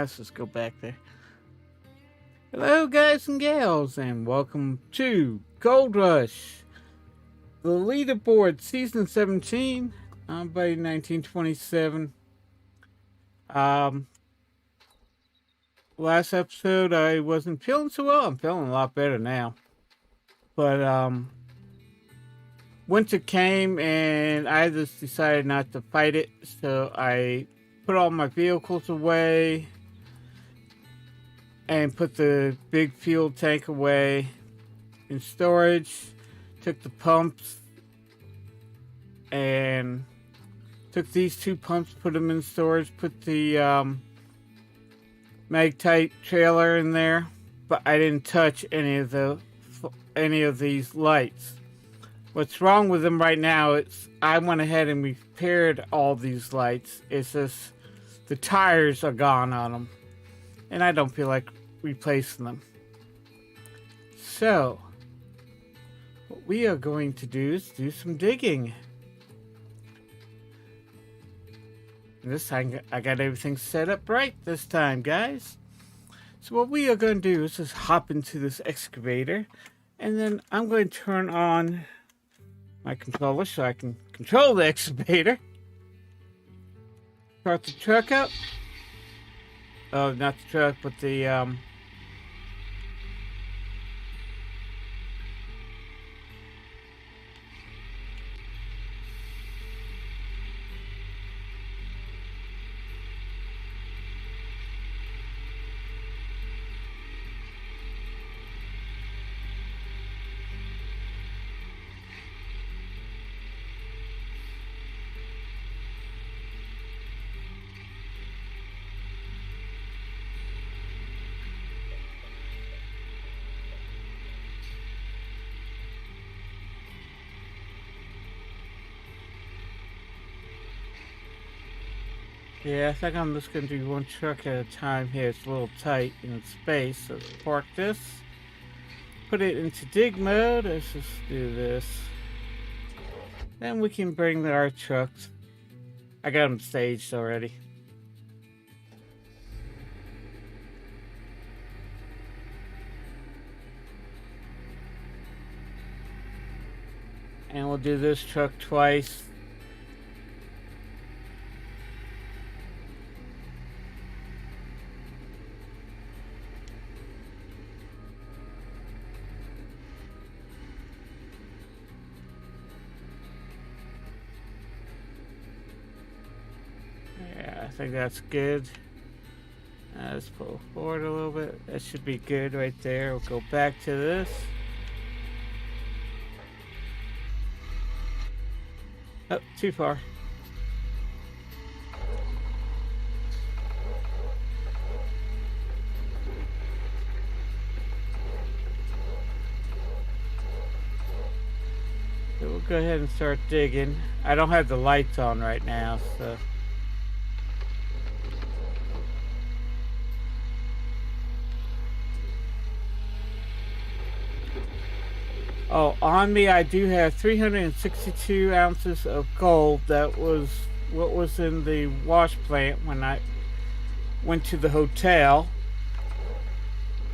let's just go back there. Hello, guys and gals, and welcome to Gold Rush, the leaderboard, season 17. I'm Buddy 1927. Last episode I wasn't feeling so well. I'm feeling a lot better now. But winter came and I just decided not to fight it, so I put all my vehicles away and put the big fuel tank away in storage. Took the pumps and took these two pumps, put them in storage, put the mag-tight trailer in there, but I didn't touch any of these lights. What's wrong with them right now is I went ahead and repaired all these lights. It's just the tires are gone on them, and I don't feel like replacing them. So what we are going to do is do some digging. This time I got everything set up right this time, guys. So what we are going to do is just hop into this excavator, and then I'm going to turn on my controller so I can control the excavator. Start the truck up. Oh, not the truck, but the yeah, I think I'm just going to do one truck at a time here. It's a little tight in space. So let's park this. Put it into dig mode. Let's just do this. Then we can bring our trucks. I got them staged already. And we'll do this truck twice. I think that's good. Let's pull forward a little bit. That should be good right there. We'll go back to this. Oh, too far. So we'll go ahead and start digging. I don't have the lights on right now, so. Oh, on me I do have 362 ounces of gold. That was what was in the wash plant when I went to the hotel.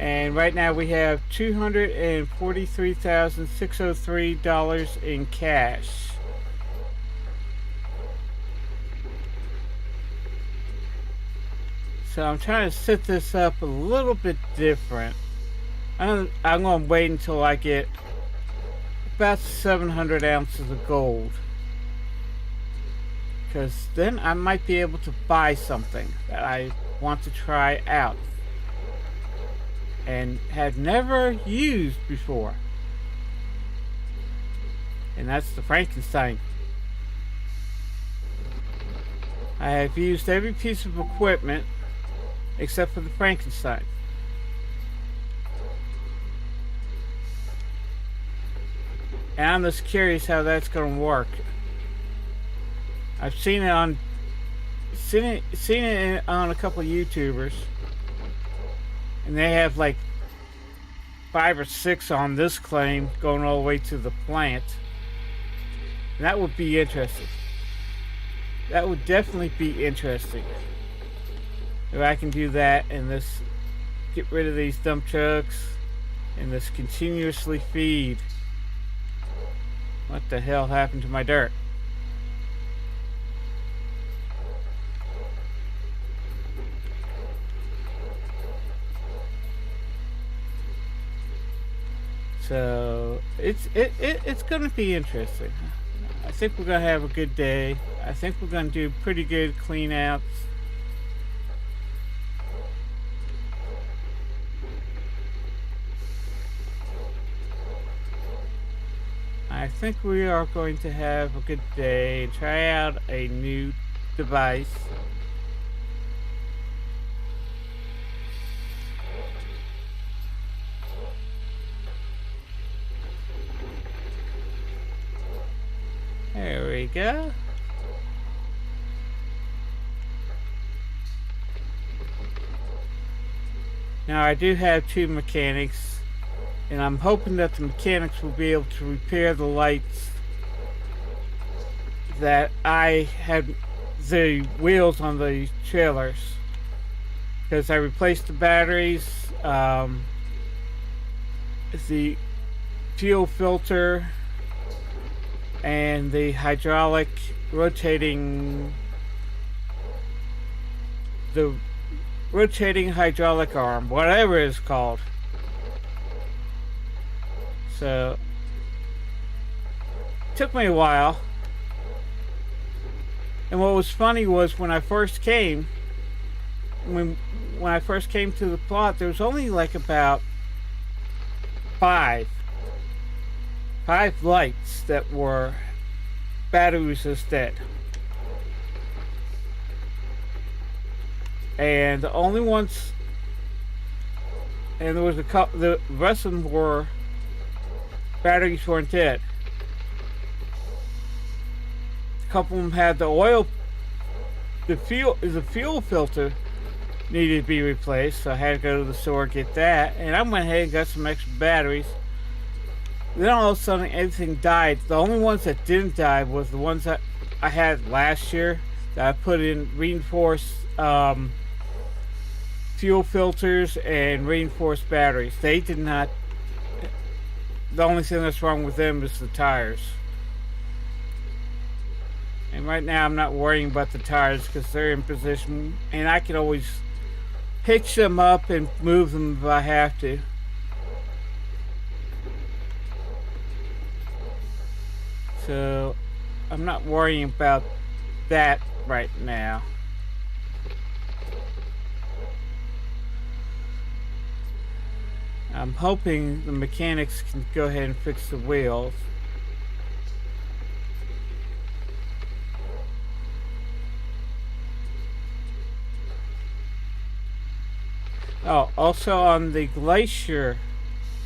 And right now we have $243,603 in cash. So I'm trying to set this up a little bit different. I'm going to wait until I get about 700 ounces of gold, because then I might be able to buy something that I want to try out and have never used before, and that's the Frankenstein. I have used every piece of equipment except for the Frankenstein. And I'm just curious how that's going to work. I've seen it on a couple of YouTubers, and they have like 5 or 6 on this claim going all the way to the plant. And that would be interesting. That would definitely be interesting. If I can do that and this, get rid of these dump trucks and this continuously feed. What the hell happened to my dirt? So it's gonna be interesting. I think we're gonna have a good day. I think we're gonna do pretty good clean outs. I think we are going to have a good day and try out a new device. There we go. Now I do have 2 mechanics, and I'm hoping that the mechanics will be able to repair the lights that I had, the wheels on the trailers, because I replaced the batteries, the fuel filter, and the hydraulic rotating hydraulic arm, whatever it's called. So it took me a while. And what was funny was when I first came to the plot, there was only like about five lights that were battery resistant. And the only ones, and there was a couple, the rest of them were, batteries weren't dead. A couple of them had the fuel filter needed to be replaced, so I had to go to the store and get that, and I went ahead and got some extra batteries. Then all of a sudden everything died. The only ones that didn't die was the ones that I had last year that I put in reinforced fuel filters and reinforced batteries. They did not. The only thing that's wrong with them is the tires. And right now I'm not worrying about the tires because they're in position and I can always hitch them up and move them if I have to. So I'm not worrying about that right now. I'm hoping the mechanics can go ahead and fix the wheels. Oh, also on the glacier,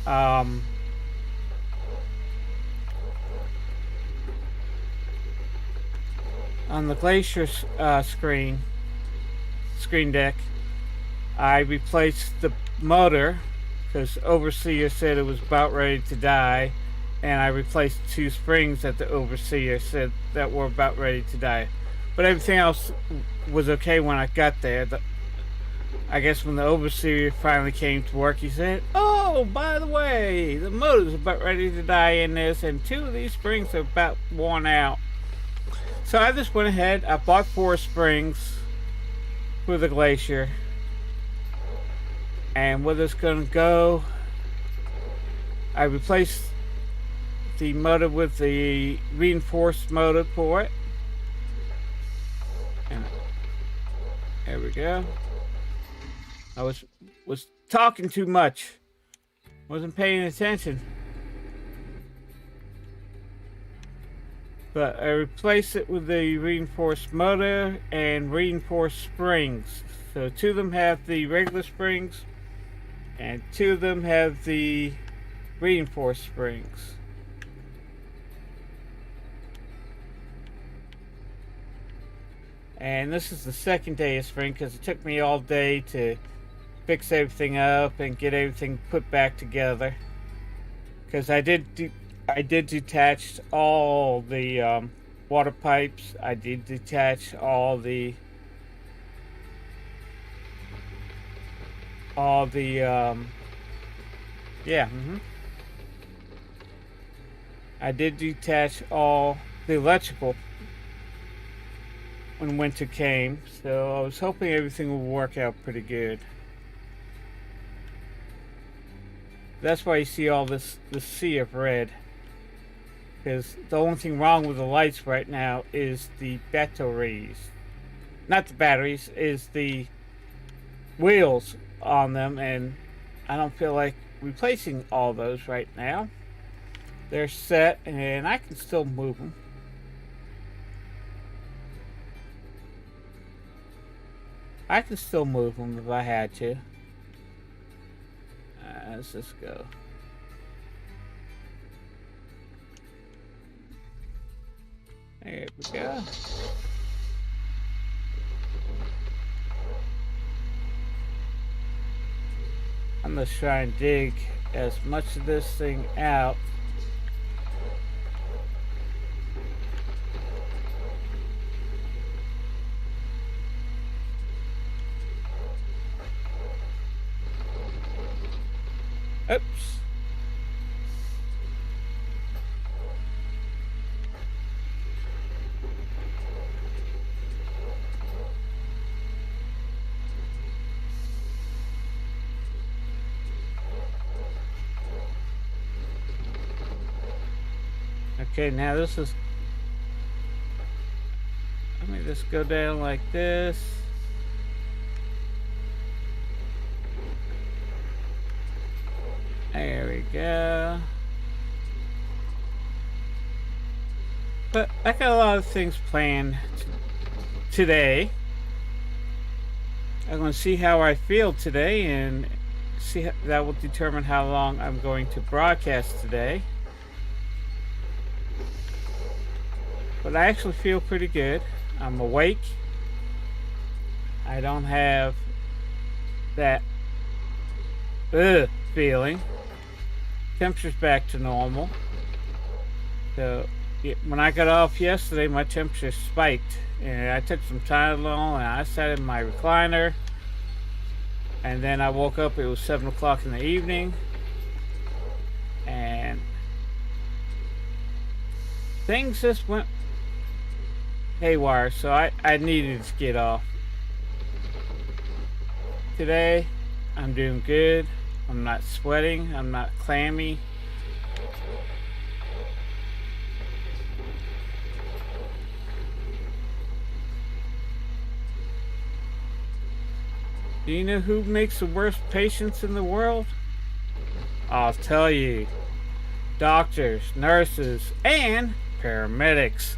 on the glacier screen deck, I replaced the motor because Overseer said it was about ready to die, and I replaced 2 springs that the Overseer said that were about ready to die. But everything else was okay when I got there. I guess when the Overseer finally came to work, he said, "Oh, by the way, the motor's about ready to die in this, and 2 of these springs are about worn out." So I just went ahead, I bought 4 springs for the glacier. And where it's going to go, I replaced the motor with the reinforced motor for it. And there we go. I was talking too much. Wasn't paying attention. But I replaced it with the reinforced motor and reinforced springs. So 2 of them have the regular springs and 2 of them have the reinforced springs. And this is the second day of spring because it took me all day to fix everything up and get everything put back together. Because I did detach all the water pipes. I did detach all the all the, yeah, I did detach all the electrical when winter came, so I was hoping everything would work out pretty good. That's why you see all this sea of red. Because the only thing wrong with the lights right now is the batteries. Not the batteries, is the wheels on them, and I don't feel like replacing all those right now. They're set, and I can still move them. I can still move them if I had to. Let's just go. There we go. I'm gonna try and dig as much of this thing out. Oops. Okay, now this is, let me just go down like this. There we go. But I got a lot of things planned today. I'm going to see how I feel today, and see how, that will determine how long I'm going to broadcast today. But I actually feel pretty good. I'm awake. I don't have that feeling. Temperature's back to normal. So when I got off yesterday, my temperature spiked, and I took some Tylenol and I sat in my recliner, and then I woke up. It was 7 o'clock in the evening, and things just went haywire, so I needed to get off. Today I'm doing good. I'm not sweating, I'm not clammy. Do you know who makes the worst patients in the world? I'll tell you. Doctors, nurses, and paramedics.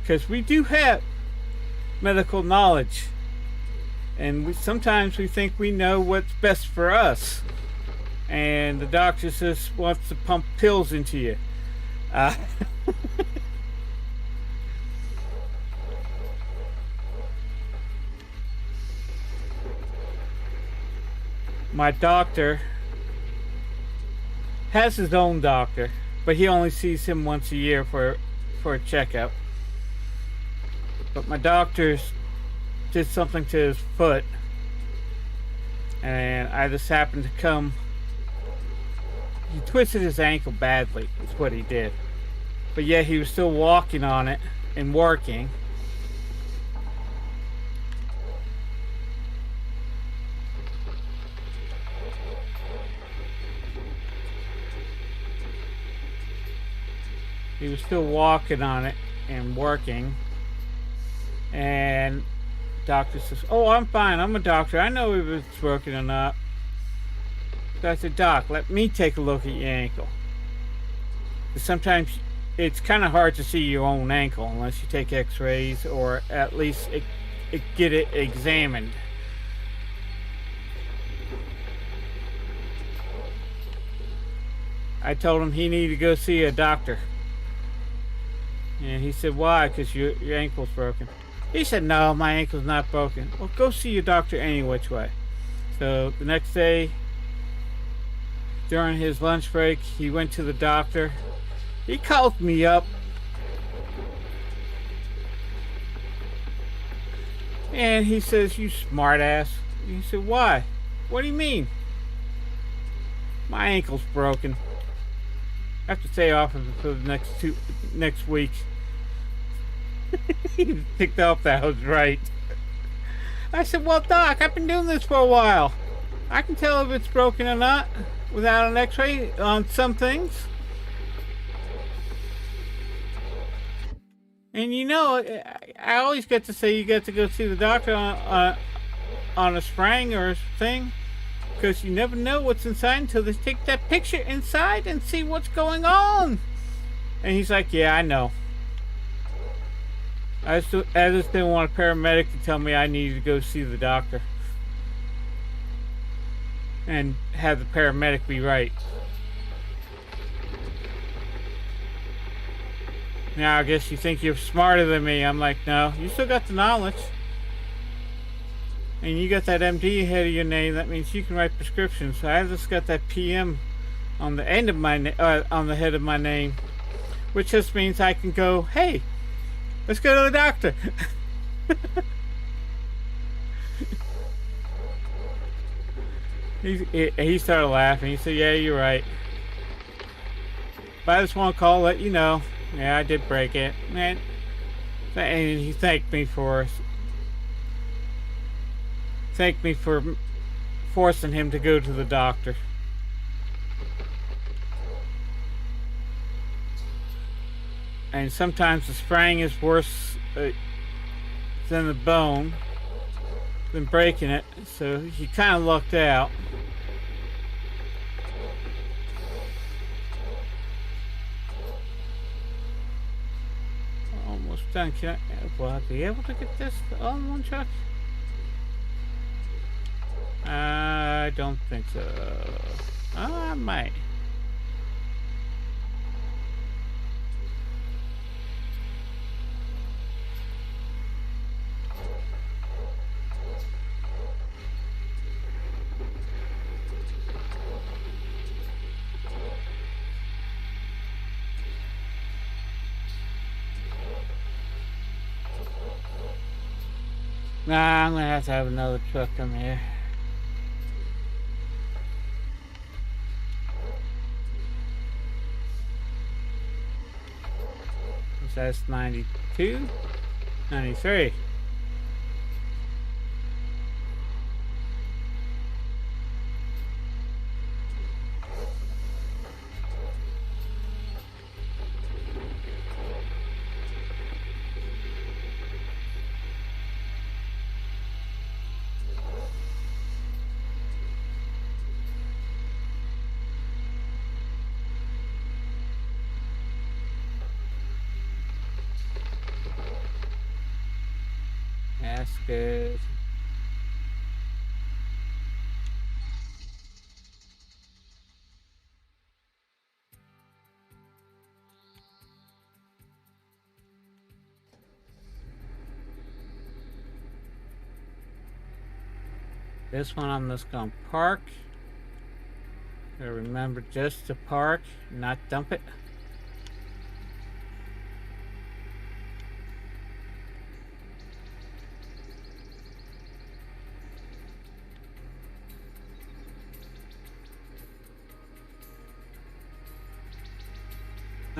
Because we do have medical knowledge, and sometimes we think we know what's best for us, and the doctor just wants to pump pills into you. My doctor has his own doctor, but he only sees him once a year for a checkup. But my doctor did something to his foot, and I just happened to come. He twisted his ankle badly, is what he did. But yet he was still walking on it and working. He was still walking on it and working. And doctor says, "Oh, I'm fine. I'm a doctor. I know if it's broken or not." So I said, "Doc, let me take a look at your ankle." Sometimes it's kind of hard to see your own ankle unless you take x-rays, or at least get it examined. I told him he needed to go see a doctor. And he said, "Why?" "Because your ankle's broken." He said, "No, my ankle's not broken." "Well, go see your doctor any which way." So the next day, during his lunch break, he went to the doctor. He called me up. And he says, "You smart ass." He said, "Why? What do you mean?" "My ankle's broken. I have to stay off of it for the next week." He picked up that I was right. I said, "Well, Doc, I've been doing this for a while. I can tell if it's broken or not without an x-ray on some things. And you know, I always get to say you get to go see the doctor on a sprain or a thing, because you never know what's inside until they take that picture inside and see what's going on." And he's like, "Yeah, I know. I just didn't want a paramedic to tell me I needed to go see the doctor and have the paramedic be right." Now, I guess you think you're smarter than me. I'm like, no, you still got the knowledge. And you got that MD ahead of your name. That means you can write prescriptions. So I just got that PM on the end of my on the head of my name, which just means I can go, "Hey, let's go to the doctor." He started laughing. He said, "Yeah, you're right. But I just want to call, let you know. Yeah, I did break it, man." And he thanked me for forcing him to go to the doctor. And sometimes the spraying is worse than the bone, than breaking it. So he kind of lucked out. Almost done. Will I be able to get this all in one truck? I don't think so. I might. Nah, I'm gonna have to have another truck come here. That's 92, 93. That's good. This one I'm just gonna park. Gotta remember just to park, not dump it.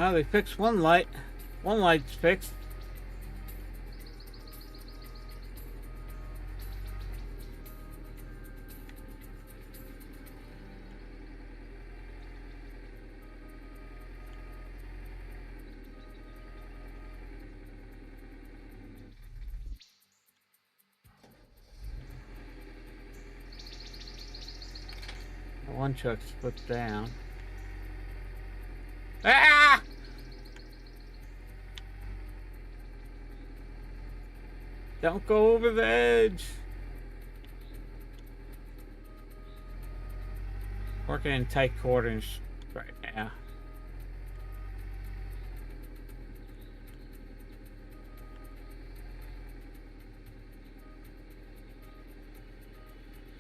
Oh, they fixed one light. One light's fixed. One truck's put down. Ah! Don't go over the edge. Working in tight quarters right now.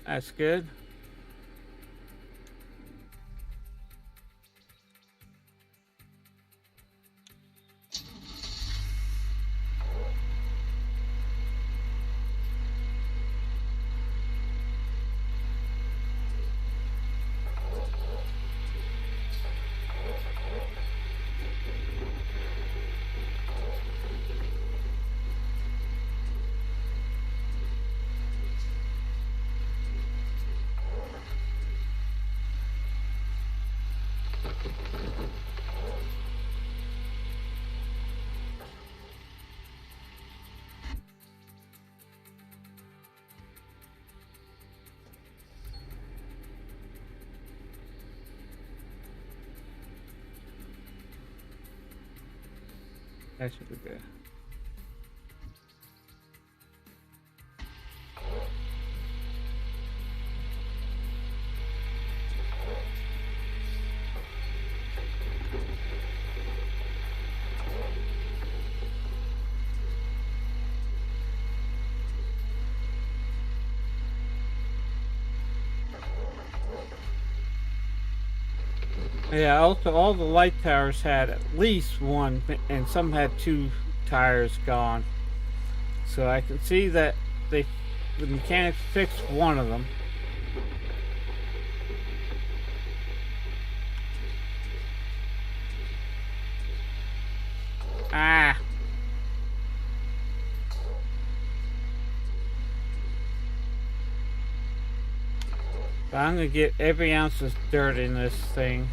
That's good. That should be good. Yeah, also all the light towers had at least one, and some had two tires gone. So I can see that the mechanics fixed one of them. Ah! But I'm gonna get every ounce of dirt in this thing.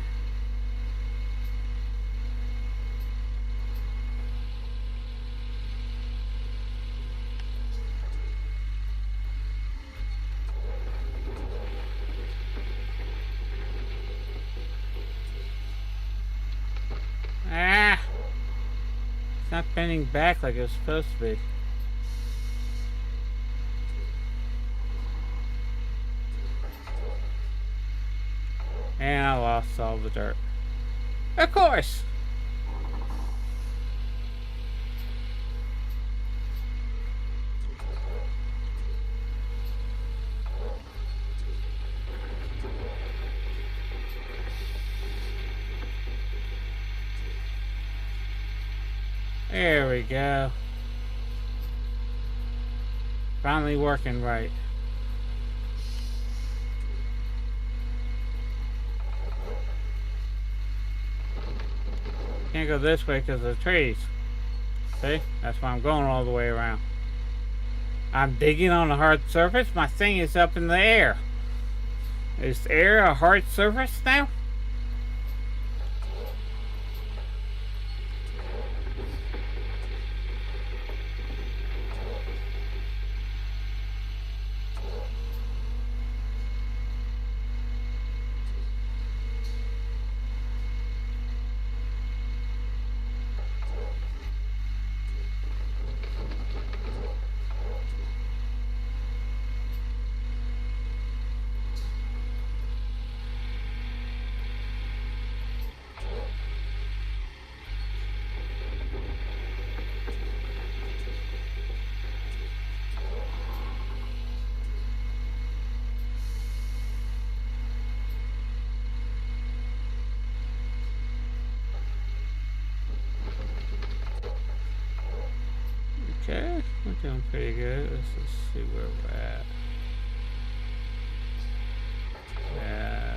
Ah! It's not bending back like it was supposed to be. And I lost all the dirt. Of course! There we go. Finally working right. Can't go this way because of the trees. See? That's why I'm going all the way around. I'm digging on a hard surface. My thing is up in the air. Is air a hard surface now? Okay, we're doing pretty good. Let's just see where we're at. Yeah.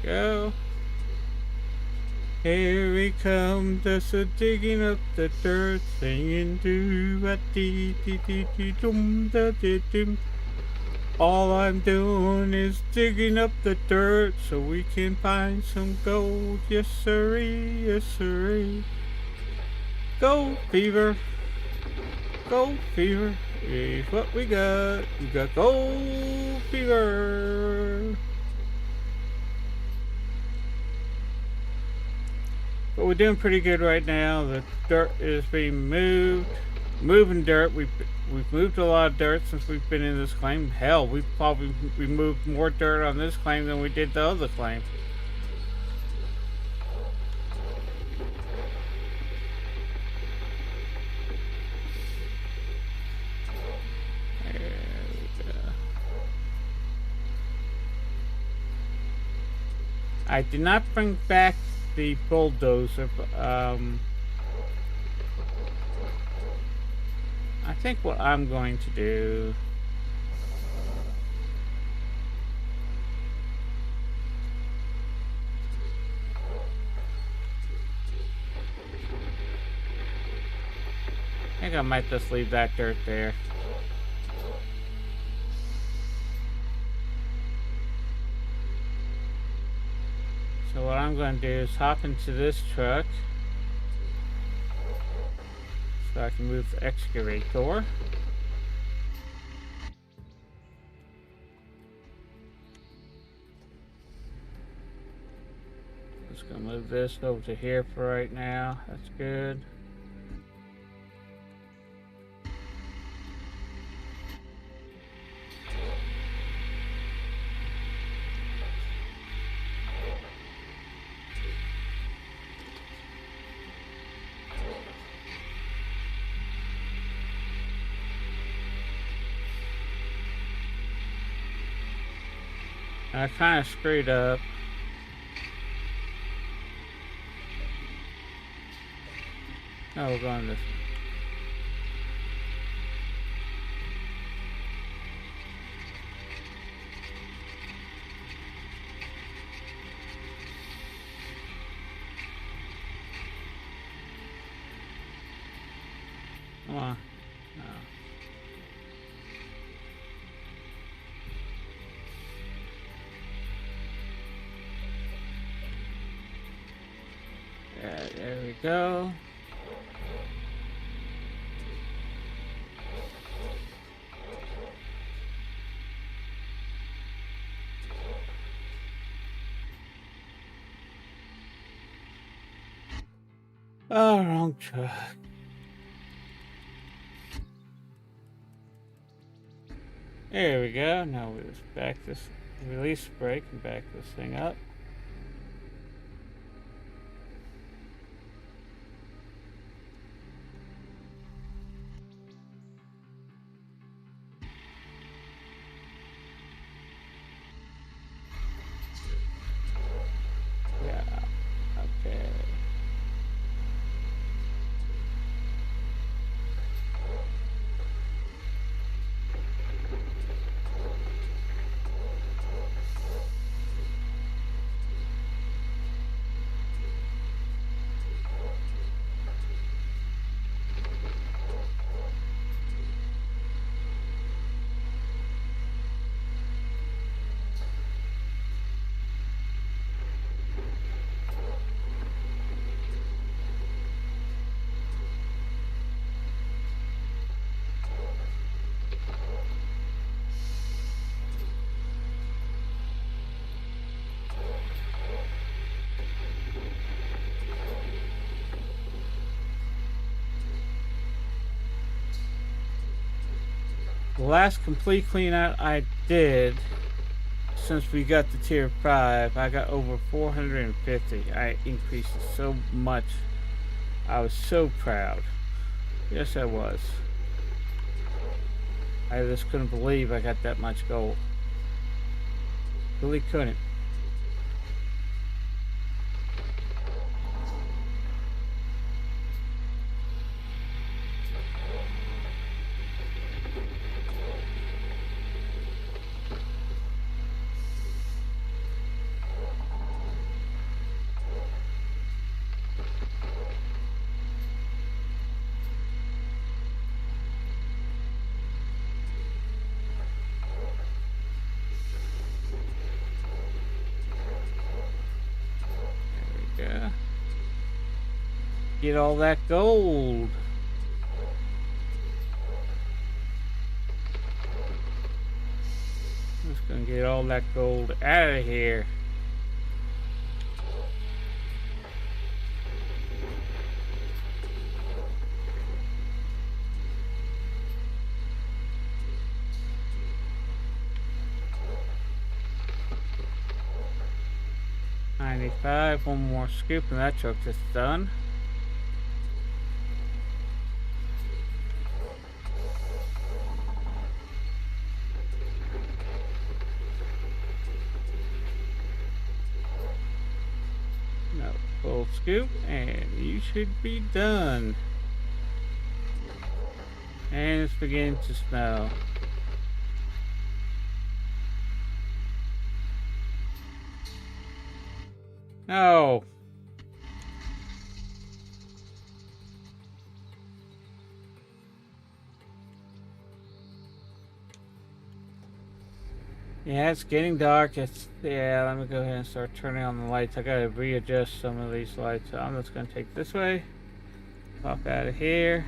Go. Here we come, just digging up the dirt, singing do a dee dee dee dee dum da dee dum. All I'm doing is digging up the dirt so we can find some gold. Yes sirree, yes sirree. Gold fever, gold fever is what we got. We got gold fever. But we're doing pretty good right now. The dirt is being moved. Moving dirt. We've moved a lot of dirt since we've been in this claim. Hell, we've probably removed more dirt on this claim than we did the other claim. There we go. I did not bring back the bulldozer, but I think what I'm going to do... I think I might just leave that dirt there. So what I'm going to do is hop into this truck so I can move the excavator. Just going to move this over to here for right now. That's good. I kind of screwed up. Oh, we're going this way. Come on. No. There we go. Oh, wrong truck. There we go. Now we just back this release brake and back this thing up. Yeah, okay. The last complete clean out I did since we got the tier 5, I got over 450. I increased it so much. I was so proud. Yes, I was. I just couldn't believe I got that much gold. Really couldn't. Get all that gold. I'm just gonna get all that gold out of here. $95. One more scoop and that truck is done. full scoop, and you should be done. And it's beginning to snow. No. Yeah, it's getting dark. Yeah, let me go ahead and start turning on the lights. I gotta readjust some of these lights. So I'm just gonna take this way. Pop out of here.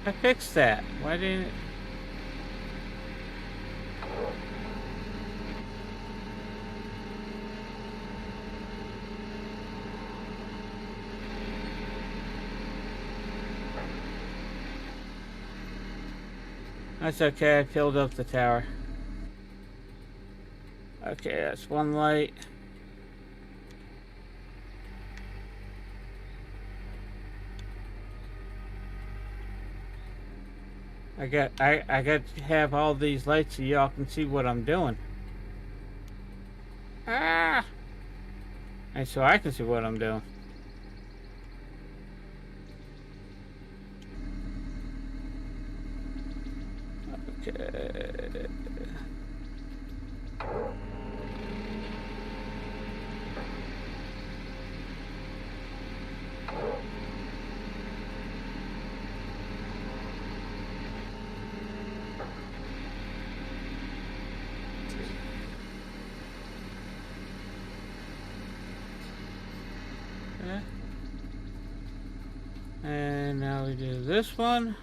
I fixed that. Why didn't it? That's okay, I filled up the tower. Okay, that's one light. I got to have all these lights so y'all can see what I'm doing. Ah! And so I can see what I'm doing. Okay. And now we do this one.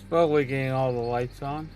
Slowly getting all the lights on.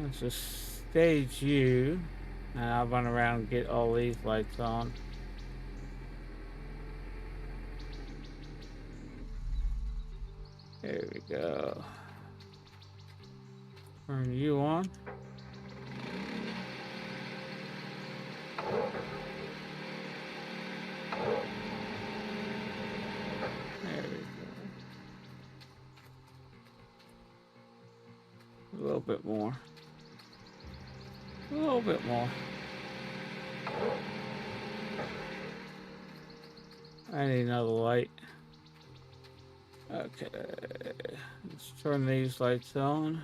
Let's just stage you, and I'll run around and get all these lights on. There we go. Turn you on. There we go. A little bit more. A little bit more. I need another light. Okay. Let's turn these lights on.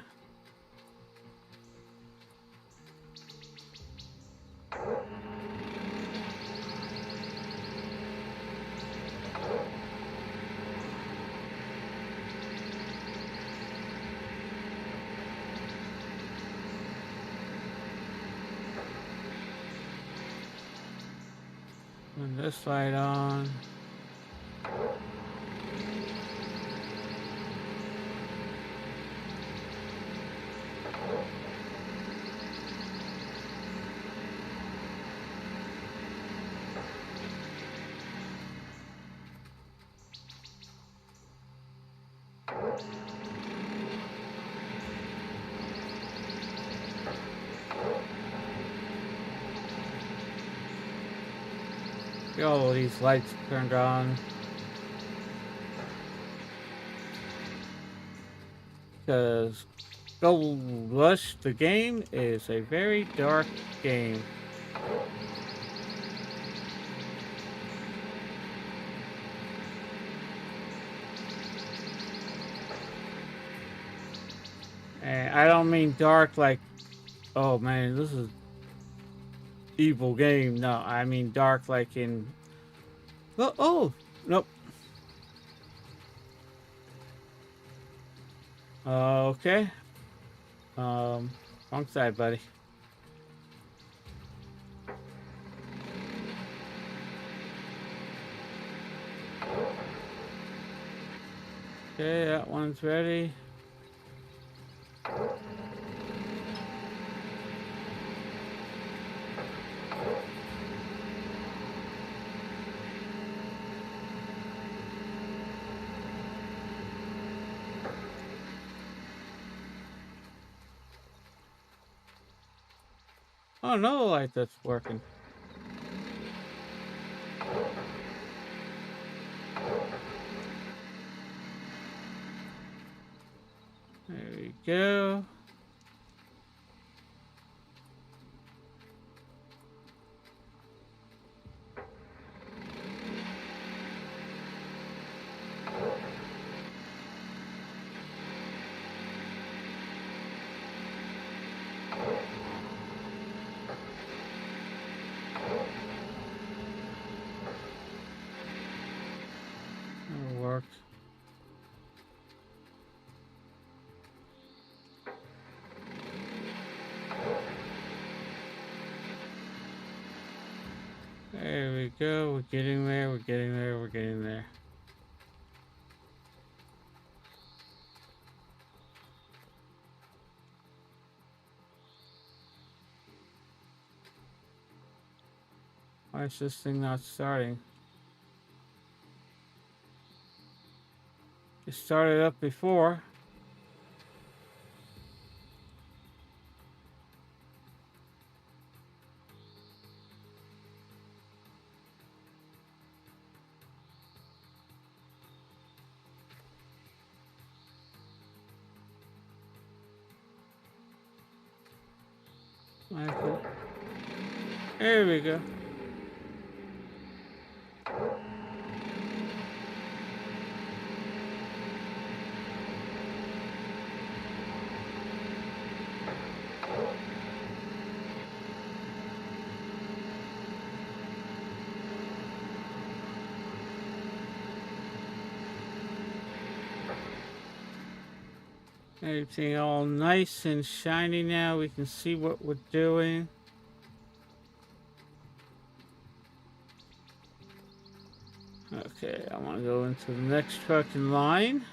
Turn this light on. all these lights turned on. Because Gold Rush, the game, is a very dark game. And I don't mean dark like, oh man, this is evil game. No, I mean dark like in, oh, nope. Okay. Wrong side, buddy. Okay, that one's ready. Oh, no light that's working. There we go. That'll work. There we go. We're getting there. We're getting there. We're getting there. Why is this thing not starting? It started up before. Okay. There we go. Everything all nice and shiny now. We can see what we're doing. Okay, I want to go into the next truck in line.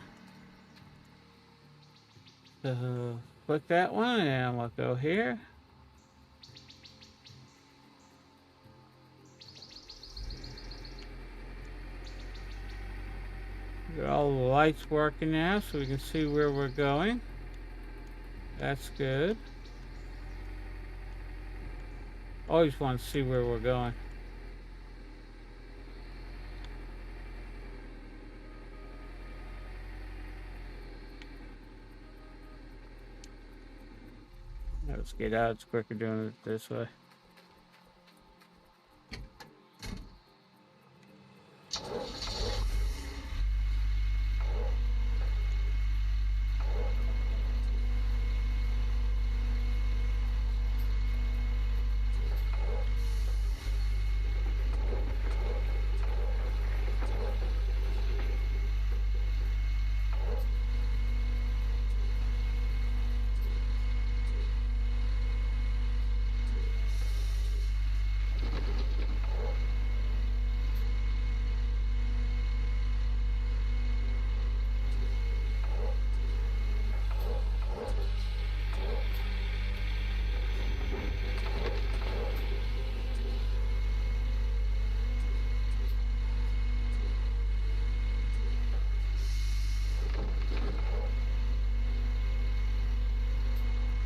So, click that one and we'll go here. Got all the lights working now so we can see where we're going. That's good. Always want to see where we're going. Let's get out. It's quicker doing it this way.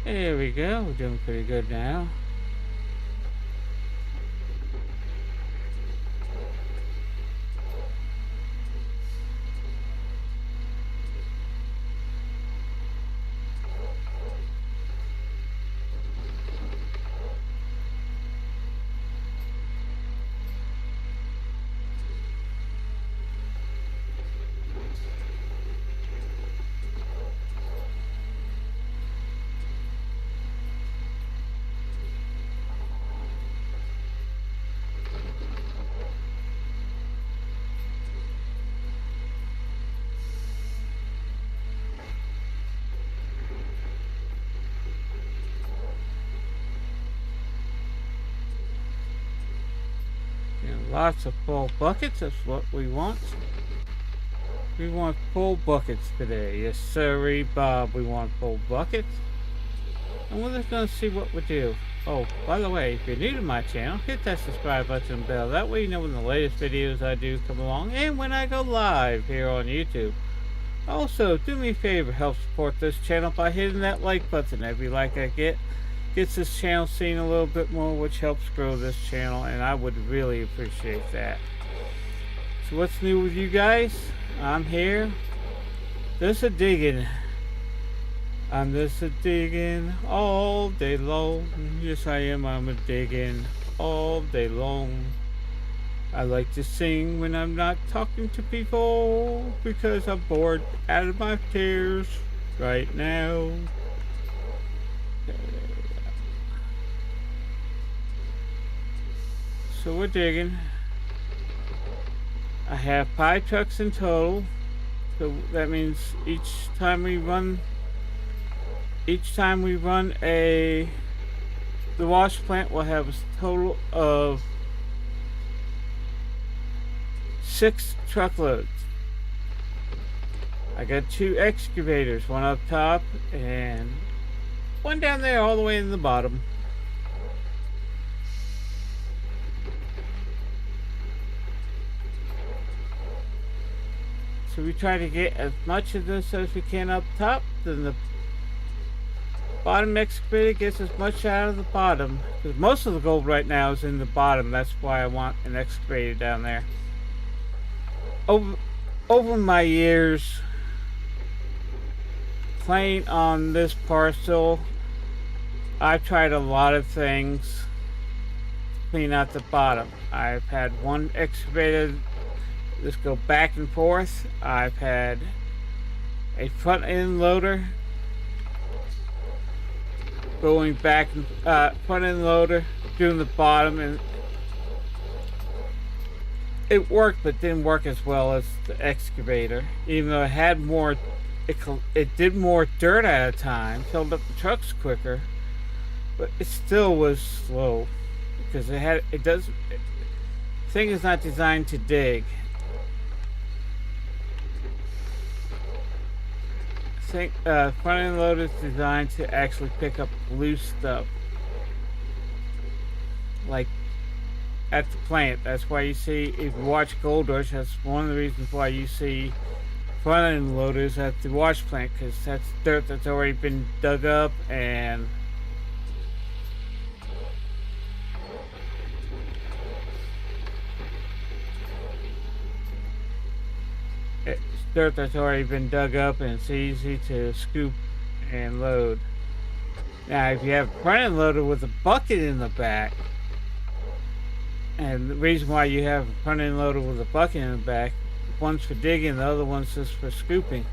There we go. We're doing pretty good now. Lots of full buckets, that's what we want. We want full buckets today. Yes, sirree, Bob, we want full buckets. And we're just gonna see what we do. Oh, by the way, if you're new to my channel, hit that subscribe button and bell. That way you know when the latest videos I do come along and when I go live here on YouTube. Also, do me a favor, help support this channel by hitting that like button. Every like I get gets this channel seen a little bit more, which helps grow this channel, and I would really appreciate that. So what's new with you guys? I'm here. Just a digging. I'm just a digging all day long. Yes, I am. I'm a digging all day long. I like to sing when I'm not talking to people because I'm bored out of my tears right now. So we're digging. I have 5 trucks in total. So that means each time we run the wash plant, we'll have a total of 6 truckloads. I got 2 excavators, one up top and one down there all the way in the bottom. So we try to get as much of this as we can up top, then the bottom excavator gets as much out of the bottom, because most of the gold right now is in the bottom. That's why I want an excavator down there. Over my years playing on this parcel, I've tried a lot of things to clean out the bottom. I've had one excavator just go back and forth. I've had a front end loader going back and front end loader doing the bottom, and it worked, but didn't work as well as the excavator. Even though it had more, it did more dirt at a time, filled up the trucks quicker, but it still was slow because the thing is not designed to dig. Front end loader is designed to actually pick up loose stuff, like at the plant. That's why you see, if you watch Gold Rush, that's one of the reasons why you see front end loaders at the wash plant, because that's dirt that's already been dug up and it's dirt that's already been dug up and it's easy to scoop and load. Now if you have a front end loader with a bucket in the back, and the reason why you have a front end loader with a bucket in the back, one's for digging, the other one's just for scooping.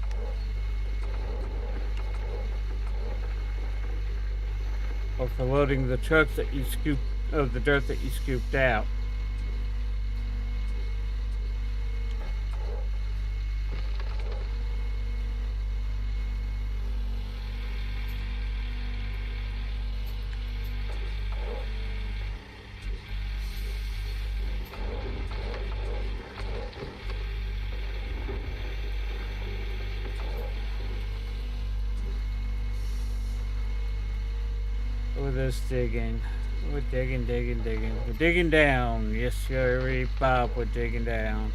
Or for loading the trucks that you scoop, of the dirt that you scooped out. With this digging. We're digging. We're digging down. Yes, sir, Bob, we're digging down.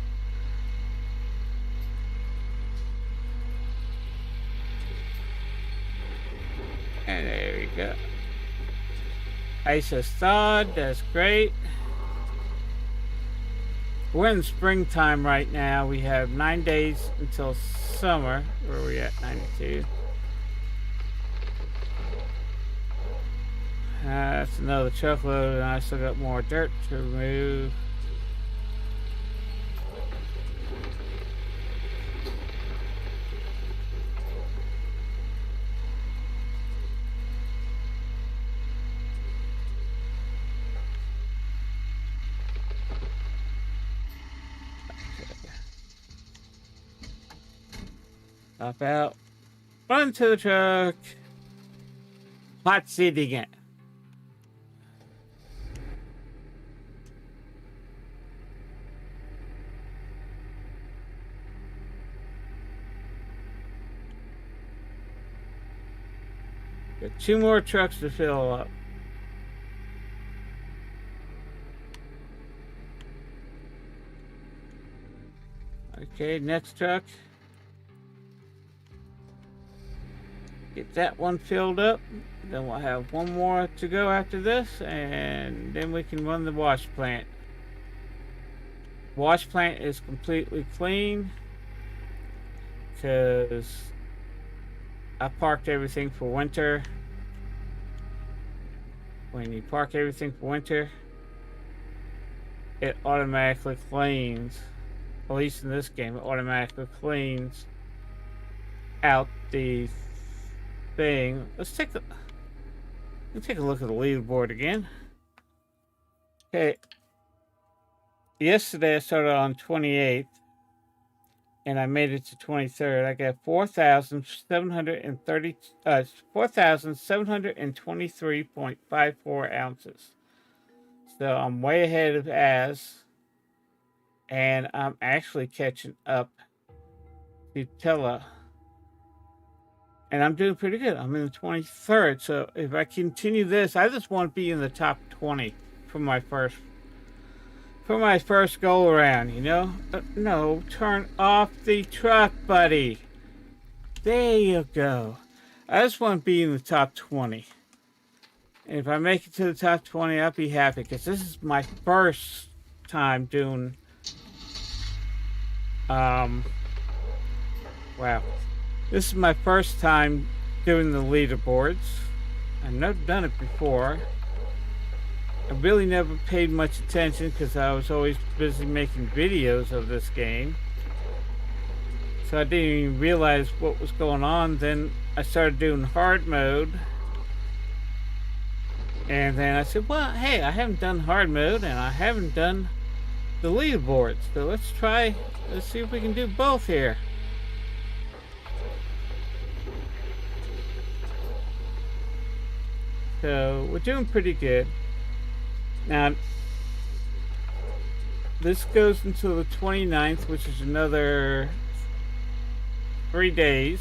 And there we go. Ice has thawed. That's great. We're in springtime right now. We have 9 days until summer. Where are we at? 92. That's another truckload, and I still got more dirt to remove. Hop out, run to the truck, hot seating it. Got 2 more trucks to fill up. Okay, next truck. Get that one filled up. Then we'll have 1 more to go after this, and then we can run the wash plant. Wash plant is completely clean because I parked everything for winter. When you park everything for winter, it automatically cleans. At least in this game, it automatically cleans out the thing. Let's take a look at the leaderboard again. Okay. Yesterday I started on 28th and I made it to 23rd. I got 4,723.54 ounces. So I'm way ahead of Az, and I'm actually catching up to Tella. And I'm doing pretty good. I'm in the 23rd. So if I continue this, I just want to be in the top 20 for my first go around, you know? No, turn off the truck, buddy. There you go. I just want to be in the top 20. And if I make it to the top 20, I'll be happy, because this is my first time doing wow. This is my first time doing the leaderboards. I've never done it before. I really never paid much attention because I was always busy making videos of this game. So I didn't even realize what was going on. Then I started doing hard mode. And then I said, well, hey, I haven't done hard mode and I haven't done the leaderboards. So let's see if we can do both here. So we're doing pretty good. Now, this goes until the 29th, which is another 3 days.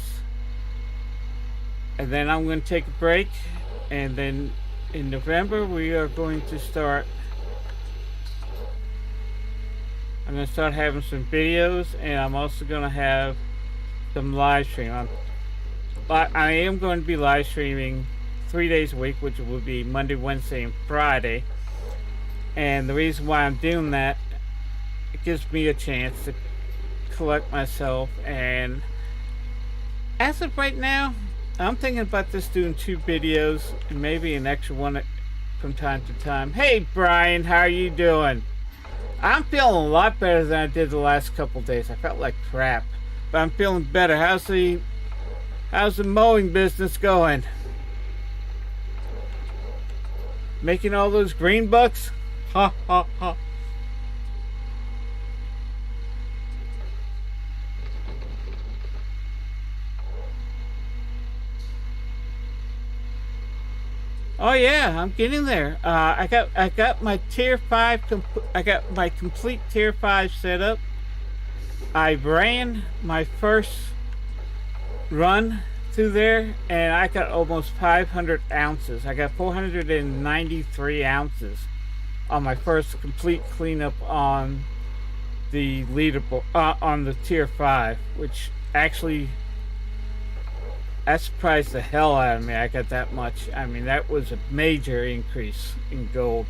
And then I'm going to take a break. And then in November, we are going to start. I'm going to start having some videos. And I'm also going to have some live stream. I am going to be live streaming 3 days a week, which will be Monday, Wednesday, and Friday. And the reason why I'm doing that, it gives me a chance to collect myself. And as of right now, I'm thinking about just doing 2 videos and maybe an extra one from time to time. Hey Brian, how are you doing? I'm feeling a lot better than I did the last couple days. I felt like crap, but I'm feeling better. How's the mowing business going? Making all those green bucks? Ha ha ha. Oh yeah, I'm getting there. I got my tier 5 I got my complete tier 5 set up. I ran my first run through there and I got almost 500 ounces. I got 493 ounces on my first complete cleanup on the leaderboard, on the tier 5, which actually, that surprised the hell out of me. I got that much. I mean, that was a major increase in gold.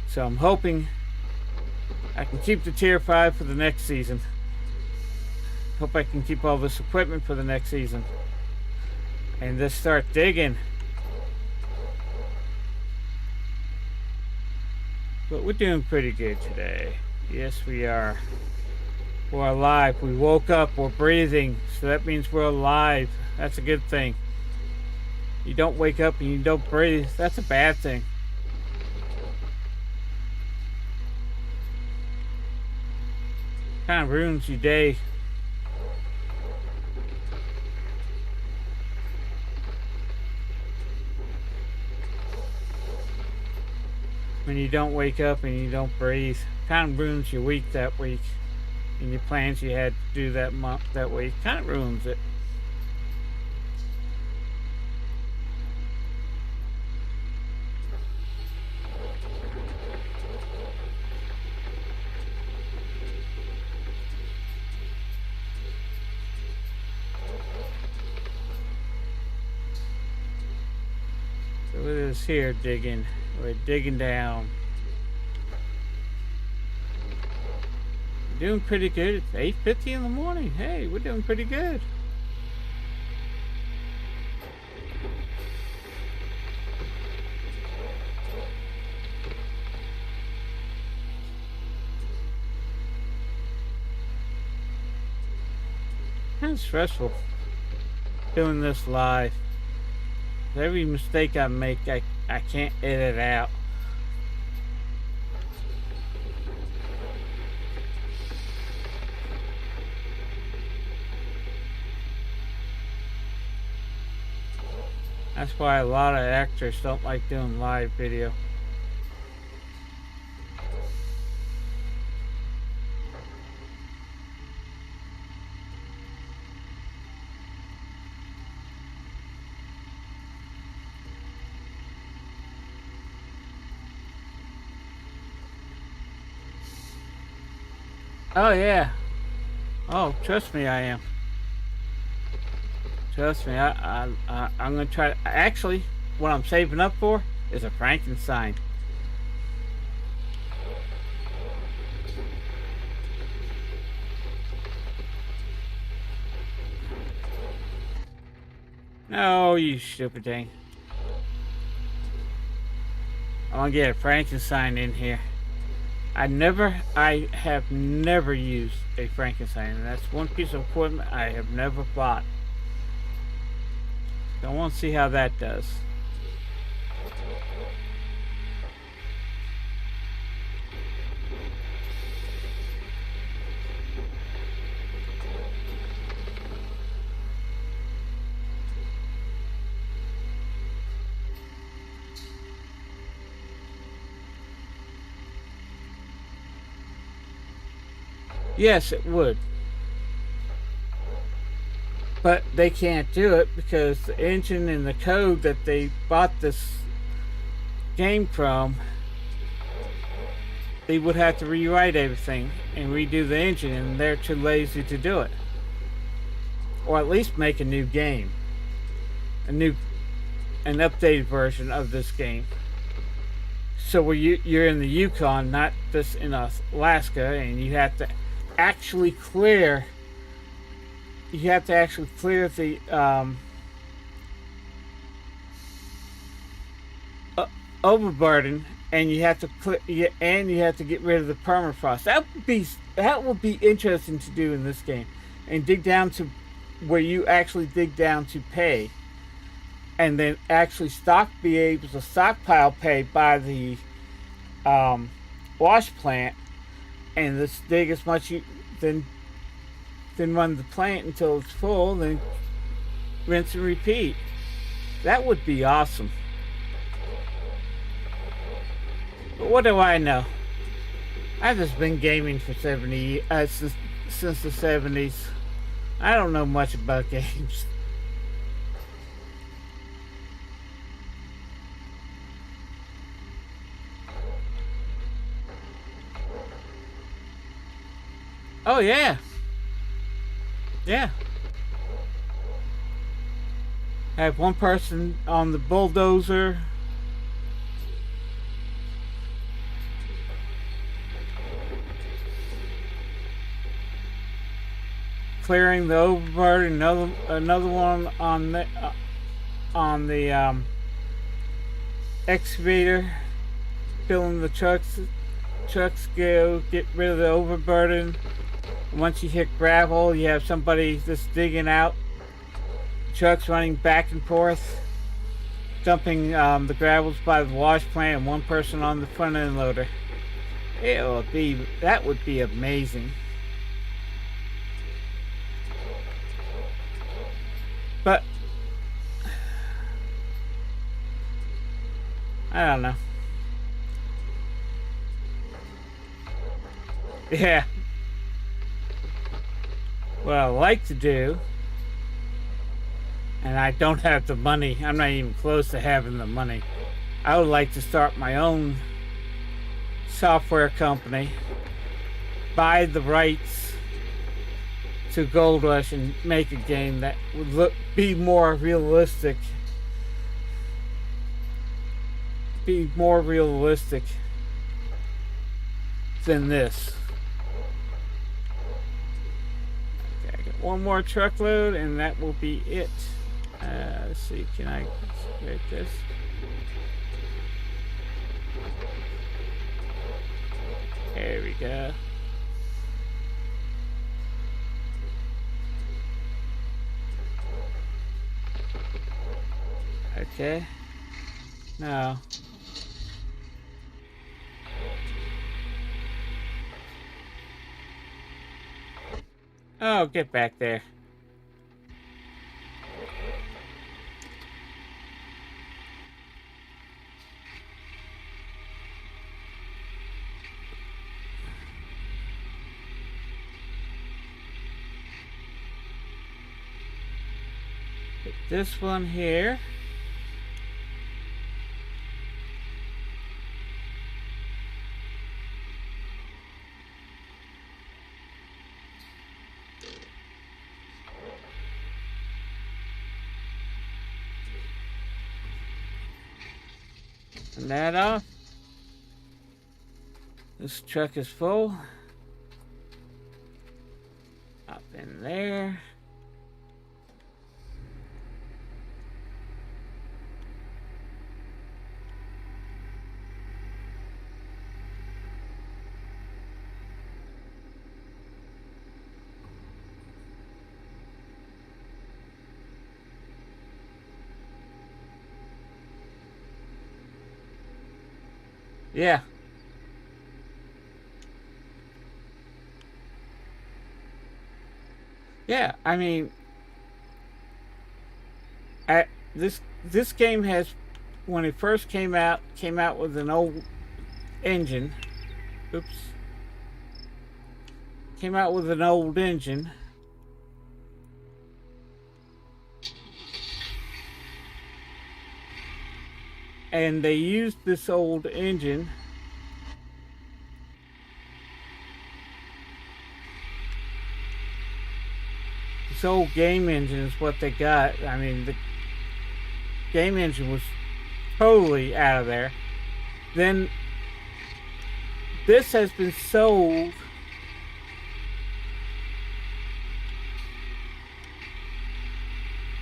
So I'm hoping I can keep the tier 5 for the next season. Hope I can keep all this equipment for the next season. And just start digging. But we're doing pretty good today. Yes, we are. We're alive. We woke up. We're breathing. So that means we're alive. That's a good thing. You don't wake up and you don't breathe. That's a bad thing. Kind of ruins your day. When you don't wake up and you don't breathe, kind of ruins your week that week, and your plans you had to do that month, that week, kind of ruins it. Look at this here digging. We're digging down. Doing pretty good. It's 8:50 in the morning. Hey, we're doing pretty good. Kind of stressful doing this live. Every mistake I make, I can't edit out. That's why a lot of actors don't like doing live video. Oh yeah. Oh, trust me, I am. Trust me, I'm gonna try. Actually, what I'm saving up for is a Frankenstein. No, you stupid thing. I'm gonna get a Frankenstein in here. I have never used a Frankenstein, and that's one piece of equipment I have never bought. I want to see how that does. Yes, it would. But they can't do it because the engine and the code that they bought this game from, they would have to rewrite everything and redo the engine, and they're too lazy to do it. Or at least make a new game. An updated version of this game. So where you're in the Yukon, not just in Alaska, and you have to actually clear the overburden, and you have to get rid of the permafrost. That would be interesting to do in this game, and dig down to where you actually dig down to pay, and then actually be able to stockpile pay by the wash plant, and just dig as much then run the plant until it's full, then rinse and repeat. That would be awesome. But what do I know? I've just been gaming for since the 70s. I don't know much about games. Oh yeah. Yeah. I have one person on the bulldozer. Clearing the overburden, another one on the excavator, filling the trucks go get rid of the overburden. Once you hit gravel, you have somebody just digging out, trucks running back and forth, dumping the gravels by the wash plant, and one person on the front end loader. That would be amazing. But I don't know. Yeah. What I like to do, and I don't have the money, I'm not even close to having the money. I would like to start my own software company, buy the rights to Gold Rush, and make a game that would be more realistic be more realistic than this. Okay, I got one more truckload and that will be it. Let's see, can I get this? There we go. Okay. No. Oh, get back there. Put this one here. Turn that off. This truck is full. Up in there. Yeah. Yeah, I mean, this game has, when it first came out with an old engine. Oops. Came out with an old engine. And they used this old engine this old game engine is what they got. I mean, the game engine was totally out of there. Then this has been sold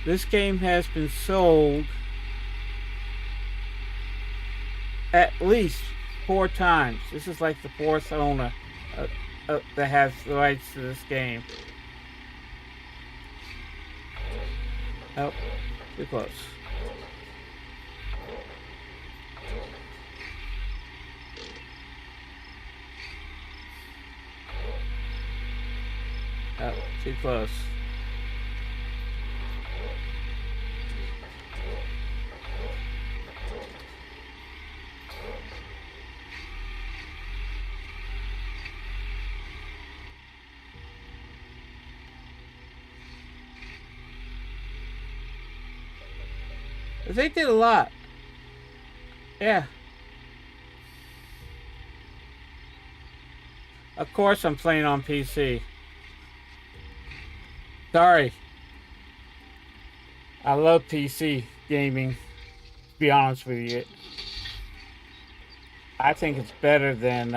this game has been sold at least 4 times. This is like the 4th owner that has the rights to this game. Oh, too close. Oh, too close. They did a lot. Yeah. Of course I'm playing on PC. Sorry. I love PC gaming, to be honest with you. I think it's better than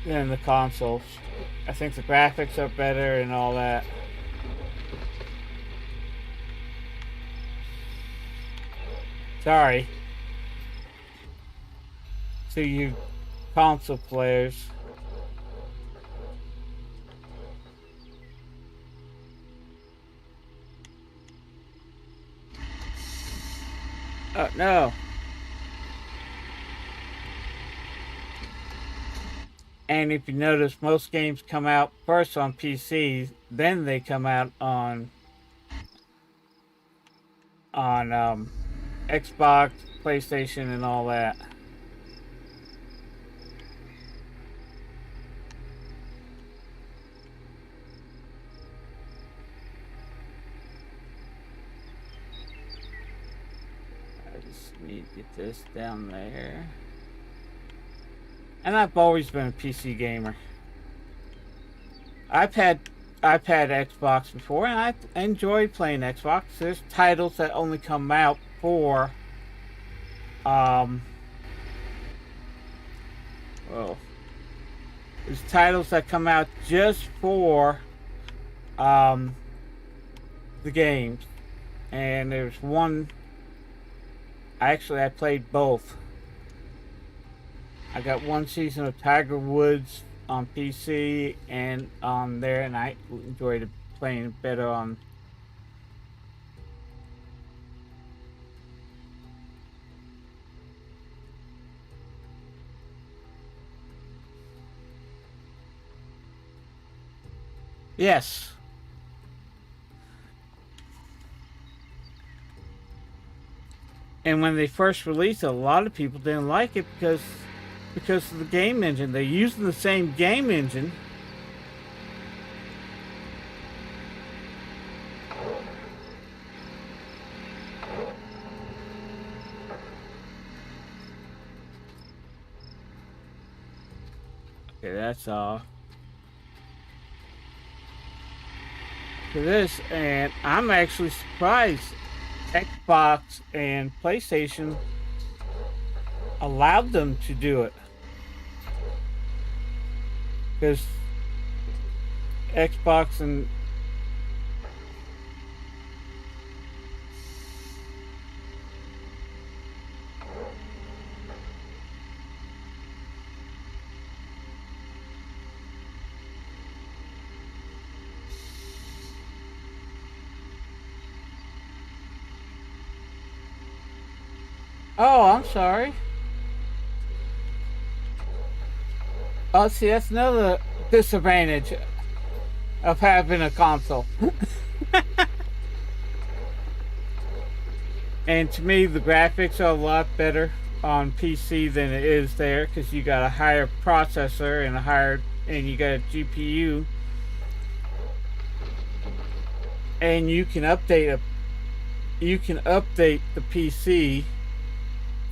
the consoles. I think the graphics are better and all that. Sorry to you console players. Oh no. And if you notice, most games come out first on PC, then they come out on Xbox, PlayStation, and all that. I just need to get this down there. And I've always been a PC gamer. I've had I've had Xbox before, and I enjoy playing Xbox. There's titles that only come out for, well, there's titles that come out just for, the games. And there's one, I played both. I got one season of Tiger Woods on PC and on there, and I enjoyed playing it better on. Yes. And when they first released it, a lot of people didn't like it because of the game engine. They're using the same game engine. Okay, that's all. For this, and I'm actually surprised Xbox and PlayStation allowed them to do it, because Xbox and oh, I'm sorry. Oh, see, that's another disadvantage of having a console. And to me, the graphics are a lot better on PC than it is there, because you got a higher processor and you got a GPU, and you can update the PC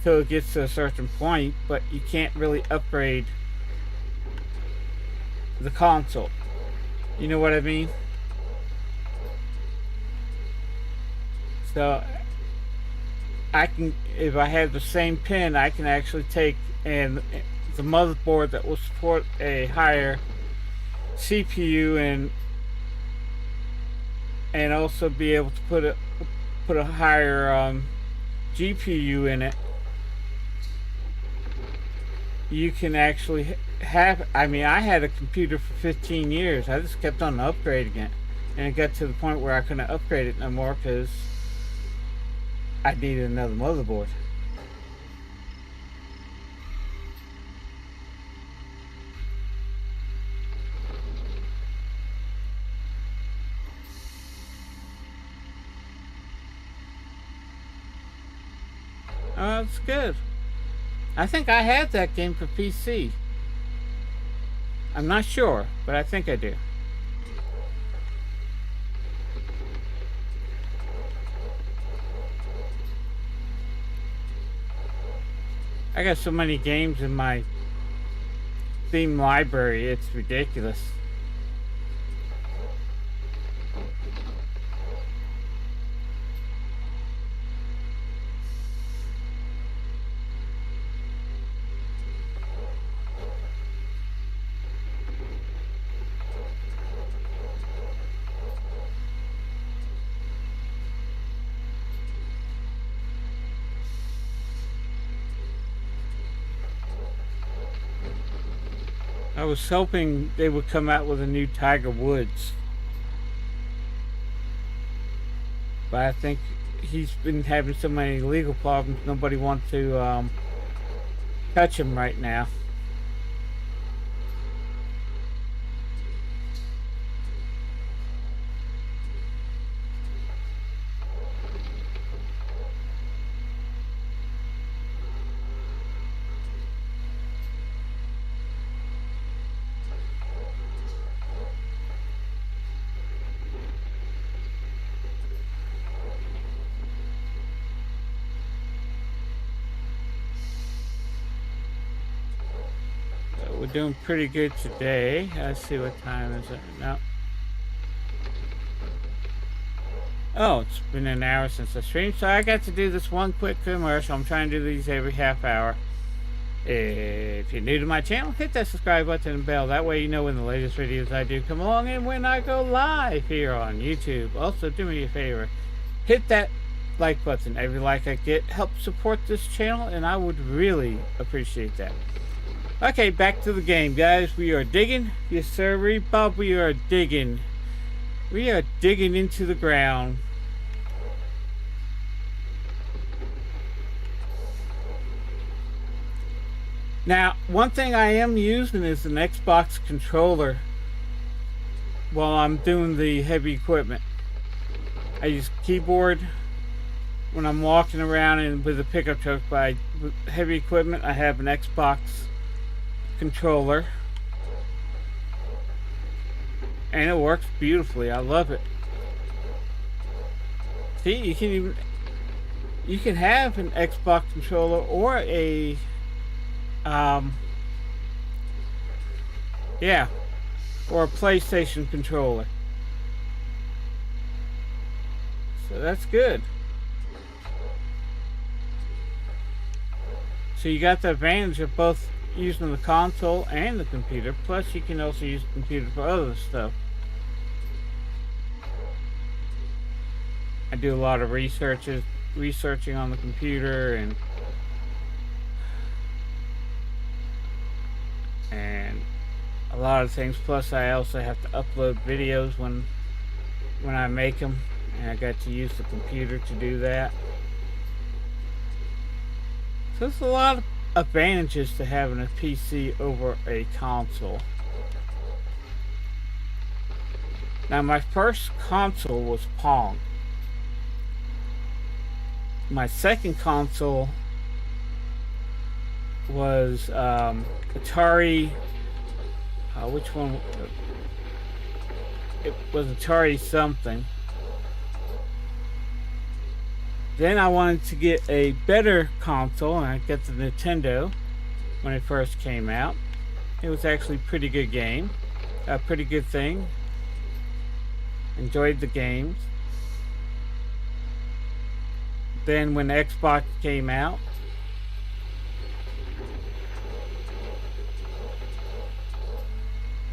till it gets to a certain point, but you can't really upgrade the console. You know what I mean? So if I have the same pin, I can actually take and the motherboard that will support a higher CPU and also be able to put a higher GPU in it. You can actually have, I had a computer for 15 years. I just kept on upgrading it, and it got to the point where I couldn't upgrade it no more because I needed another motherboard. Oh, that's good. I think I have that game for PC. I'm not sure, but I think I do. I got so many games in my Steam library, it's ridiculous. I was hoping they would come out with a new Tiger Woods, but I think he's been having so many legal problems, nobody wants to touch him right now. We're doing pretty good today. Let's see what time is it. No. Oh, it's been an hour since I streamed, so I got to do this one quick commercial. I'm trying to do these every half hour. If you're new to my channel, hit that subscribe button and bell. That way you know when the latest videos I do come along and when I go live here on YouTube. Also, do me a favor. Hit that like button. Every like I get helps support this channel, and I would really appreciate that. Okay, back to the game, guys. We are digging. Yes, sir, Bob, we are digging. We are digging into the ground. Now, one thing I am using is an Xbox controller while I'm doing the heavy equipment. I use keyboard when I'm walking around and with a pickup truck. With heavy equipment, I have an Xbox controller. And it works beautifully. I love it. See, you can have an Xbox controller or a or a PlayStation controller. So that's good. So you got the advantage of both using the console and the computer, plus you can also use the computer for other stuff. I do a lot of researching on the computer and a lot of things. Plus I also have to upload videos when I make them, and I got to use the computer to do that. So there's a lot of advantages to having a PC over a console. Now, my first console was Pong. My second console was Atari. Which one? It was Atari something. Then I wanted to get a better console, and I got the Nintendo when it first came out. It was actually a pretty good game, a pretty good thing. Enjoyed the games. Then when Xbox came out,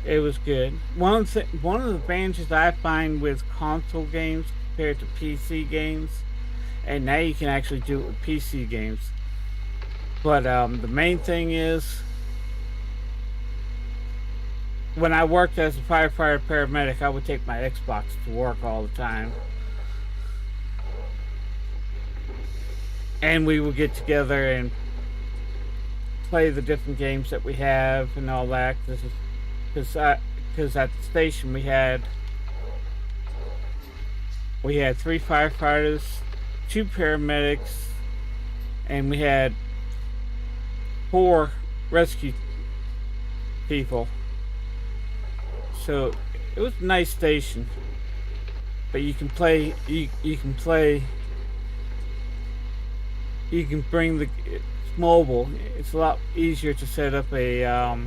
it was good. One of the advantages I find with console games compared to PC games, and now you can actually do it with PC games. But the main thing is, when I worked as a firefighter paramedic, I would take my Xbox to work all the time. And we would get together and play the different games that we have and all that. Because at the station we had 3 firefighters, 2 paramedics, and we had 4 rescue people. So it was a nice station. But you can play. You can bring the. It's mobile. It's a lot easier to set up a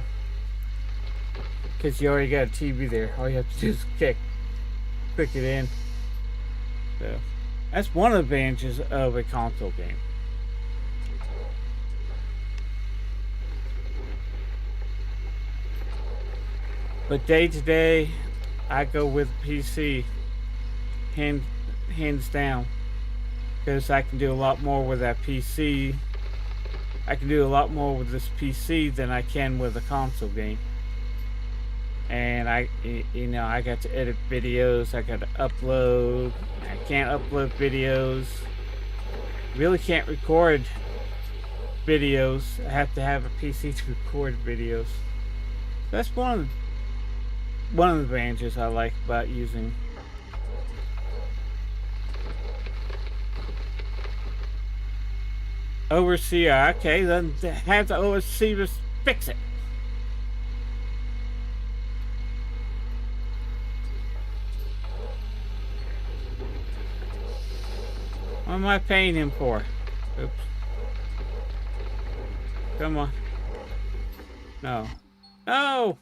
because you already got a TV there. All you have to do is click it in. So that's one of the advantages of a console game. But day to day, I go with PC, hands down, because I can do a lot more with that PC. I can do a lot more with this PC than I can with a console game. And I got to edit videos. I got to upload. I can't upload videos. Really can't record videos. I have to have a PC to record videos. That's one of the advantages I like about using. Overseer. Okay, then have the overseer fix it. What am I paying him for? Oops. Come on. No. No!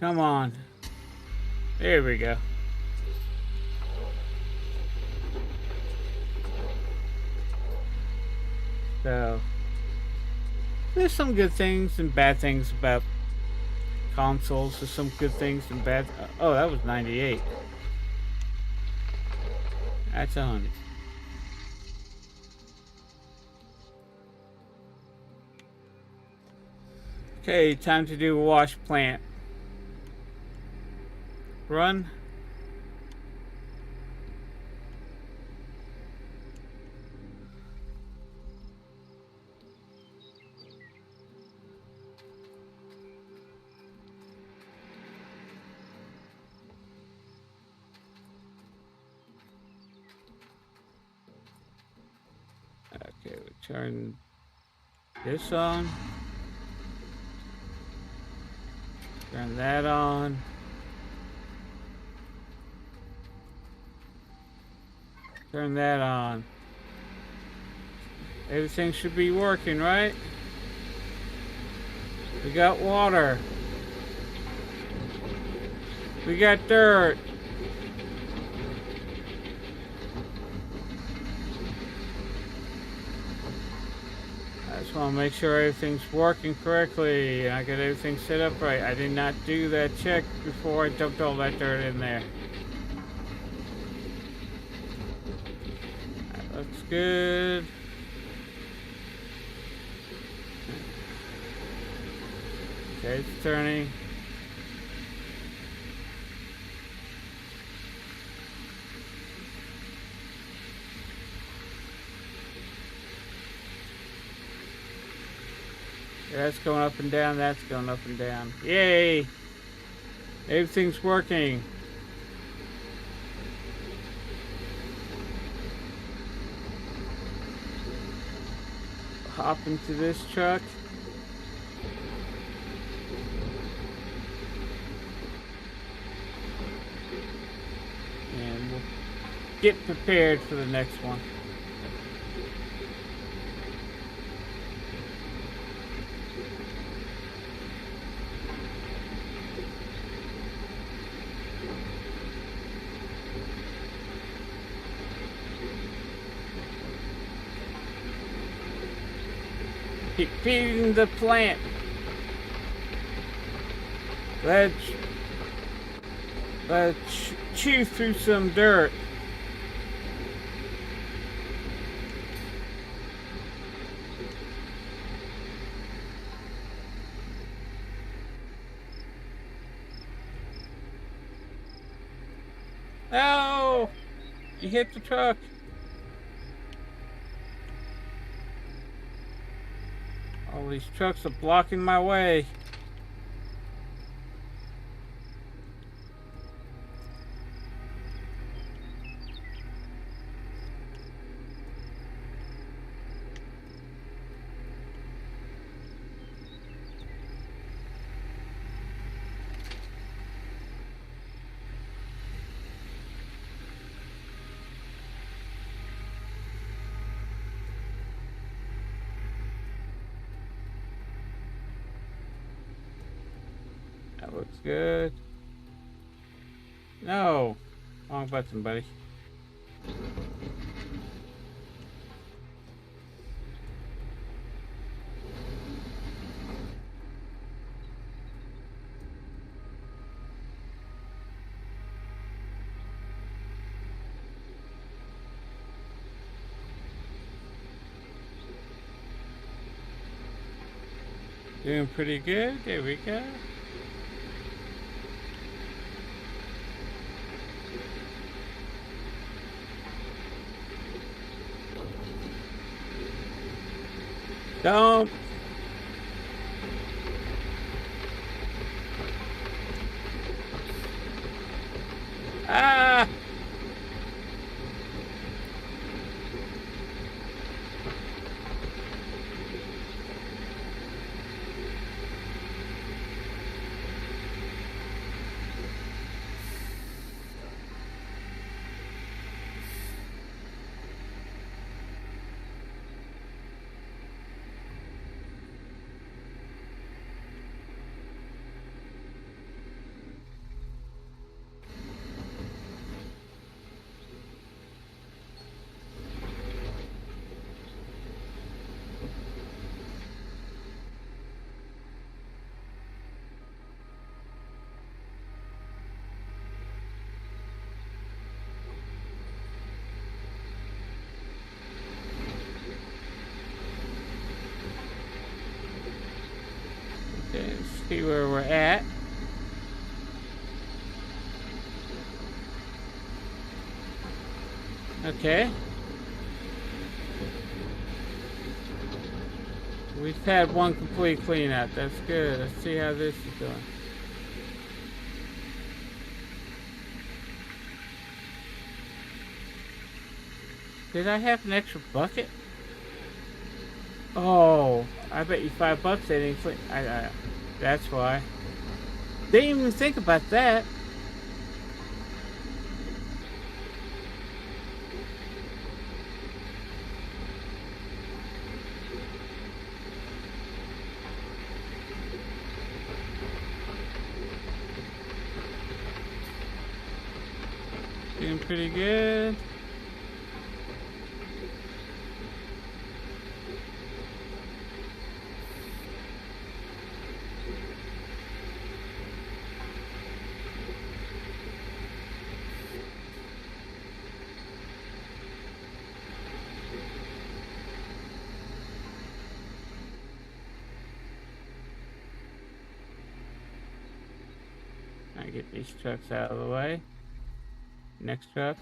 Come on. There we go. So, there's some good things and bad things about consoles. There's some good things and bad. Oh, that was 98. That's 100. Okay, time to do a wash plant. Run. Okay, we turn this on. Turn that on. Turn that on. Everything should be working, right? We got water. We got dirt. I just want to make sure everything's working correctly. I got everything set up right. I did not do that check before I dumped all that dirt in there. That looks good. Okay, it's turning. That's going up and down, that's going up and down. Yay! Everything's working. Hop into this truck. And we'll get prepared for the next one. Keep feeding the plant. Let's chew through some dirt. Oh! You hit the truck. All these trucks are blocking my way. That looks good. No. Wrong button, buddy. Doing pretty good. There we go. Don't. Ah! Let's see where we're at. Okay. We've had one complete clean out. That's good. Let's see how this is going. Did I have an extra bucket? Oh, I bet you $5 they didn't clean. That's why. Didn't even think about that. Doing pretty good. I get these trucks out of the way. Next truck.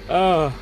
Oh.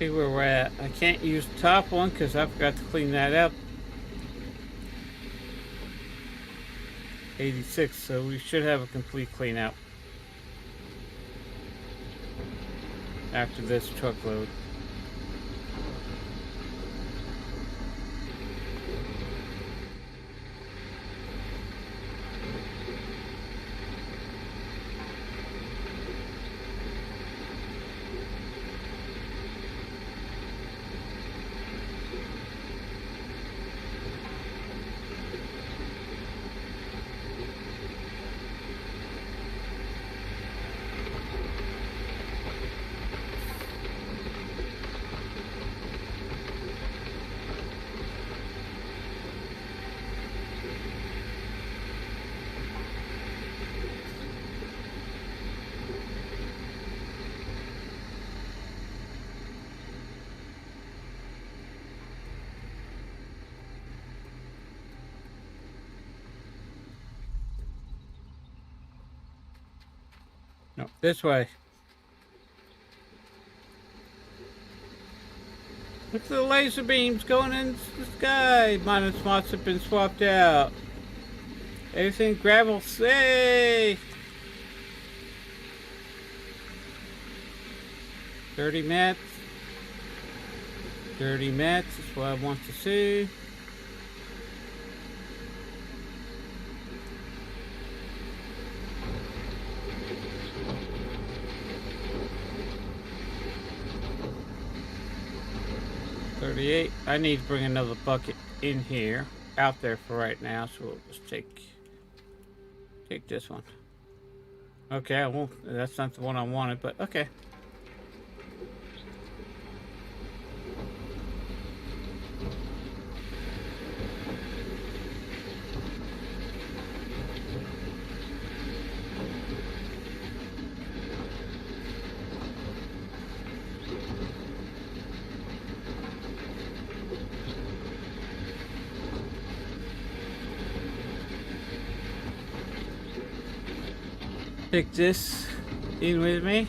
See where we're at. I can't use the top one because I forgot to clean that up. 86, so we should have a complete clean out after this truckload. No, this way. Look at the laser beams going into the sky. Mining spots have been swapped out. Everything gravel, say. Dirty mats. Dirty mats is what I want to see. I need to bring another bucket in here, out there for right now, so we'll just take this one. Okay, I won't, that's not the one I wanted, but okay. Take this in with me.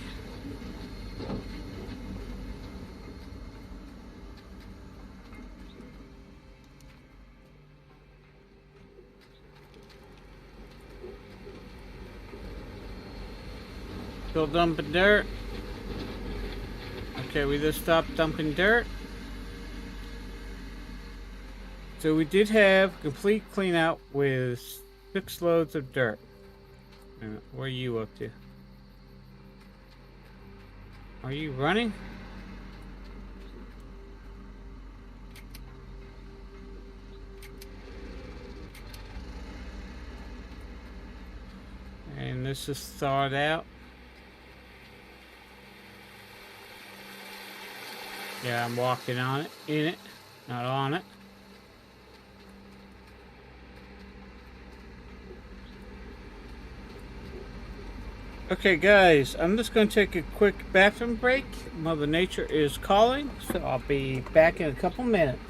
Still dumping dirt. Okay, we just stopped dumping dirt. So we did have complete clean out with 6 loads of dirt. Where are you up to? Are you running? And this is thawed out. Yeah, I'm walking on it, in it, not on it. Okay guys, I'm just going to take a quick bathroom break. Mother Nature is calling, so I'll be back in a couple minutes.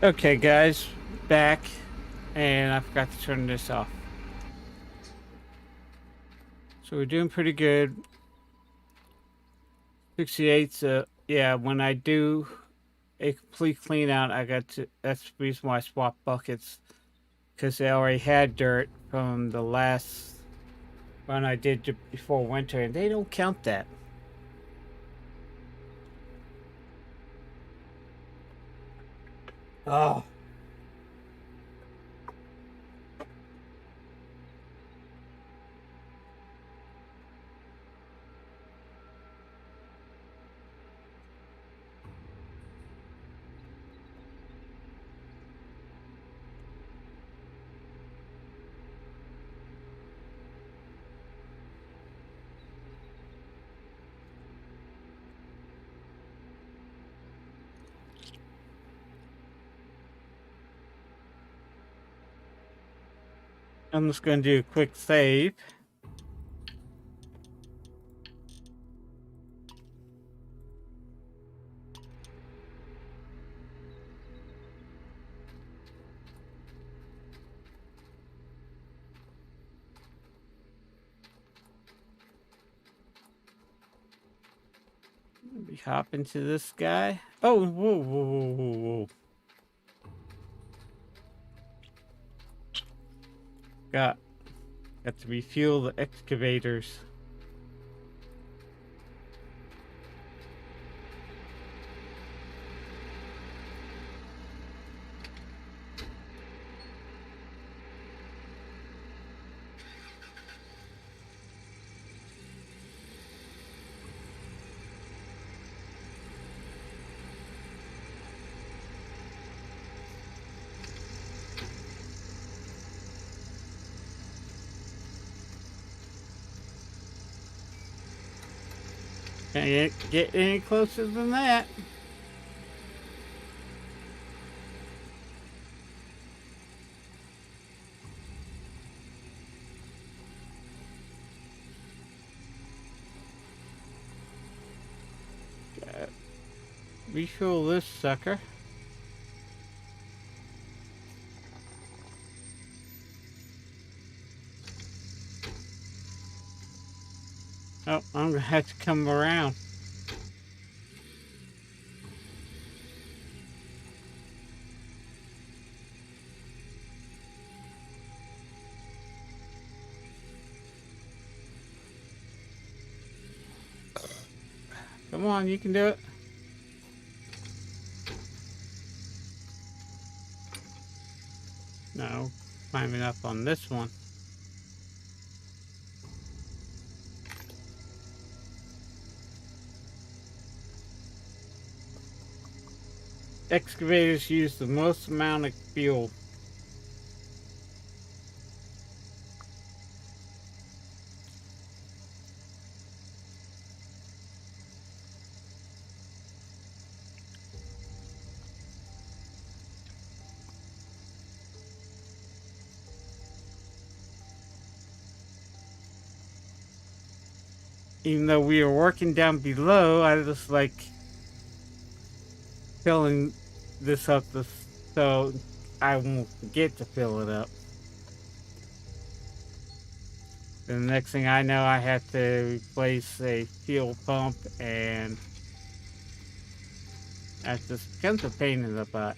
Okay, guys, back, and I forgot to turn this off. So we're doing pretty good. 68. So yeah, when I do a complete clean out, I got to. That's the reason why I swapped buckets, because they already had dirt from the last run I did before winter, and they don't count that. Oh. I'm just going to do a quick save. We hop into this guy. Oh, whoa, whoa, whoa, whoa, whoa. Got to refuel the excavators. Can't get any closer than that. Refuel this sucker. Oh, I'm gonna have to come around. Come on, you can do it. No, climbing up on this one. Excavators use the most amount of fuel. Even though we are working down below, I just like filling this up so I won't forget to fill it up. The next thing I know, I have to replace a fuel pump, and that just becomes a pain in the butt.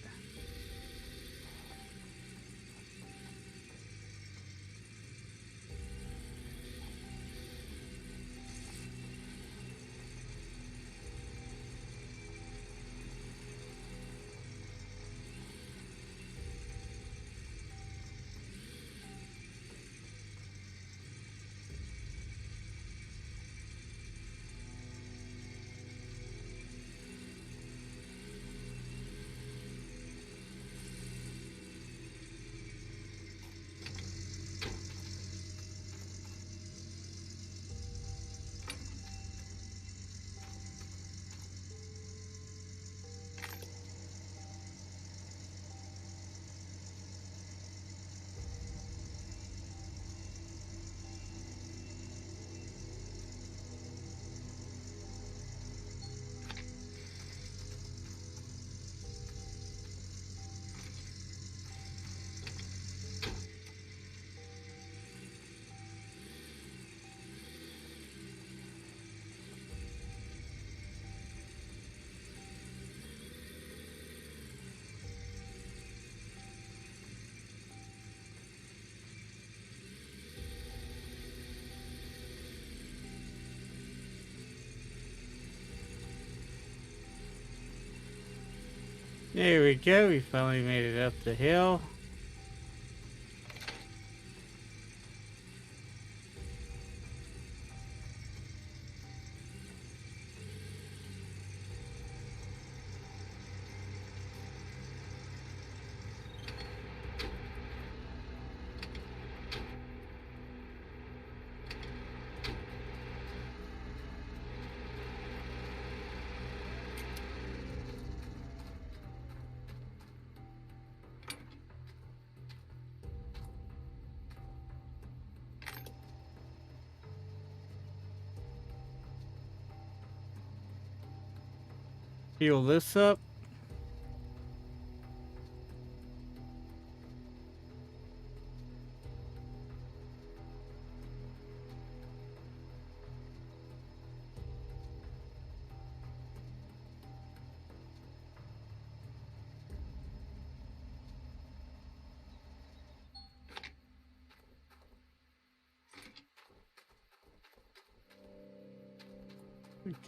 There we go, we finally made it up the hill. Fuel this up.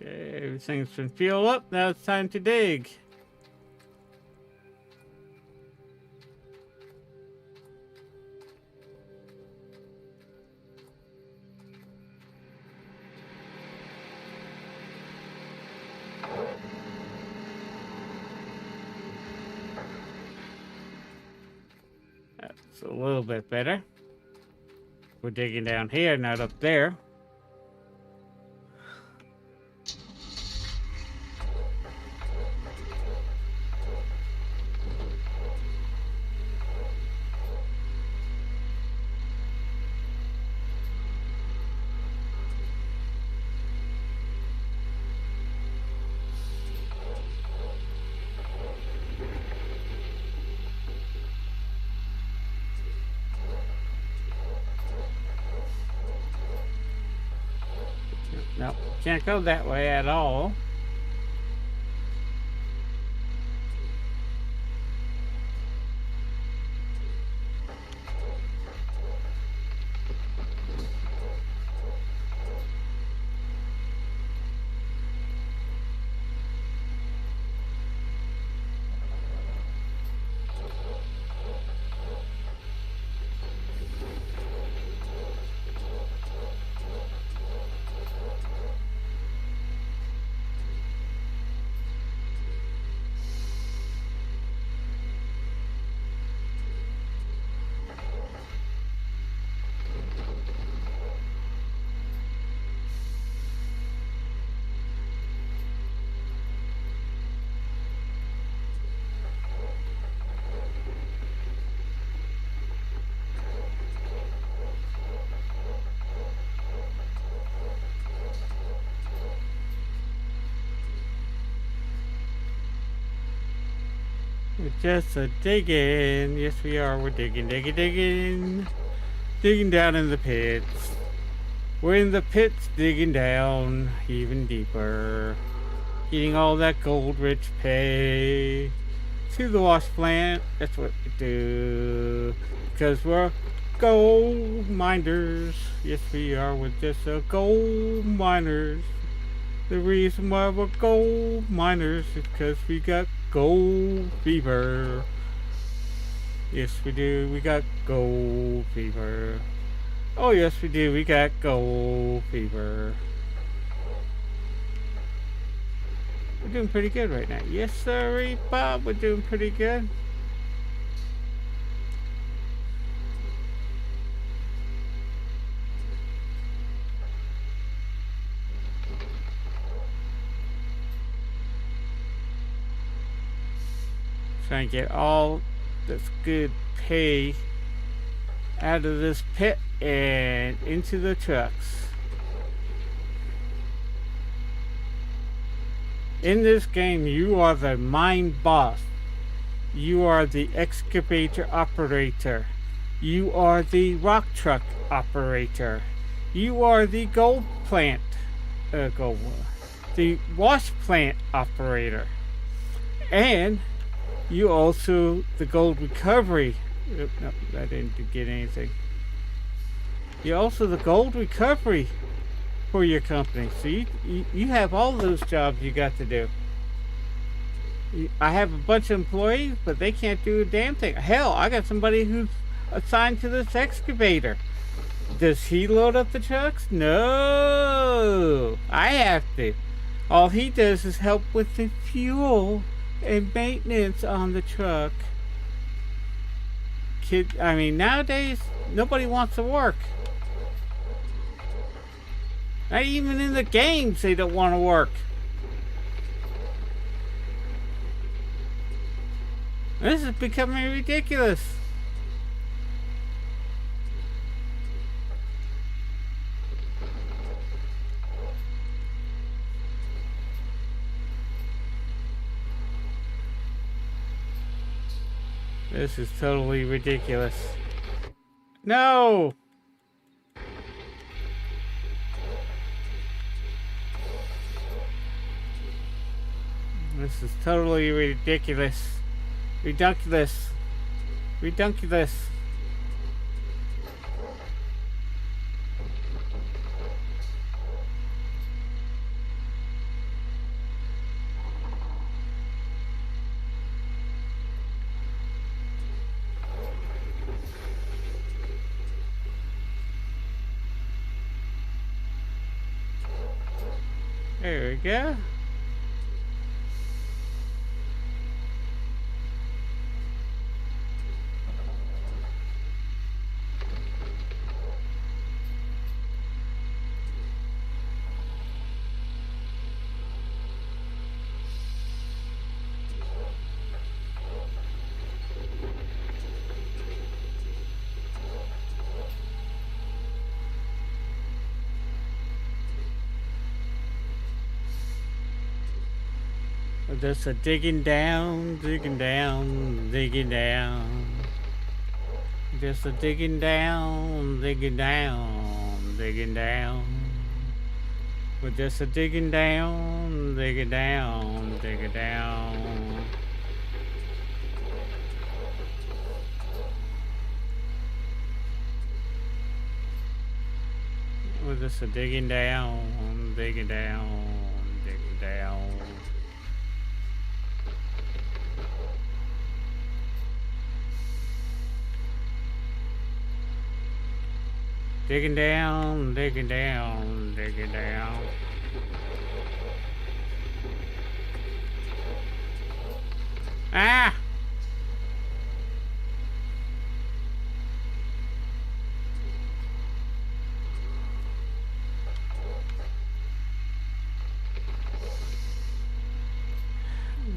Okay, everything's been fueled up. Now it's time to dig. That's a little bit better. We're digging down here, not up there. No, can't go that way at all. We're just digging. Yes, we are. We're digging. Digging down in the pits. We're in the pits digging down even deeper. Getting all that gold-rich pay. To the wash plant. That's what we do. Because we're gold miners. Yes, we are. We're just gold miners. The reason why we're gold miners is because we got gold fever. Yes, we do. We got gold fever. Oh, yes, we do. We got gold fever. We're doing pretty good right now. Yes, sir, Bob. We're doing pretty good. Trying to get all this good pay out of this pit and into the trucks. In this game, you are the mine boss. You are the excavator operator. You are the rock truck operator. You are the gold plant, the wash plant operator. And you also the gold recovery. No, I didn't get anything. You're also the gold recovery for your company. So you have all those jobs you got to do. I have a bunch of employees, but they can't do a damn thing. Hell, I got somebody who's assigned to this excavator. Does he load up the trucks? No, I have to. All he does is help with the fuel and maintenance on the truck. I mean, nowadays, nobody wants to work. Not even in the games, they don't want to work. This is becoming ridiculous. This is totally ridiculous. No! This is totally ridiculous. Redunculous. Redunculous. There we go. Just a digging down, digging down, digging down. Just a digging down, digging down, digging down. We're just a digging down, digging down, digging down. We're just a digging down, digging down, digging down. Digging down, digging down, digging down. Ah!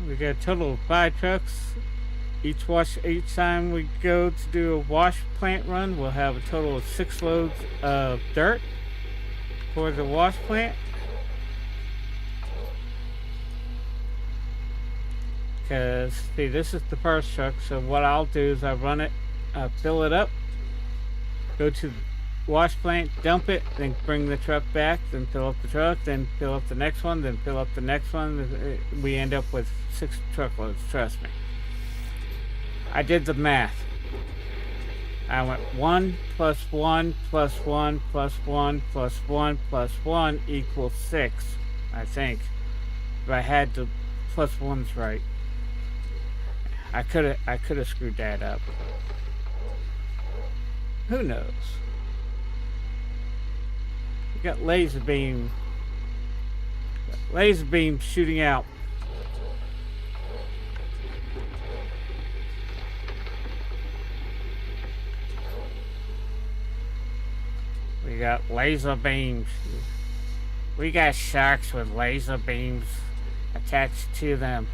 We got a total of 5 trucks. Each time we go to do a wash plant run, we'll have a total of 6 loads of dirt for the wash plant. Because, see, this is the first truck, so what I'll do is I run it, fill it up, go to the wash plant, dump it, then bring the truck back, then fill up the truck, then fill up the next one, then fill up the next one. We end up with 6 truckloads, trust me. I did the math. I went 1 plus 1 plus 1 plus 1 plus 1 plus 1 equals 6, I think. If I had the plus ones right. I could have screwed that up. Who knows? We got laser beam shooting out. We got laser beams. We got sharks with laser beams attached to them.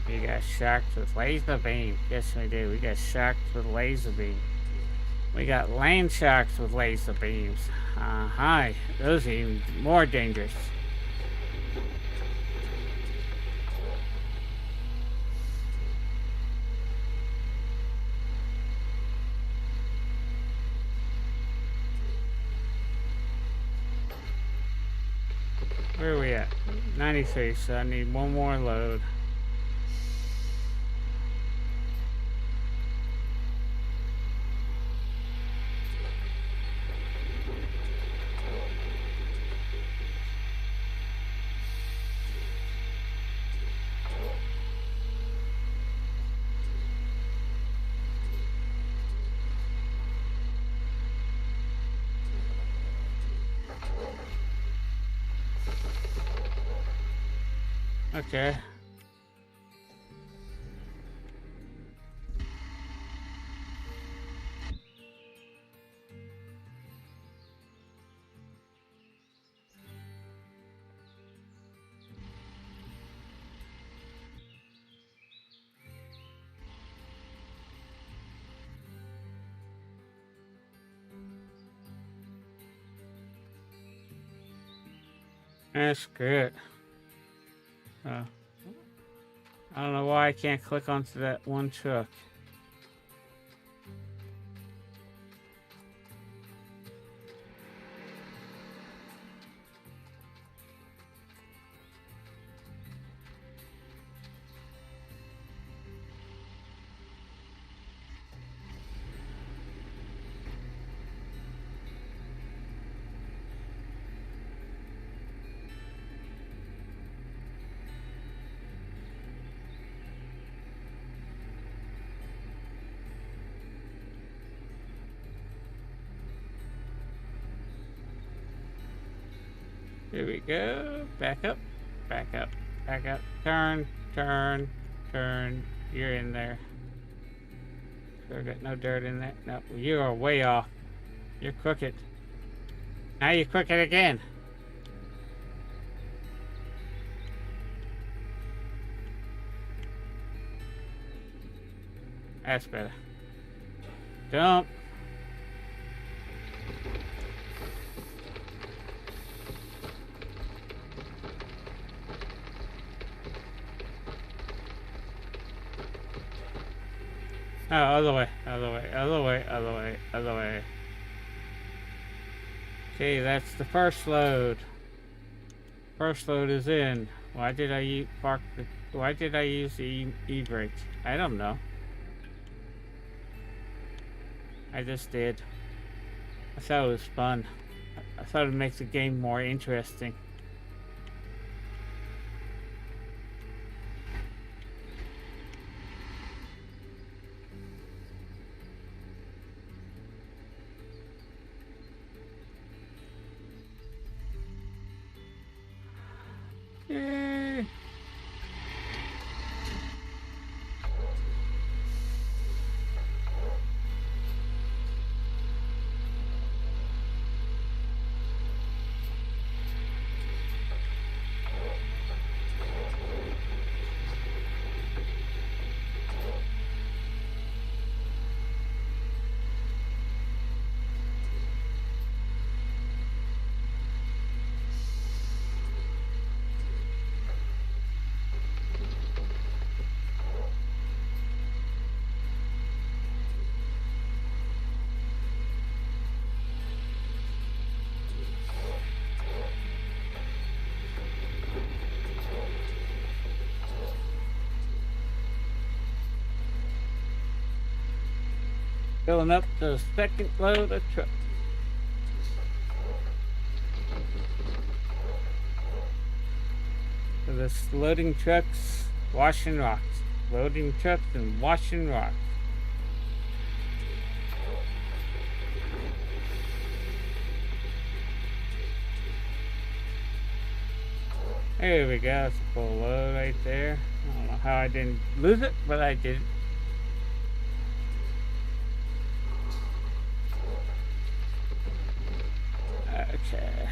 We got sharks with laser beam. Yes, we do. We got sharks with laser beam. We got land sharks with laser beams. Hi. Those are even more dangerous. Where are we at? 93, so I need one more load. Okay. That's good. I don't know why I can't click onto that one truck. Here we go. Back up, back up, back up. Turn, turn, turn. You're in there. Sure got no dirt in there. No, you are way off. You're crooked. Now you're crooked again. That's better. Dump. Oh, other way, other way, other way, other way, other way. Okay, that's the first load. First load is in. Why did I use the e-brake? I don't know. I just did. I thought it was fun. I thought it makes the game more interesting. Yay. Filling up the second load of truck. So this loading trucks, washing rocks. Loading trucks and washing rocks. There we go, that's a full load right there. I don't know how I didn't lose it, but I did. Okay.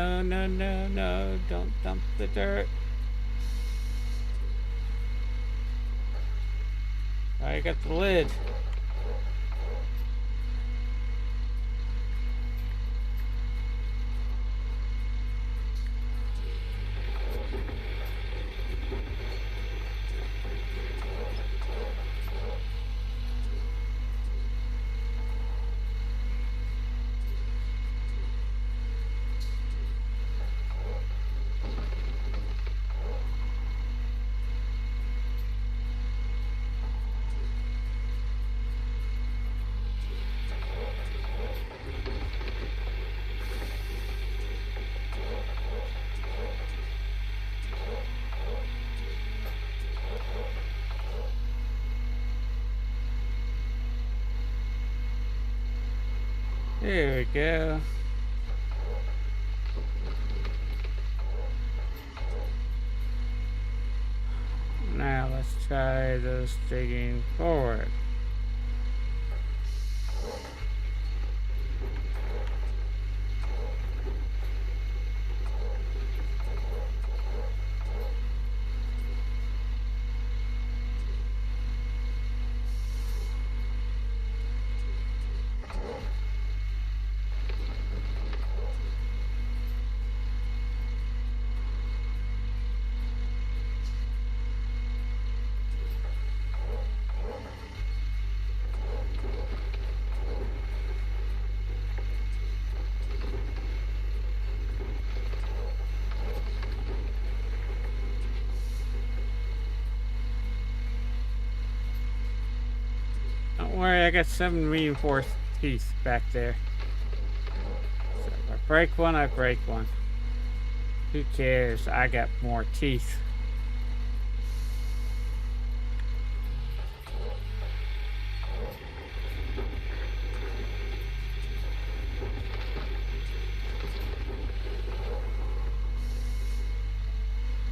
No, no, no, no. Don't dump the dirt. I got the lid. There we go. Now let's try those digging forward. Don't worry, I got 7 reinforced teeth back there. So if I break one, I break one. Who cares? I got more teeth.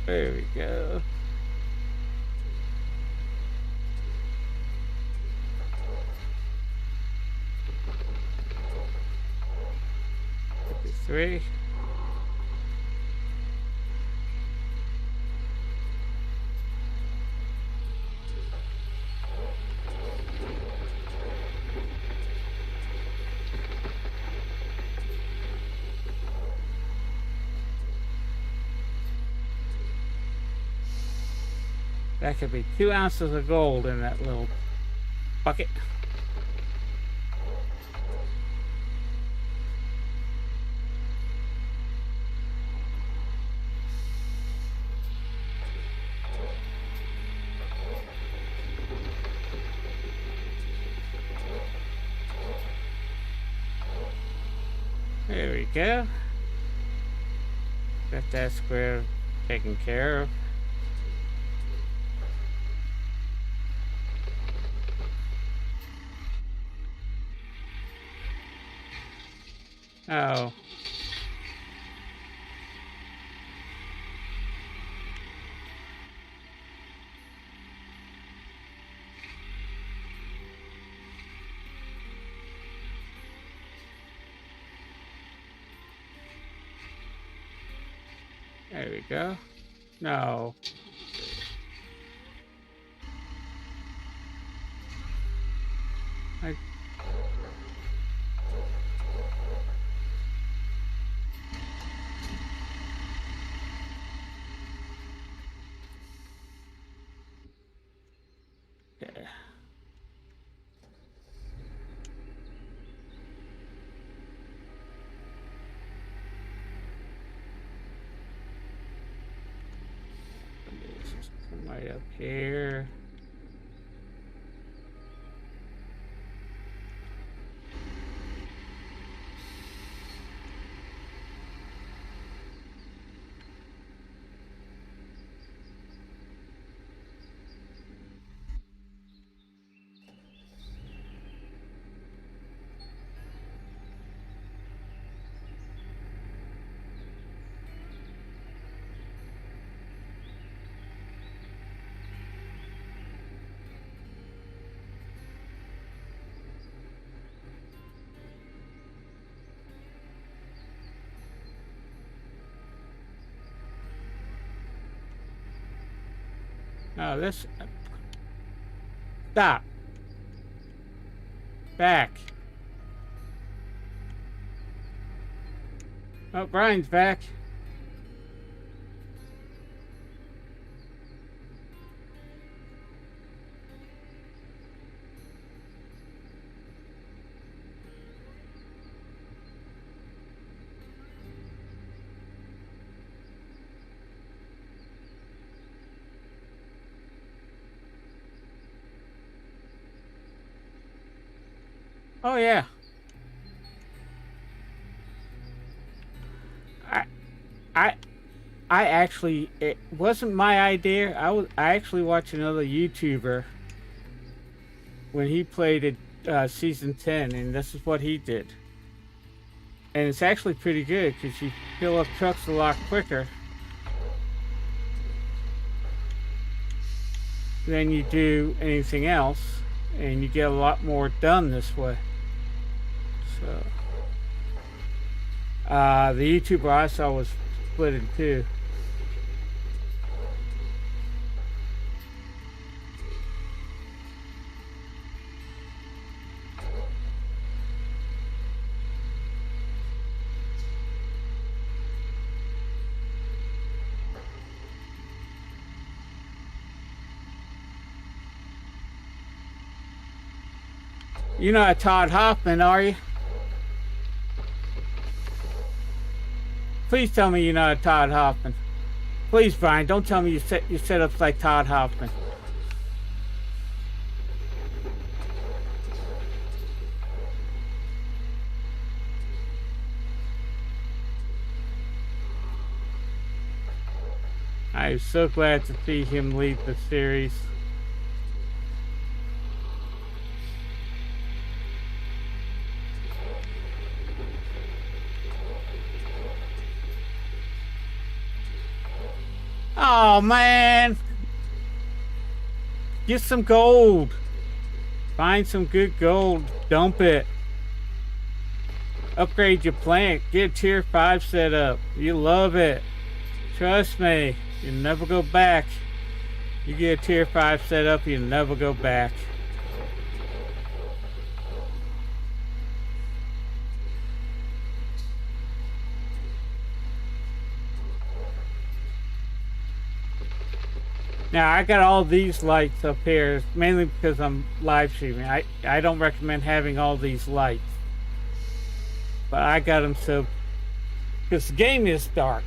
There we go. Three. That could be 2 ounces of gold in that little bucket. There we go. Got that square taken care of. Oh. There we go. No. I... Okay. Right up here. Oh, this... Stop. Back. Oh, Brian's back. Oh, yeah. I actually, it wasn't my idea. I actually watched another YouTuber when he played at season 10, and this is what he did. And it's actually pretty good because you fill up trucks a lot quicker than you do anything else, and you get a lot more done this way. So, the YouTuber I saw was split in two. You're not Todd Hoffman, are you? Please tell me you're not Todd Hoffman. Please, Brian, don't tell me you set up like Todd Hoffman. I'm so glad to see him lead the series. Oh man, get some gold. Find some good gold, dump it. Upgrade your plant, get tier 5 set up. You love it. Trust me, you'll never go back. You get a tier 5 set up, you'll never go back. Now I got all these lights up here mainly because I'm live streaming. I don't recommend having all these lights, but I got them so because the game is dark.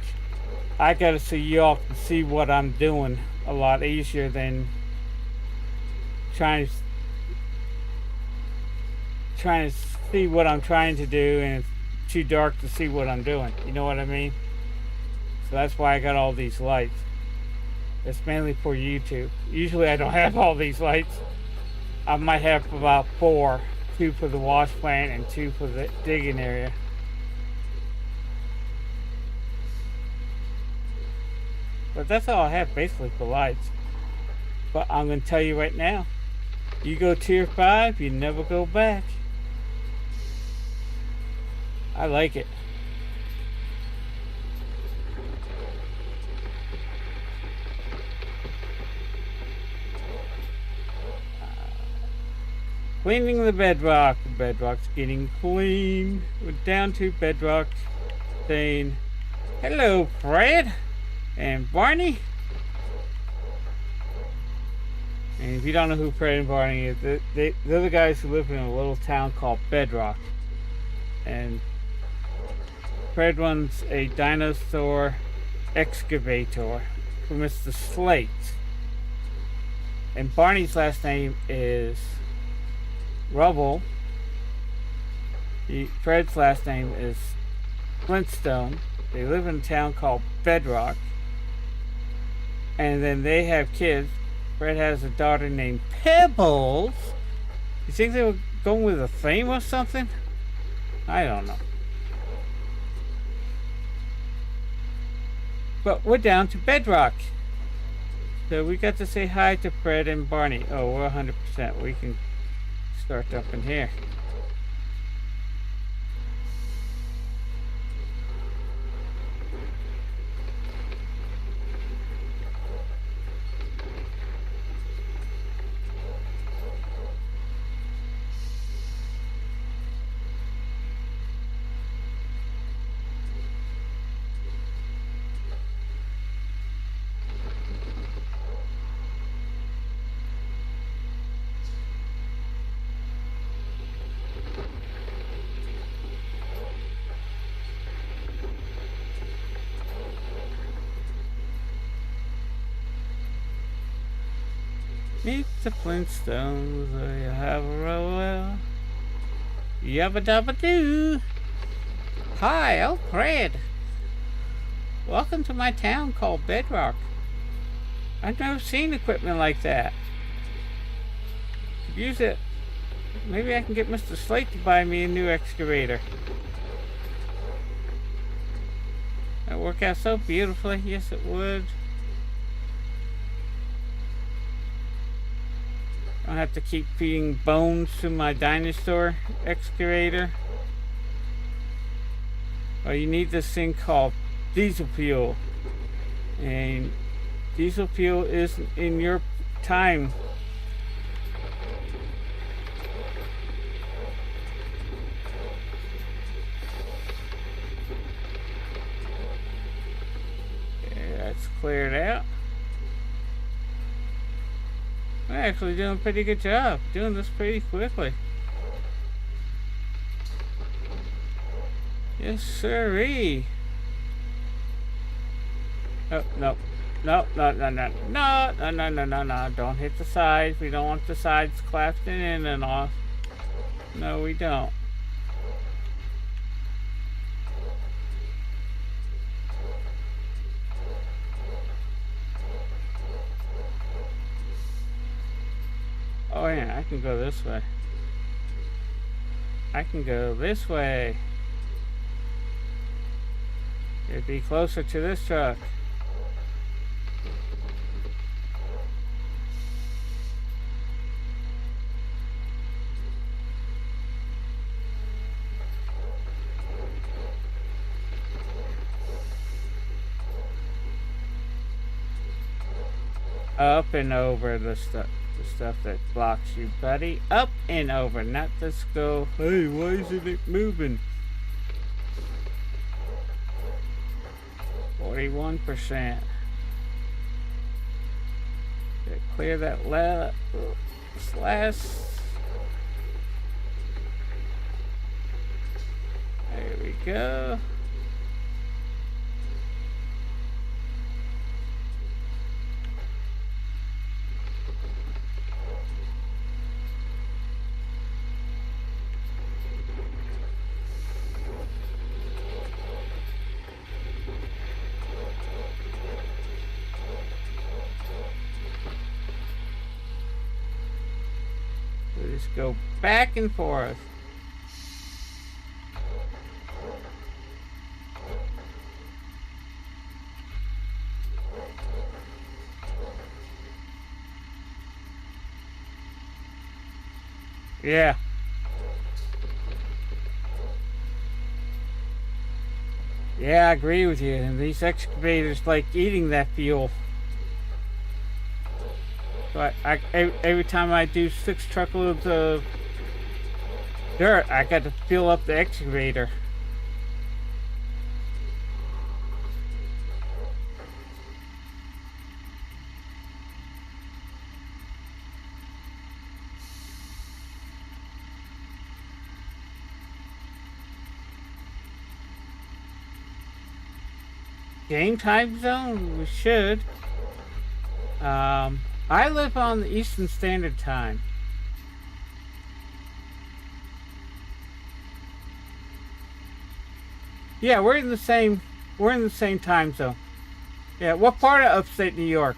I got it so y'all can see what I'm doing a lot easier than trying to see what I'm trying to do, and it's too dark to see what I'm doing. You know what I mean? So that's why I got all these lights. It's mainly for YouTube. Usually I don't have all these lights. I might have about 4. 2 for the wash plant and 2 for the digging area. But that's all I have basically for lights. But I'm going to tell you right now, you go tier 5, you never go back. I like it. Cleaning the bedrock. The bedrock's getting clean. We're down to bedrock stain. Hello, Fred and Barney. And if you don't know who Fred and Barney is, they're the guys who live in a little town called Bedrock. And Fred runs a dinosaur excavator for Mr. Slate. And Barney's last name is Rubble. Fred's last name is Flintstone. They live in a town called Bedrock. And then they have kids. Fred has a daughter named Pebbles. You think they were going with a theme or something? I don't know. But we're down to Bedrock. So we got to say hi to Fred and Barney. Oh, we're 100%. We can start up in here. Meet the Flintstones, or you have a row. Yabba dabba doo. Hi, Elk Red. Welcome to my town called Bedrock. I've never seen equipment like that. Could use it. Maybe I can get Mr. Slate to buy me a new excavator. That'd work out so beautifully. Yes, it would. I don't have to keep feeding bones to my dinosaur excavator. Well, you need this thing called diesel fuel. And diesel fuel is in your time. Okay, that's cleared out. I'm actually doing a pretty good job. Doing this pretty quickly. Yes, sirree. Oh, no. No. Don't hit the sides. We don't want the sides collapsing in and off. No, we don't. Oh yeah, I can go this way. I can go this way. It'd be closer to this truck. Up and over the stuff that blocks you, buddy. Up and over, not this go. Hey, why isn't it moving? 41%. Clear that last. There we go. Just go back and forth. Yeah. Yeah, I agree with you. And these excavators like eating that fuel. So every time I do 6 truckloads of dirt, I got to fill up the excavator. Game time zone? We should. I live on the Eastern Standard Time. Yeah, we're in the same time zone. Yeah, what part of upstate New York?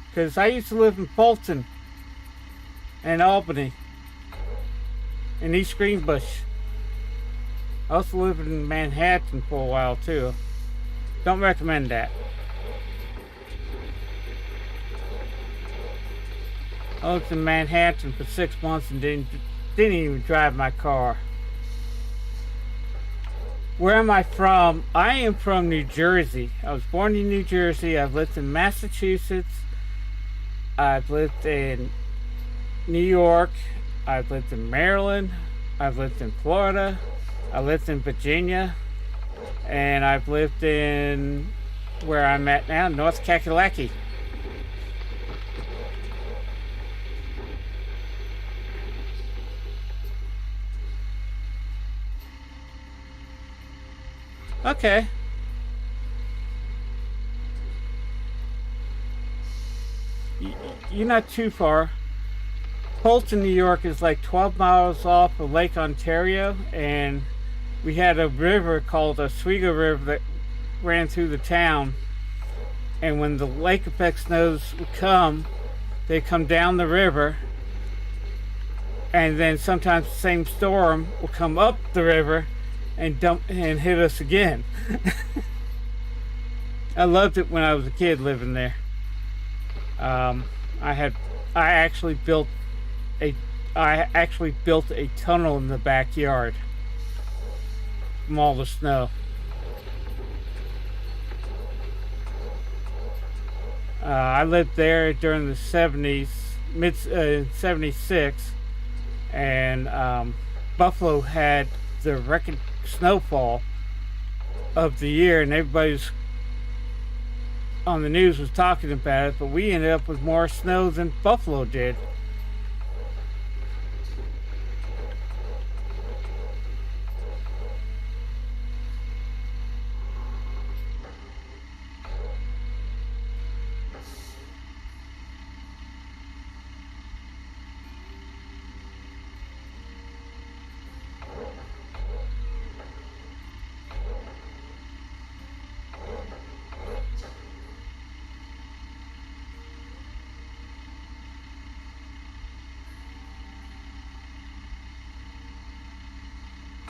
Because I used to live in Fulton and Albany and East Greenbush. I also lived in Manhattan for a while too. Don't recommend that. I lived in Manhattan for 6 months and didn't even drive my car. Where am I from? I am from New Jersey. I was born in New Jersey. I've lived in Massachusetts. I've lived in New York. I've lived in Maryland. I've lived in Florida. I lived in Virginia. And I've lived in where I'm at now, North Kakalaki. Okay. You're not too far. Fulton, New York is like 12 miles off of Lake Ontario, and we had a river called the Oswego River that ran through the town. And when the lake effect snows would come, they come down the river, and then sometimes the same storm will come up the river and dump and hit us again. I loved it when I was a kid living there. I actually built a tunnel in the backyard from all the snow. I lived there during the 70s, mid 76, and Buffalo had the record snowfall of the year, and everybody's on the news was talking about it, but we ended up with more snow than Buffalo did.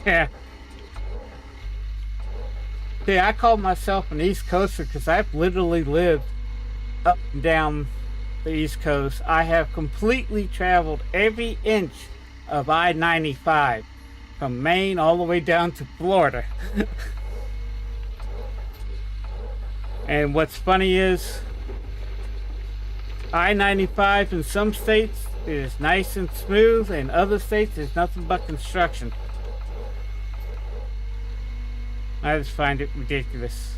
Yeah. See, I call myself an East Coaster because I've literally lived up and down the East Coast. I have completely traveled every inch of I-95 from Maine all the way down to Florida. And what's funny is I-95 in some states is nice and smooth, and other states is nothing but construction. I just find it ridiculous.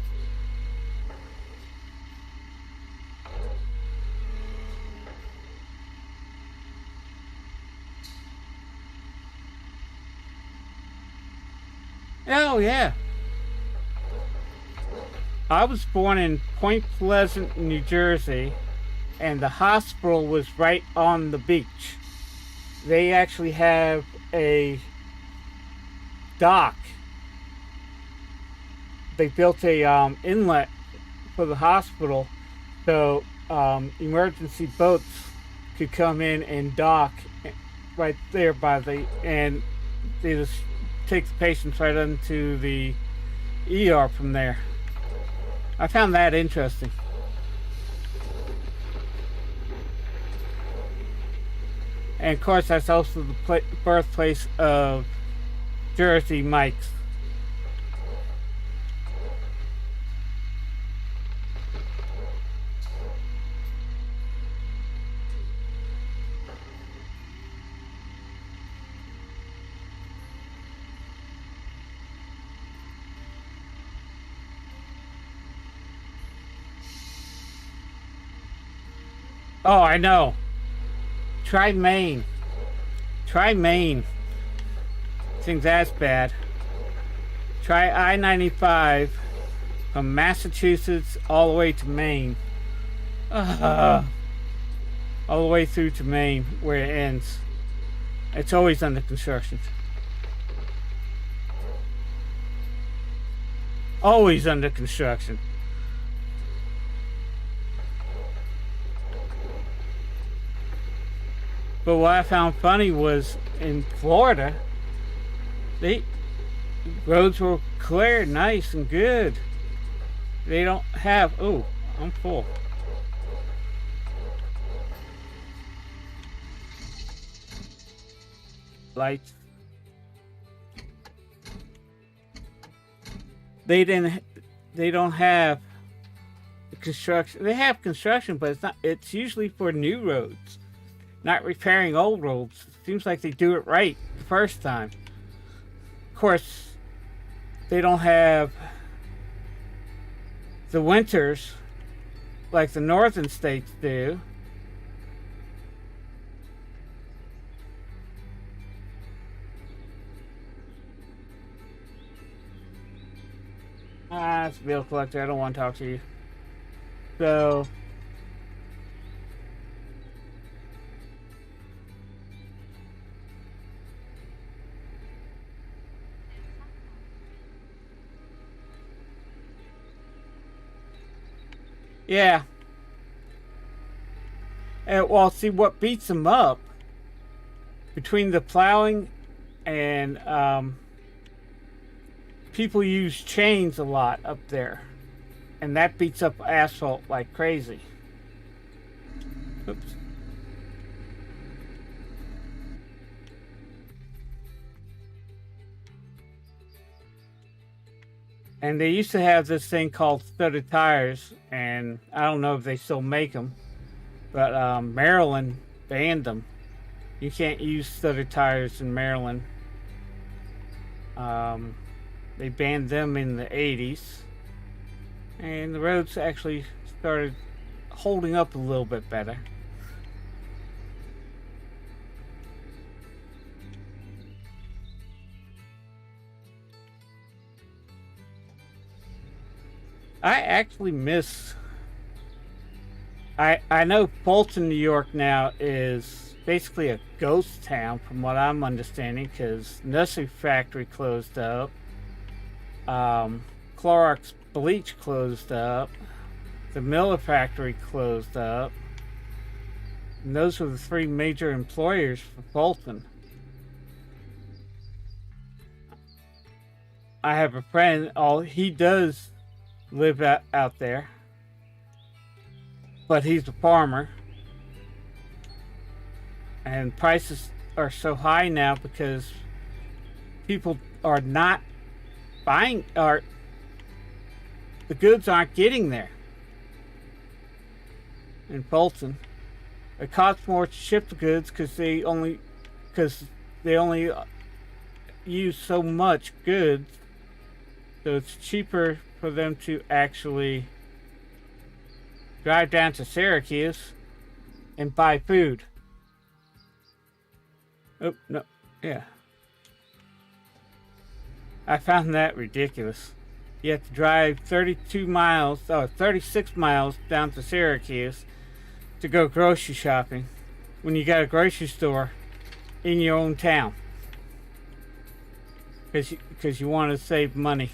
Oh, yeah. I was born in Point Pleasant, New Jersey, and the hospital was right on the beach. They actually have a dock. They built a inlet for the hospital, so emergency boats could come in and dock right there by the, and they just take the patients right into the ER from there. I found that interesting. And of course, that's also the birthplace of Jersey Mike's. Oh, I know. Try Maine. Try Maine. Think that's bad. Try I-95 from Massachusetts all the way to Maine. All the way through to Maine where it ends. It's always under construction. Always under construction. But what I found funny was in Florida, the roads were clear, nice and good. They don't have, oh, I'm full. Lights. They don't have construction. They have construction, but it's usually for new roads. Not repairing old roads. Seems like they do it right the first time. Of course, they don't have the winters like the northern states do. It's a bill collector. I don't want to talk to you. So Yeah. And, well, see, what beats them up between the plowing and people use chains a lot up there, and that beats up asphalt like crazy. Oops. And they used to have this thing called studded tires, and I don't know if they still make them, but Maryland banned them. You can't use studded tires in Maryland. They banned them in the 80s, and the roads actually started holding up a little bit better. I actually miss. I know Fulton, New York now is basically a ghost town from what I'm understanding, because nursery factory closed up, Clorox bleach closed up, the Miller factory closed up, and those were the three major employers for Fulton. I have a friend. He does live out there, but he's a farmer, and prices are so high now because people are not buying, or the goods aren't getting there in Fulton. It costs more to ship the goods because they only use so much goods, so it's cheaper for them to actually drive down to Syracuse and buy food. Oh, no. Yeah. I found that ridiculous. You have to drive 36 miles down to Syracuse to go grocery shopping when you got a grocery store in your own town. Because you want to save money.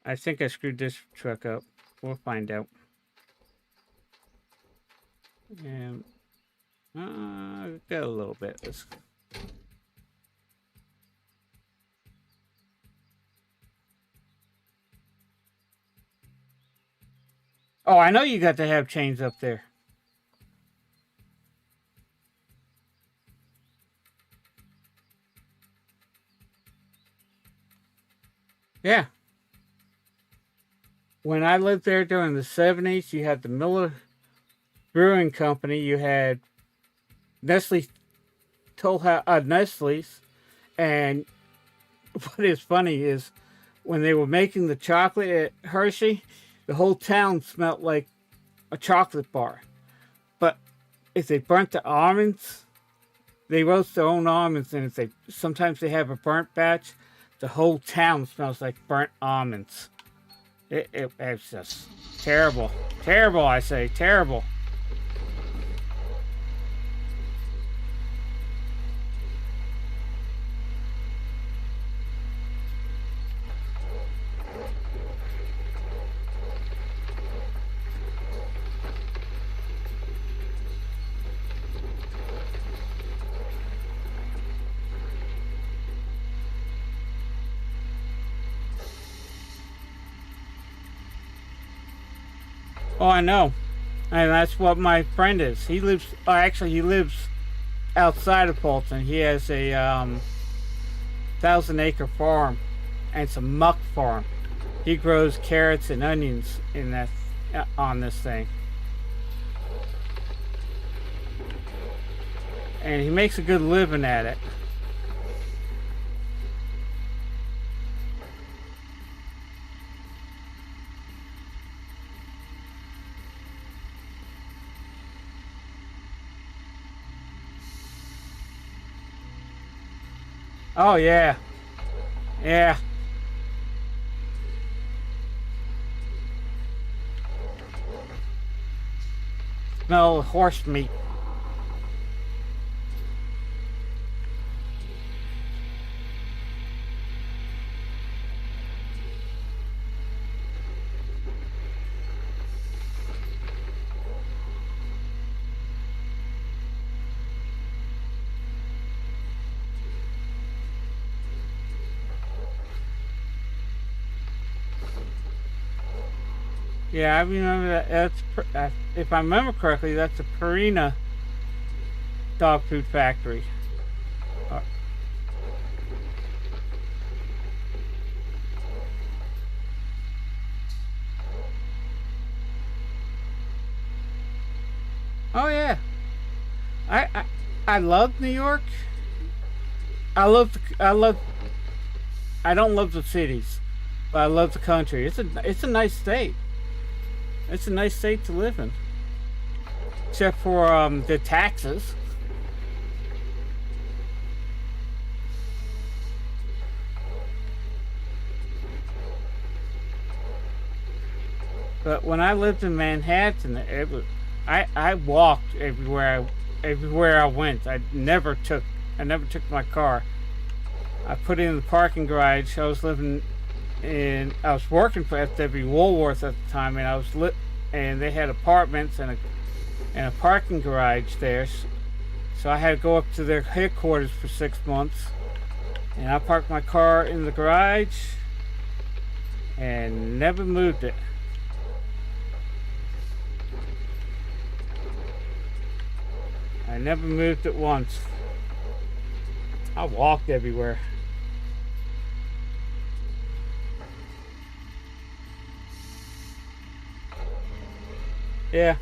I think I screwed this truck up. We'll find out. And got a little bit. Oh, I know you got to have chains up there. Yeah. When I lived there during the 70s, you had the Miller Brewing Company, you had Nestle's, and what is funny is when they were making the chocolate at Hershey, the whole town smelled like a chocolate bar. But if they burnt the almonds, they roast their own almonds, and sometimes they have a burnt batch, the whole town smells like burnt almonds. It's just terrible. Terrible, I say. Terrible. Oh, I know. And that's what my friend is. He lives outside of Fulton. He has a 1,000-acre farm, and it's a muck farm. He grows carrots and onions in that on this thing, and he makes a good living at it. Oh yeah, yeah. Smell horse meat. Yeah, I remember that. If I remember correctly, that's a Purina dog food factory. Uh, oh yeah, I, I I love New York. I love. I don't love the cities, but I love the country. It's a nice state. It's a nice state to live in, except for the taxes. But when I lived in Manhattan, I walked everywhere I went. I never took my car. I put it in the parking garage. I was working for FW Woolworth at the time, and and they had apartments and a parking garage there. So I had to go up to their headquarters for 6 months, and I parked my car in the garage and never moved it. I never moved it once. I walked everywhere. Yeah.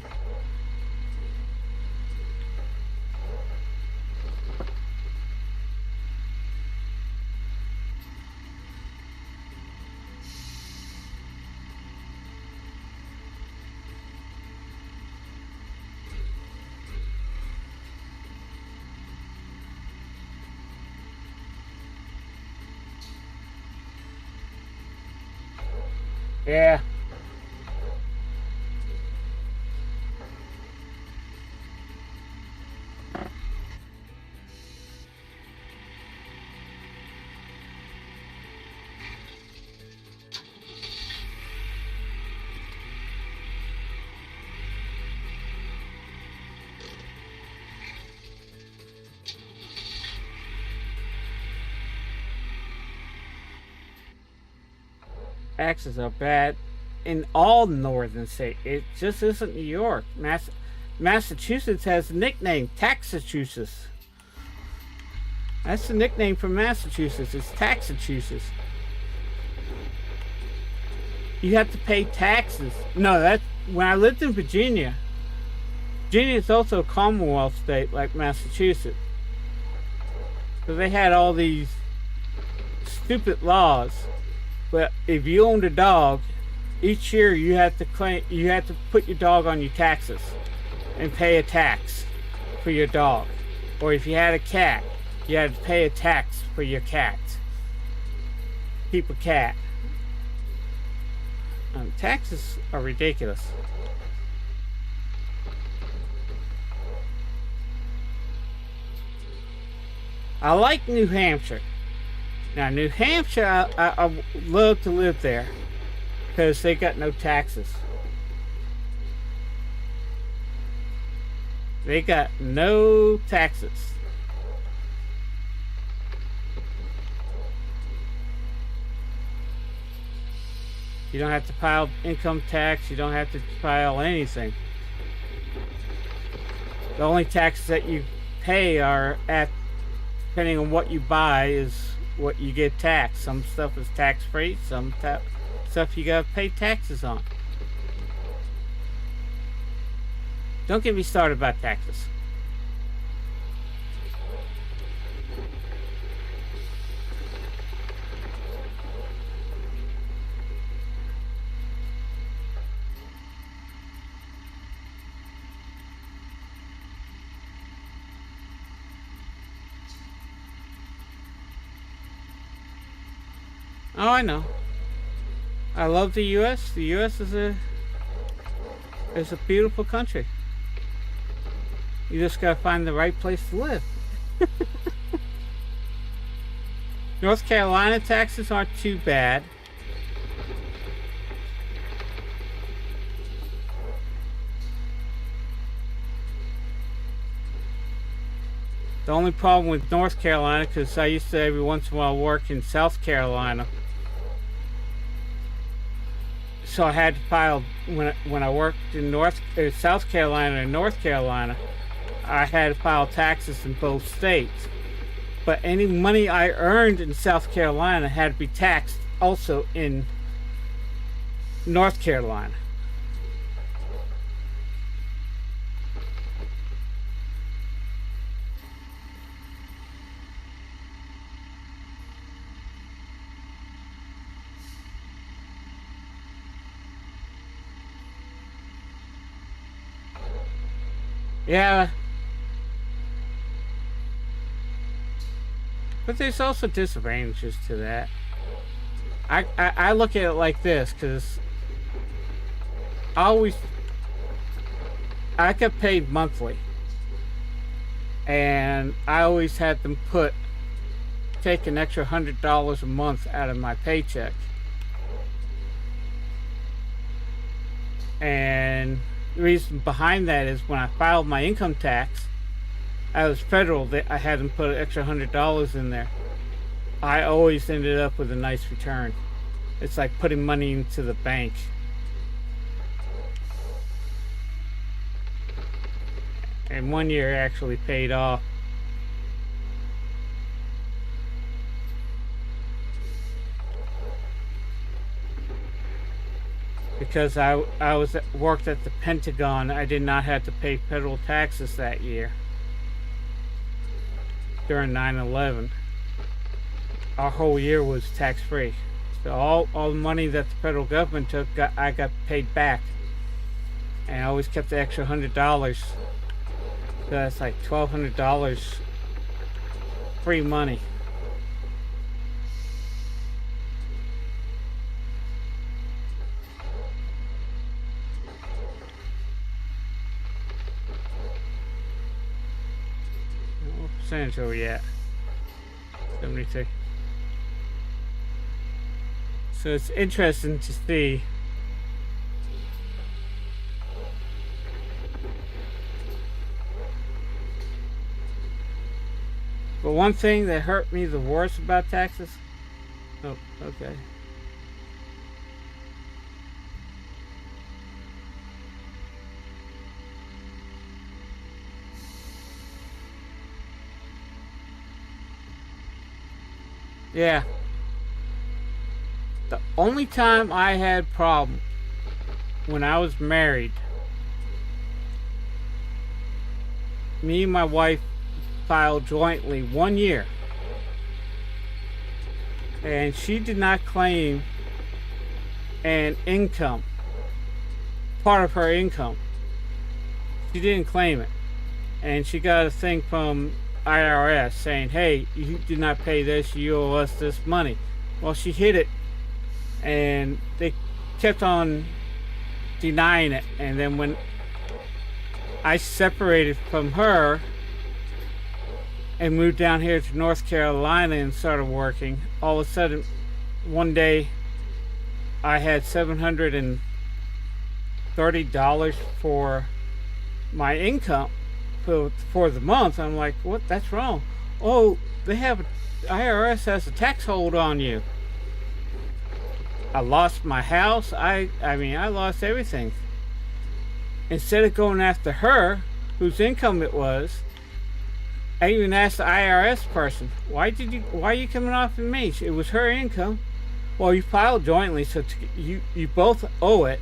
Yeah. Taxes are bad in all northern states. It just isn't New York. Massachusetts has a nickname, Taxachusetts. That's the nickname for Massachusetts. It's Taxachusetts. You have to pay taxes. No, that's when I lived in Virginia. Virginia is also a Commonwealth state like Massachusetts. So they had all these stupid laws. But if you owned a dog, each year you have to put your dog on your taxes and pay a tax for your dog. Or if you had a cat, you had to pay a tax for your cat. Keep a cat. Taxes are ridiculous. I like New Hampshire. Now, New Hampshire, I love to live there because they got no taxes. They got no taxes. You don't have to file income tax. You don't have to file anything. The only taxes that you pay are depending on what you buy is what you get taxed. Some stuff is tax free, some stuff you gotta pay taxes on. Don't get me started about taxes. Oh, I know. I love the U.S. The U.S. is a beautiful country. You just gotta find the right place to live. North Carolina taxes aren't too bad. The only problem with North Carolina, because I used to every once in a while work in South Carolina. so I had to file when I worked in South Carolina and North Carolina. I had to file taxes in both states, but any money I earned in South Carolina had to be taxed also in North Carolina. Yeah, but there's also disadvantages to that. I look at it like this, because I get paid monthly, and I always had them take an extra $100 a month out of my paycheck. And the reason behind that is when I filed my income tax, I was federal, I had them put an extra $100 in there. I always ended up with a nice return. It's like putting money into the bank. And 1 year actually paid off. Because I worked at the Pentagon, I did not have to pay federal taxes that year. During 9/11, our whole year was tax-free. So all the money that the federal government took, I got paid back. And I always kept the extra $100. So that's like $1,200 free money. What percentage are we at? 72. So it's interesting to see but one thing that hurt me the worst about taxes. Oh, okay. Yeah. The only time I had problem when I was married, me and my wife filed jointly 1 year, and she did not claim an income, part of her income. She didn't claim it, and she got a thing from IRS saying, hey, you did not pay this, you owe us this money. Well, she hid it, and they kept on denying it. And then when I separated from her and moved down here to North Carolina and started working, all of a sudden one day I had $730 for my income for the month. I'm like, what? That's wrong. Oh, IRS has a tax hold on you. I lost my house. I lost everything. Instead of going after her, whose income it was, I even asked the IRS person, why are you coming off of me? It was her income. Well, you filed jointly, so you both owe it.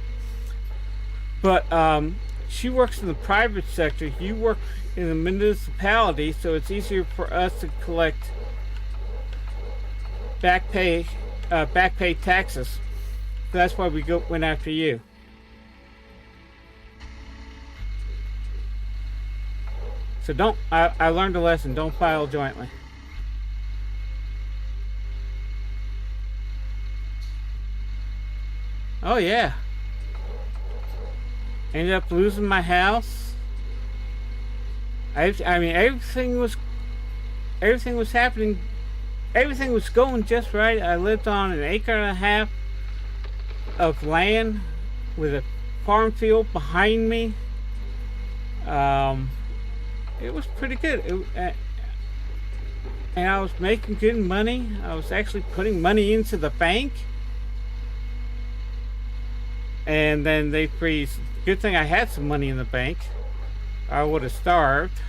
But she works in the private sector. You work in the municipality, so it's easier for us to collect back pay taxes. So that's why we went after you. So I learned a lesson. Don't file jointly. Oh yeah. Ended up losing my house. Everything was happening. Everything was going just right. I lived on an acre and a half of land with a farm field behind me. It was pretty good. And I was making good money. I was actually putting money into the bank. and then they freeze. Good thing I had some money in the bank. I would have starved.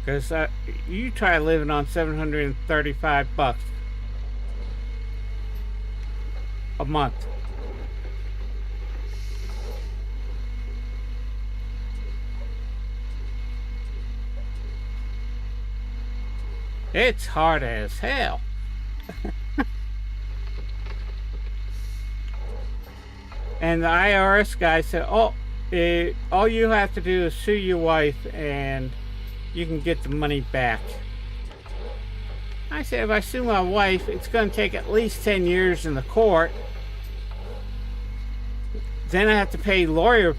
Because you try living on $735 a month. It's hard as hell. And the IRS guy said, oh, all you have to do is sue your wife and you can get the money back. I said, if I sue my wife, it's going to take at least 10 years in the court. Then I have to pay lawyer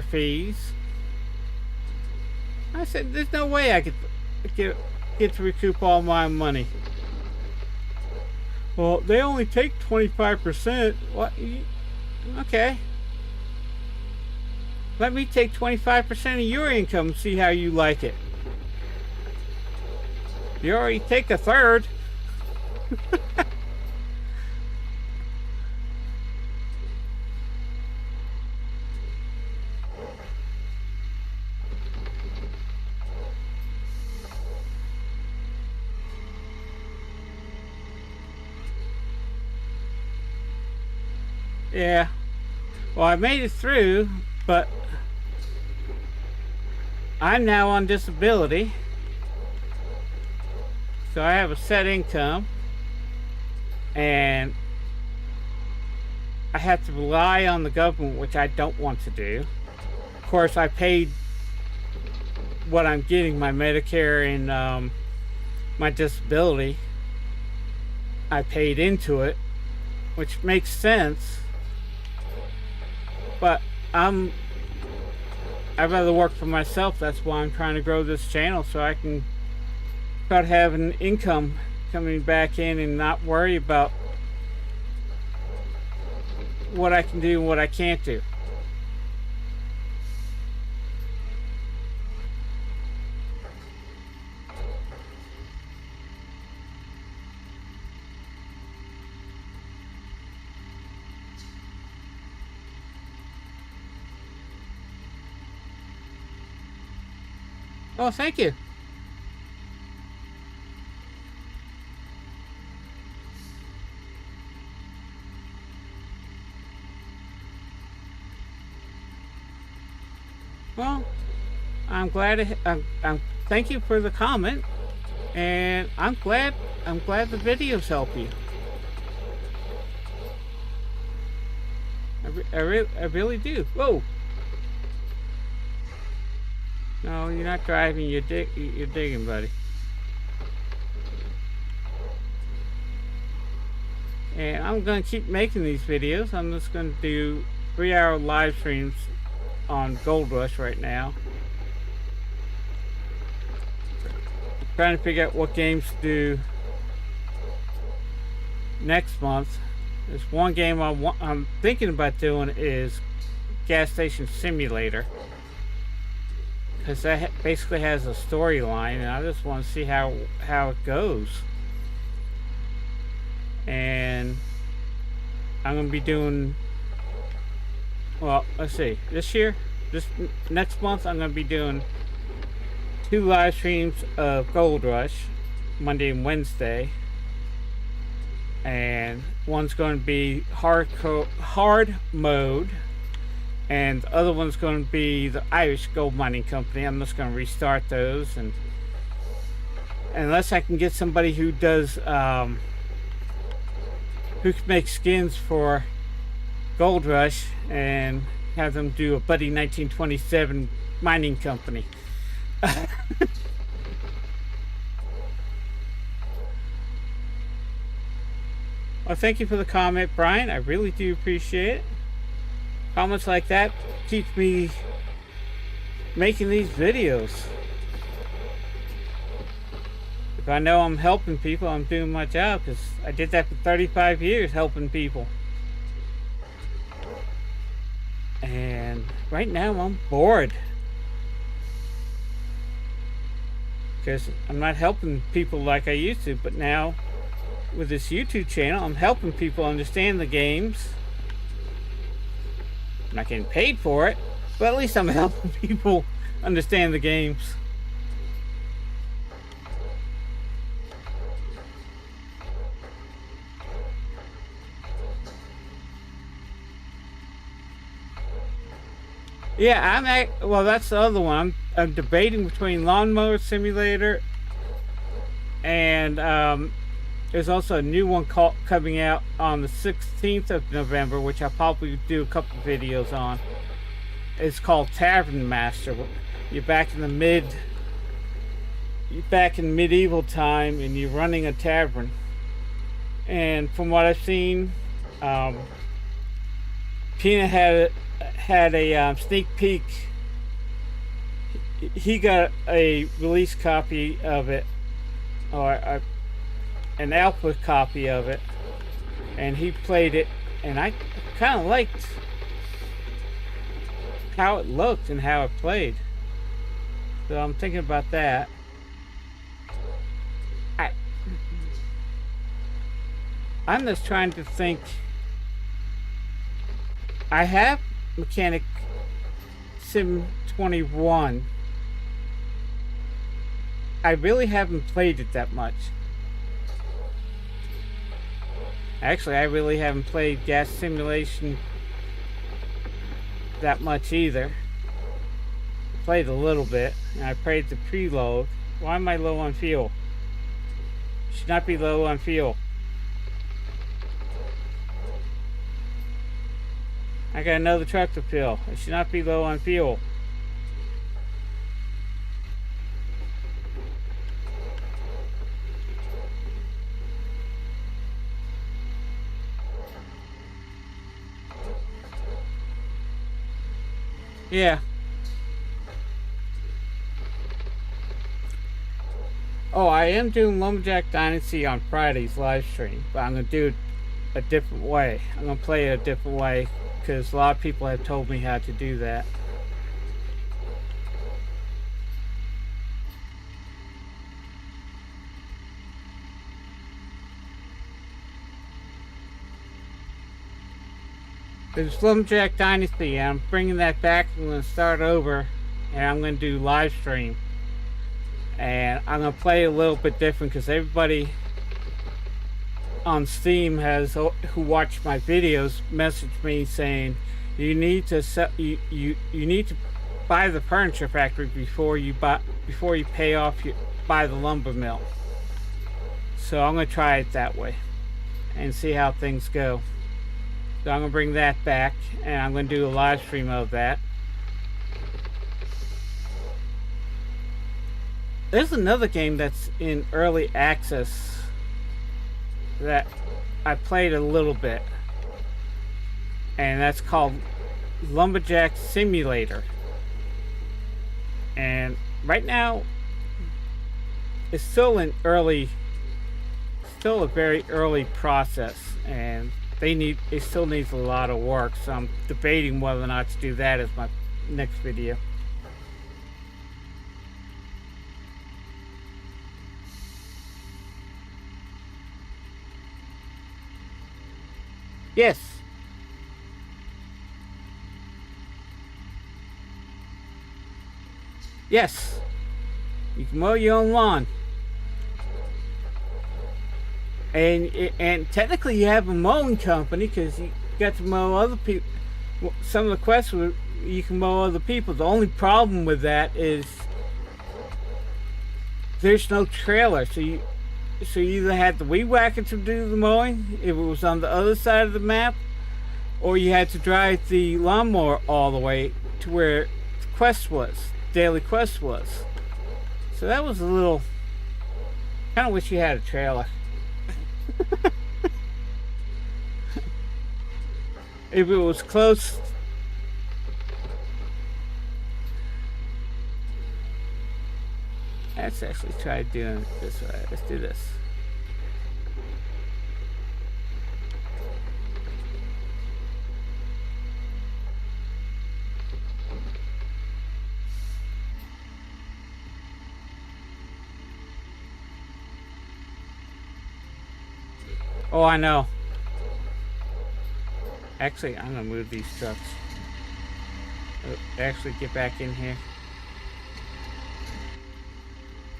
fees. I said, there's no way I could get to recoup all my money. Well, they only take 25%. What? Okay. Let me take 25% of your income and see how you like it. You already take a third. Yeah. Well, I made it through, but I'm now on disability. So I have a set income, and I have to rely on the government, which I don't want to do. Of course, I paid what I'm getting, my Medicare and my disability. I paid into it, which makes sense. But I'd rather work for myself. That's why I'm trying to grow this channel, so I can start having income coming back in and not worry about what I can do and what I can't do. Oh, thank you. Well, I'm glad. Thank you for the comment, and I'm glad the videos help you. I really do. Whoa. No, you're not driving. You're digging, buddy. And I'm gonna keep making these videos. I'm just gonna do 3-hour live streams on Gold Rush right now. Trying to figure out what games to do next month. There's one game I'm thinking about doing is Gas Station Simulator, because that basically has a storyline, and I just want to see how it goes. And I'm gonna be doing, well, let's see, this next month I'm gonna be doing 2 live streams of Gold Rush, Monday and Wednesday, and one's going to be hard mode, and the other one's going to be the Irish Gold Mining Company. I'm just going to restart those, and unless I can get somebody who does who can make skins for Gold Rush and have them do a Buddy 1927 mining company. Well, thank you for the comment, Brian. I really do appreciate it. Comments like that keep me making these videos. If I know I'm helping people, I'm doing my job, because I did that for 35 years, helping people. And right now I'm bored, because I'm not helping people like I used to. But now with this YouTube channel. I'm helping people understand the games. I'm not getting paid for it, but at least I'm helping people understand the games. Yeah, well, that's the other one. I'm debating between Lawnmower Simulator and there's also a new one coming out on the 16th of November, which I'll probably do a couple videos on. It's called Tavern Master. You're back in medieval time, and you're running a tavern. And from what I've seen, Peanut had a sneak peek. He got a release copy of it, or an alpha copy of it, and he played it, and I kind of liked how it looked and how it played. So I'm thinking about that. I'm just trying to think. I have Mechanic Sim 21. I really haven't played it that much. Actually, I really haven't played Gas Simulation that much either. I played a little bit, and I played the preload. Why am I low on fuel? Should not be low on fuel. I got another truck to fill. I should not be low on fuel. Yeah. Oh, I am doing Lumberjack Dynasty on Friday's live stream, but I'm going to do it a different way. I'm going to play it a different way, because a lot of people have told me how to do that. It's Lumberjack Dynasty, and I'm bringing that back. I'm going to start over, and I'm going to do live stream. And I'm going to play a little bit different, because everybody on Steam who watched my videos messaged me saying you need to you need to buy the furniture factory before you buy the lumber mill. So I'm going to try it that way and see how things go. So I'm going to bring that back, and I'm going to do a live stream of that. There's another game that's in early access that I played a little bit, and that's called Lumberjack Simulator. And right now it's still a very early process, and it still needs a lot of work, so I'm debating whether or not to do that as my next video. Yes. Yes. You can mow your own lawn. And technically you have a mowing company, because you got to mow other people. Some of the quests were you can mow other people. The only problem with that is there's no trailer, so you either had the weed whacker to do the mowing if it was on the other side of the map, or you had to drive the lawnmower all the way to where the daily quest was. So that was a little, kind of wish you had a trailer. If it was close. Let's actually try doing it this way. Let's do this. Oh, I know. Actually, I'm gonna move these trucks. Actually, get back in here.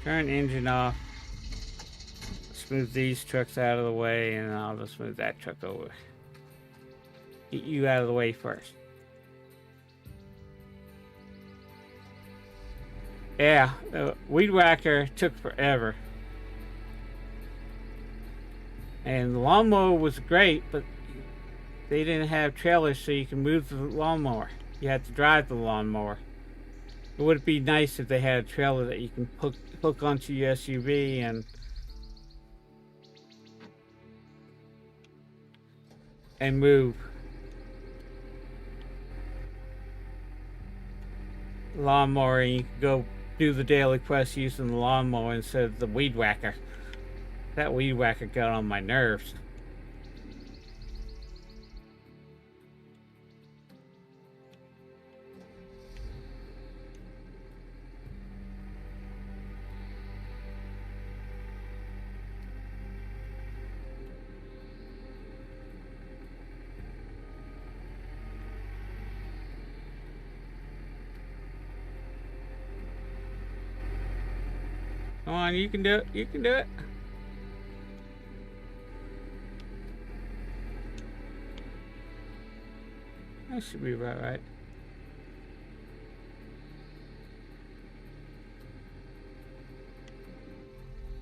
Turn engine off. Let's move these trucks out of the way, and I'll just move that truck over. Get you out of the way first. Yeah, the weed whacker took forever. And the lawnmower was great, but they didn't have trailers so you can move the lawnmower. You had to drive the lawnmower. It would be nice if they had a trailer that you can hook onto your SUV and move. Lawnmower, and you can go do the daily quest using the lawnmower instead of the weed whacker. That weed whacker got on my nerves. Come on, you can do it. You can do it. That should be right.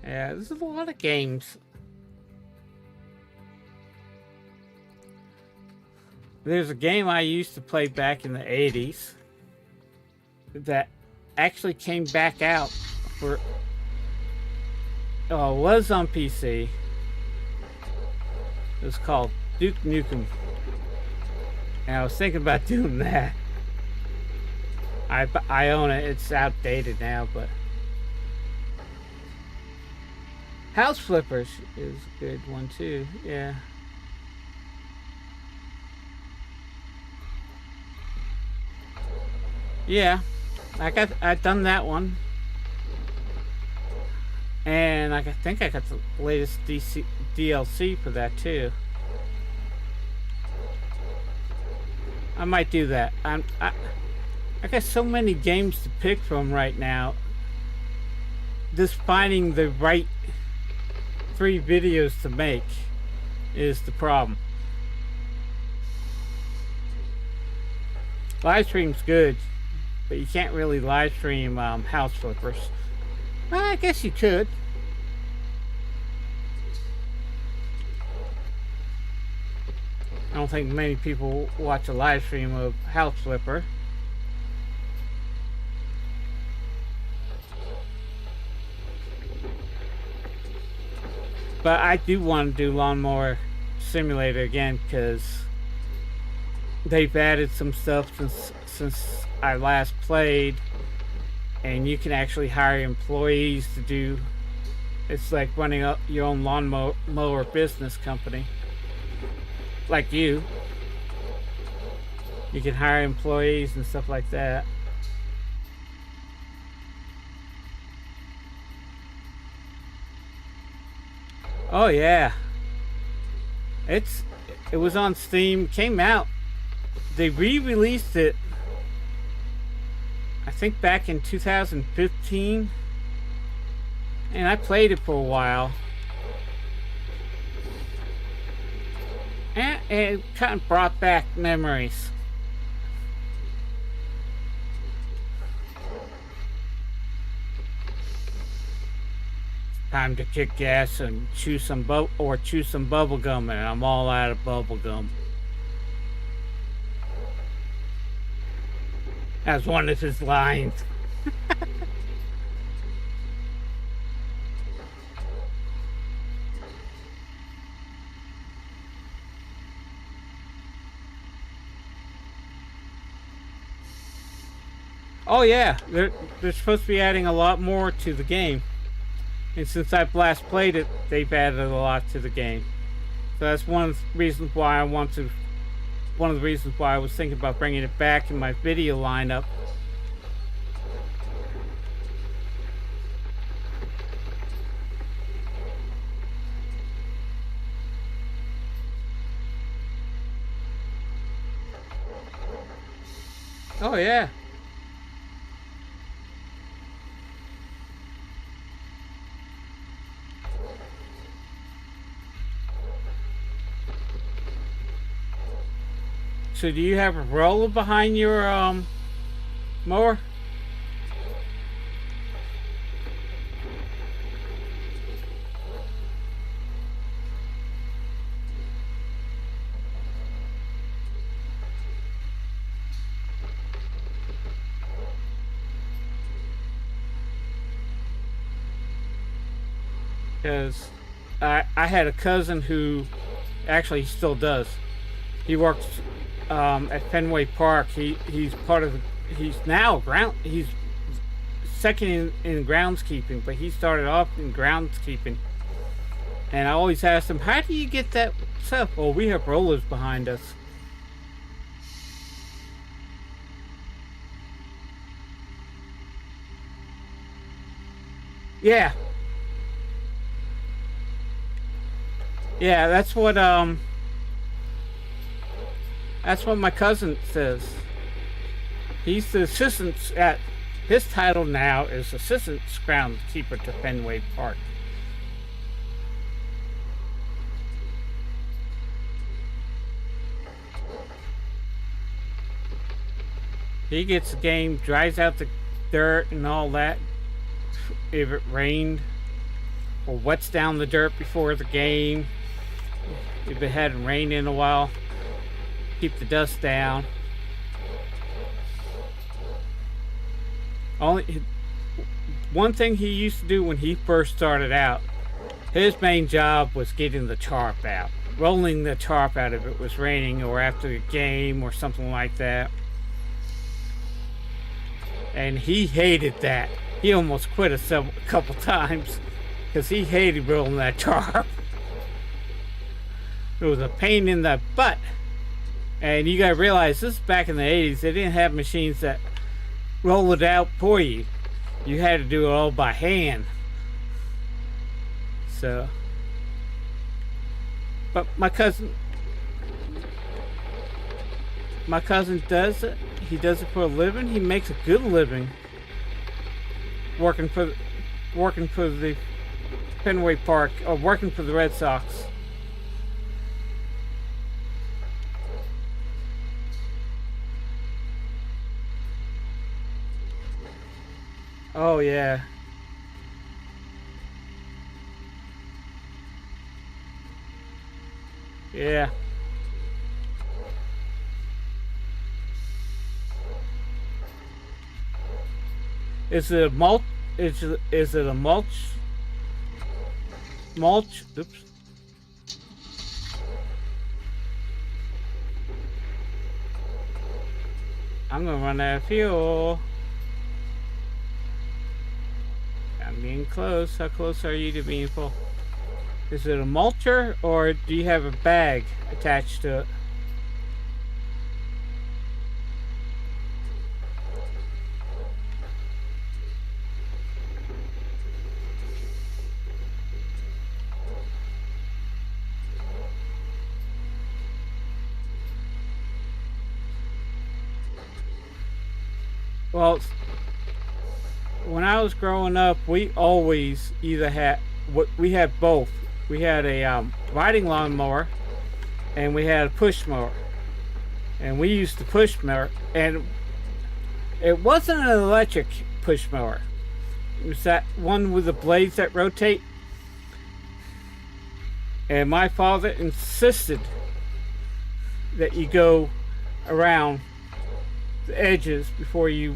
Yeah, there's a lot of games. There's a game I used to play back in the 80s that actually came back out for... Oh, it was on PC. It was called Duke Nukem. And I was thinking about doing that. I own it. It's outdated now, but... House Flippers is a good one, too. Yeah. Yeah. I've done that one. And I think I got the latest DLC for that too. I might do that. I got so many games to pick from right now. Just finding the right 3 videos to make is the problem. Live stream's good, but you can't really live stream House Flippers. Well, I guess you could. I don't think many people watch a live stream of House Flipper. But I do want to do Lawnmower Simulator again because they've added some stuff since I last played. And you can actually hire employees to do... It's like running up your own lawnmower business company. Like you. You can hire employees and stuff like that. Oh yeah. It was on Steam, came out. They re-released it I think back in 2015, and I played it for a while, and it kind of brought back memories. Time to kick gas and chew some bubble gum, and I'm all out of bubble gum. As one of his lines. Oh yeah, they're supposed to be adding a lot more to the game. And since I've last played it, they've added a lot to the game. So that's one of the reasons why I want to... One of the reasons why I was thinking about bringing it back in my video lineup. Oh, yeah. So do you have a roller behind your mower? Because I had a cousin who actually still does. He works at Fenway Park. He's part of the, he's now ground he's second in groundskeeping, but he started off in groundskeeping. And I always asked him, "How do you get that stuff?" Well, we have rollers behind us. Yeah, yeah, that's what my cousin says. He's the assistant at his title now is assistant groundskeeper to Fenway Park. He gets the game, dries out the dirt and all that if it rained, or wets down the dirt before the game. If it hadn't rained in a while, keep the dust down. Only one thing he used to do when he first started out, his main job was getting the tarp out, rolling the tarp out if it was raining or after the game or something like that. And he hated that. He almost quit a couple times because he hated rolling that tarp. It was a pain in the butt. And you gotta realize this is back in the 80s. They didn't have machines that roll it out for you. You had to do it all by hand. So, but my cousin does it. He does it for a living. He makes a good living working for the Fenway Park, or working for the Red Sox. Oh yeah. Yeah. Is it a mulch? Is it a mulch? Mulch? Oops. I'm gonna run out of fuel. I'm getting close. How close are you to being full? Is it a mulcher or do you have a bag attached to it? Well, when I was growing up, we always either had we had both. We had a riding lawnmower, and we had a push mower. And we used the push mower, and it wasn't an electric push mower. It was that one with the blades that rotate. And my father insisted that you go around the edges before you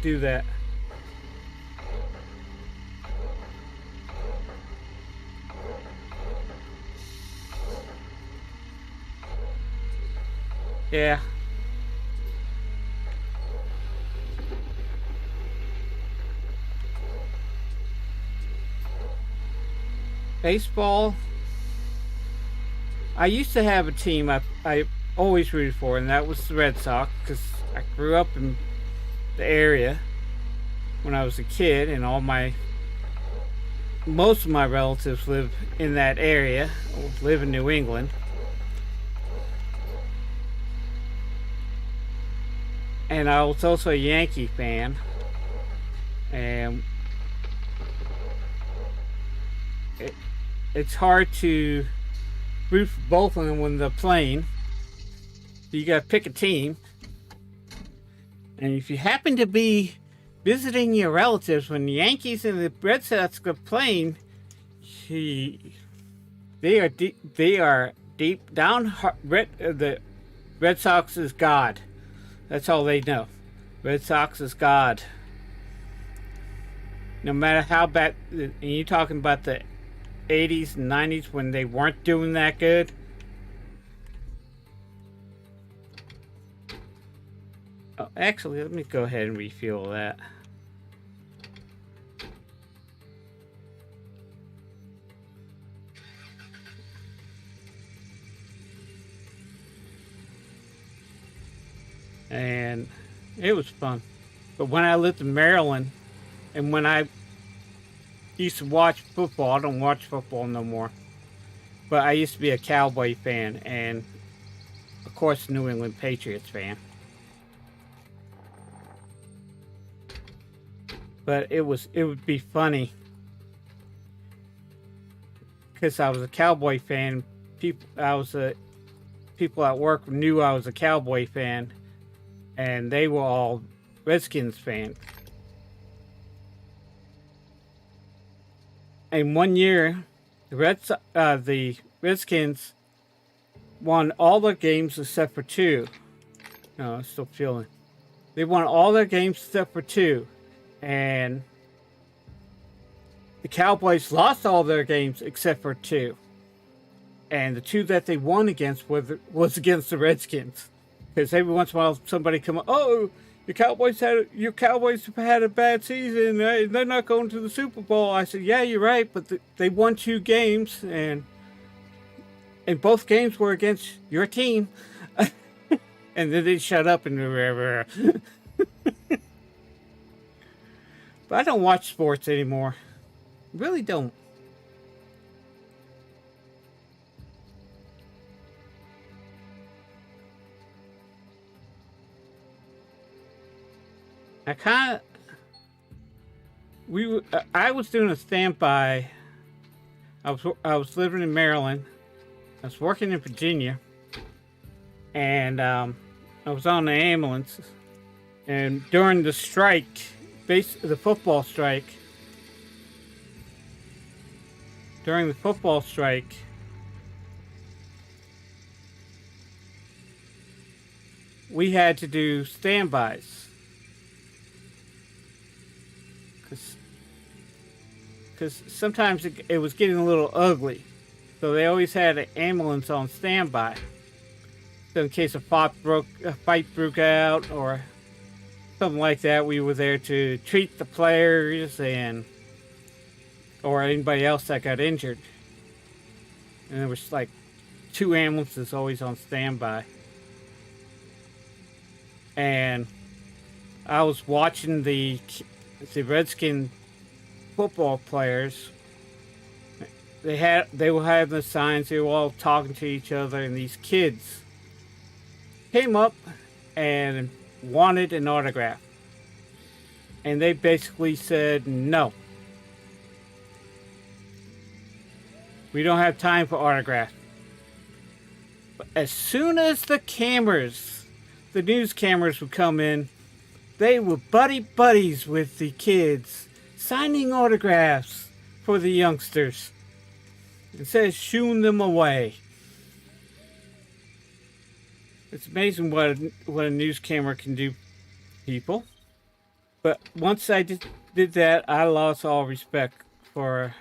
do that. Yeah. Baseball. I used to have a team I always rooted for, and that was the Red Sox, because I grew up in the area when I was a kid, and most of my relatives live in that area, or live in New England. And I was also a Yankee fan. And it's hard to root for both of them when they're playing. You gotta pick a team. And if you happen to be visiting your relatives when the Yankees and the Red Sox are playing, they are deep down. The Red Sox is God. That's all they know. Red Sox is God. No matter how bad, and you're talking about the 80s and 90s when they weren't doing that good. Oh, actually, let me go ahead and refuel that. And it was fun. But when I lived in Maryland, and when I used to watch football, I don't watch football no more. But I used to be a Cowboy fan, and of course, New England Patriots fan. But it would be funny because I was a Cowboy fan. People at work knew I was a Cowboy fan, and they were all Redskins fans. And one year, the Redskins won all their games except for two. No, I'm still feeling. They won all their games except for two. And the Cowboys lost all their games except for two. And the two that they won against was against the Redskins. Because every once in a while somebody come up, oh, your Cowboys have had a bad season. They're not going to the Super Bowl. I said, yeah, you're right, but they won two games, and both games were against your team. And then they shut up and But I don't watch sports anymore. Really don't. I was doing a standby. I was living in Maryland. I was working in Virginia, and I was on the ambulance. And during the strike, the football strike, we had to do standbys. Because sometimes it was getting a little ugly. So they always had an ambulance on standby. So in case a fight broke out or something like that, we were there to treat the players or anybody else that got injured. And there was like 2 ambulances always on standby. And I was watching the Redskin football players. They were having the signs. They were all talking to each other, and these kids came up and wanted an autograph. And they basically said, no. We don't have time for autographs. But as soon as the news cameras would come in, they were buddies with the kids, signing autographs for the youngsters. Instead of shooing them away. It's amazing what a news camera can do, people. But once I did that, I lost all respect for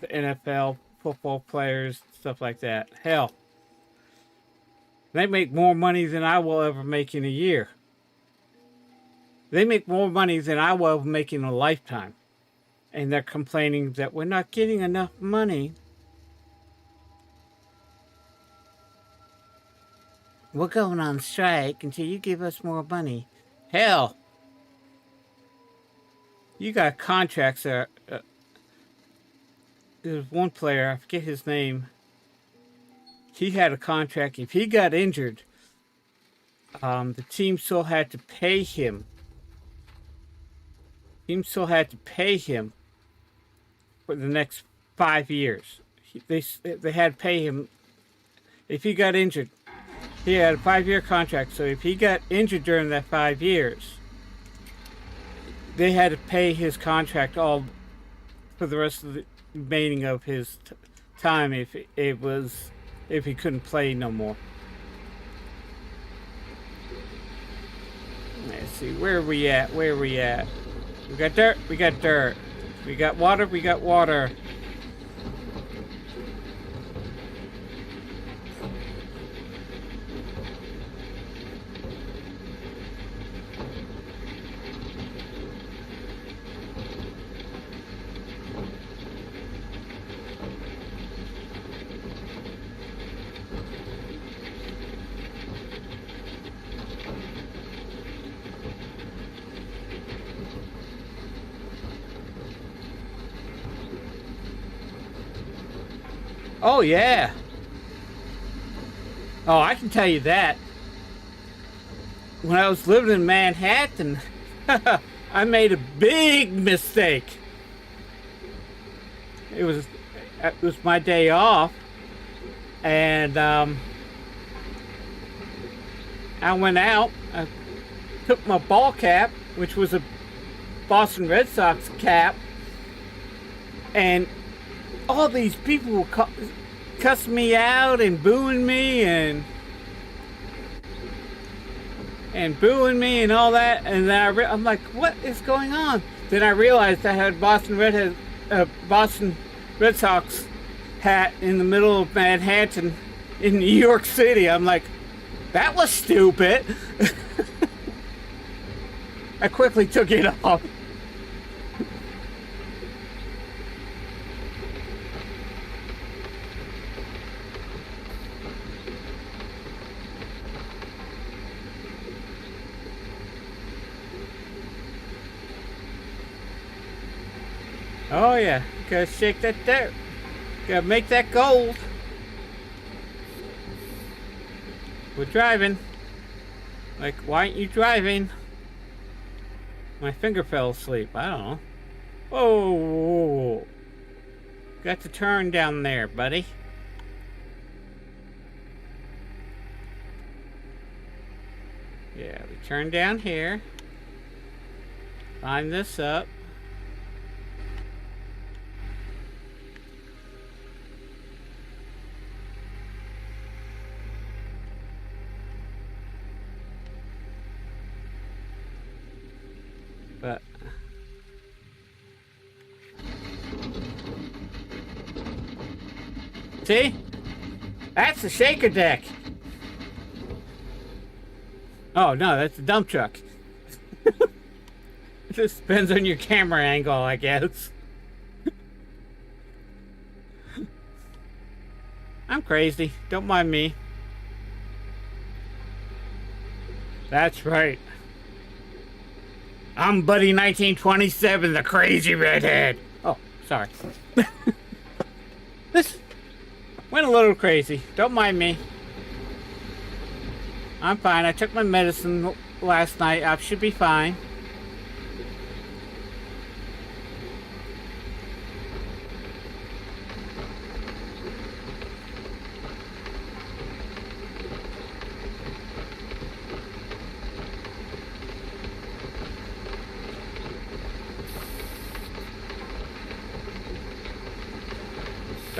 the NFL, football players, stuff like that. Hell, they make more money than I will ever make in a year. They make more money than I will ever make in a lifetime. And they're complaining that we're not getting enough money. We're going on strike until you give us more money. Hell, you got contracts there. There's one player, I forget his name. He had a contract. If he got injured, the team still had to pay him. Team still had to pay him for the next 5 years. They had to pay him if he got injured. He had a 5-year contract, so if he got injured during that 5 years, they had to pay his contract all for the rest of the remaining of his time if he couldn't play no more. Let's see, where are we at? Where are we at? We got dirt, we got dirt. We got water, we got water. Oh, yeah. Oh, I can tell you that. When I was living in Manhattan, I made a big mistake. It was my day off, and I went out. I took my ball cap, which was a Boston Red Sox cap, and all these people were cussing me out and booing me and booing me and all that. And then I'm like, what is going on? Then I realized I had Boston Red Sox hat in the middle of Manhattan in New York City. I'm like, that was stupid. I quickly took it off. Oh yeah, gotta shake that dirt. Gotta make that gold. We're driving. Like, why aren't you driving? My finger fell asleep. I don't know. Whoa. Got to turn down there, buddy. Yeah, we turn down here. Line this up. But see? That's the shaker deck. Oh no, that's a dump truck. It just depends on your camera angle, I guess. I'm crazy. Don't mind me. That's right. I'm Buddy 1927, the crazy redhead. Oh, sorry. This went a little crazy. Don't mind me. I'm fine. I took my medicine last night. I should be fine.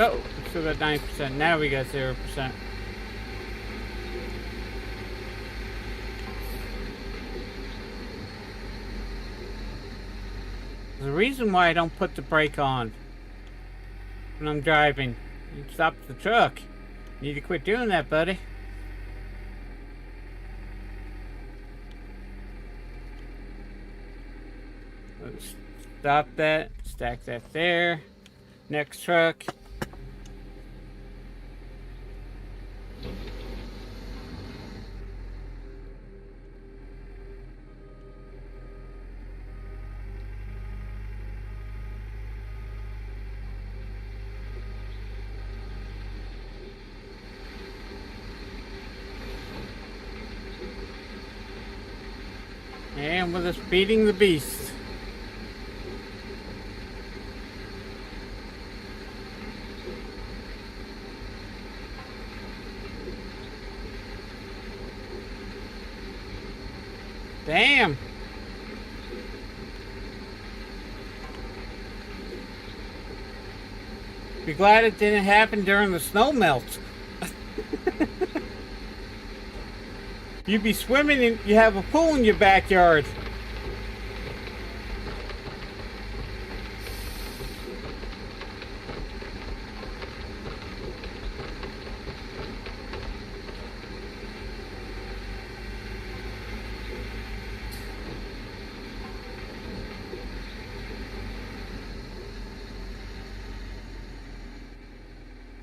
Oh, we still got 9%. Now we got 0%. The reason why I don't put the brake on when I'm driving. You stop the truck. You need to quit doing that, buddy. Let's stop that. Stack that there. Next truck. And with us beating the beast. Damn. Be glad it didn't happen during the snow melt. You'd be swimming and you have a pool in your backyard.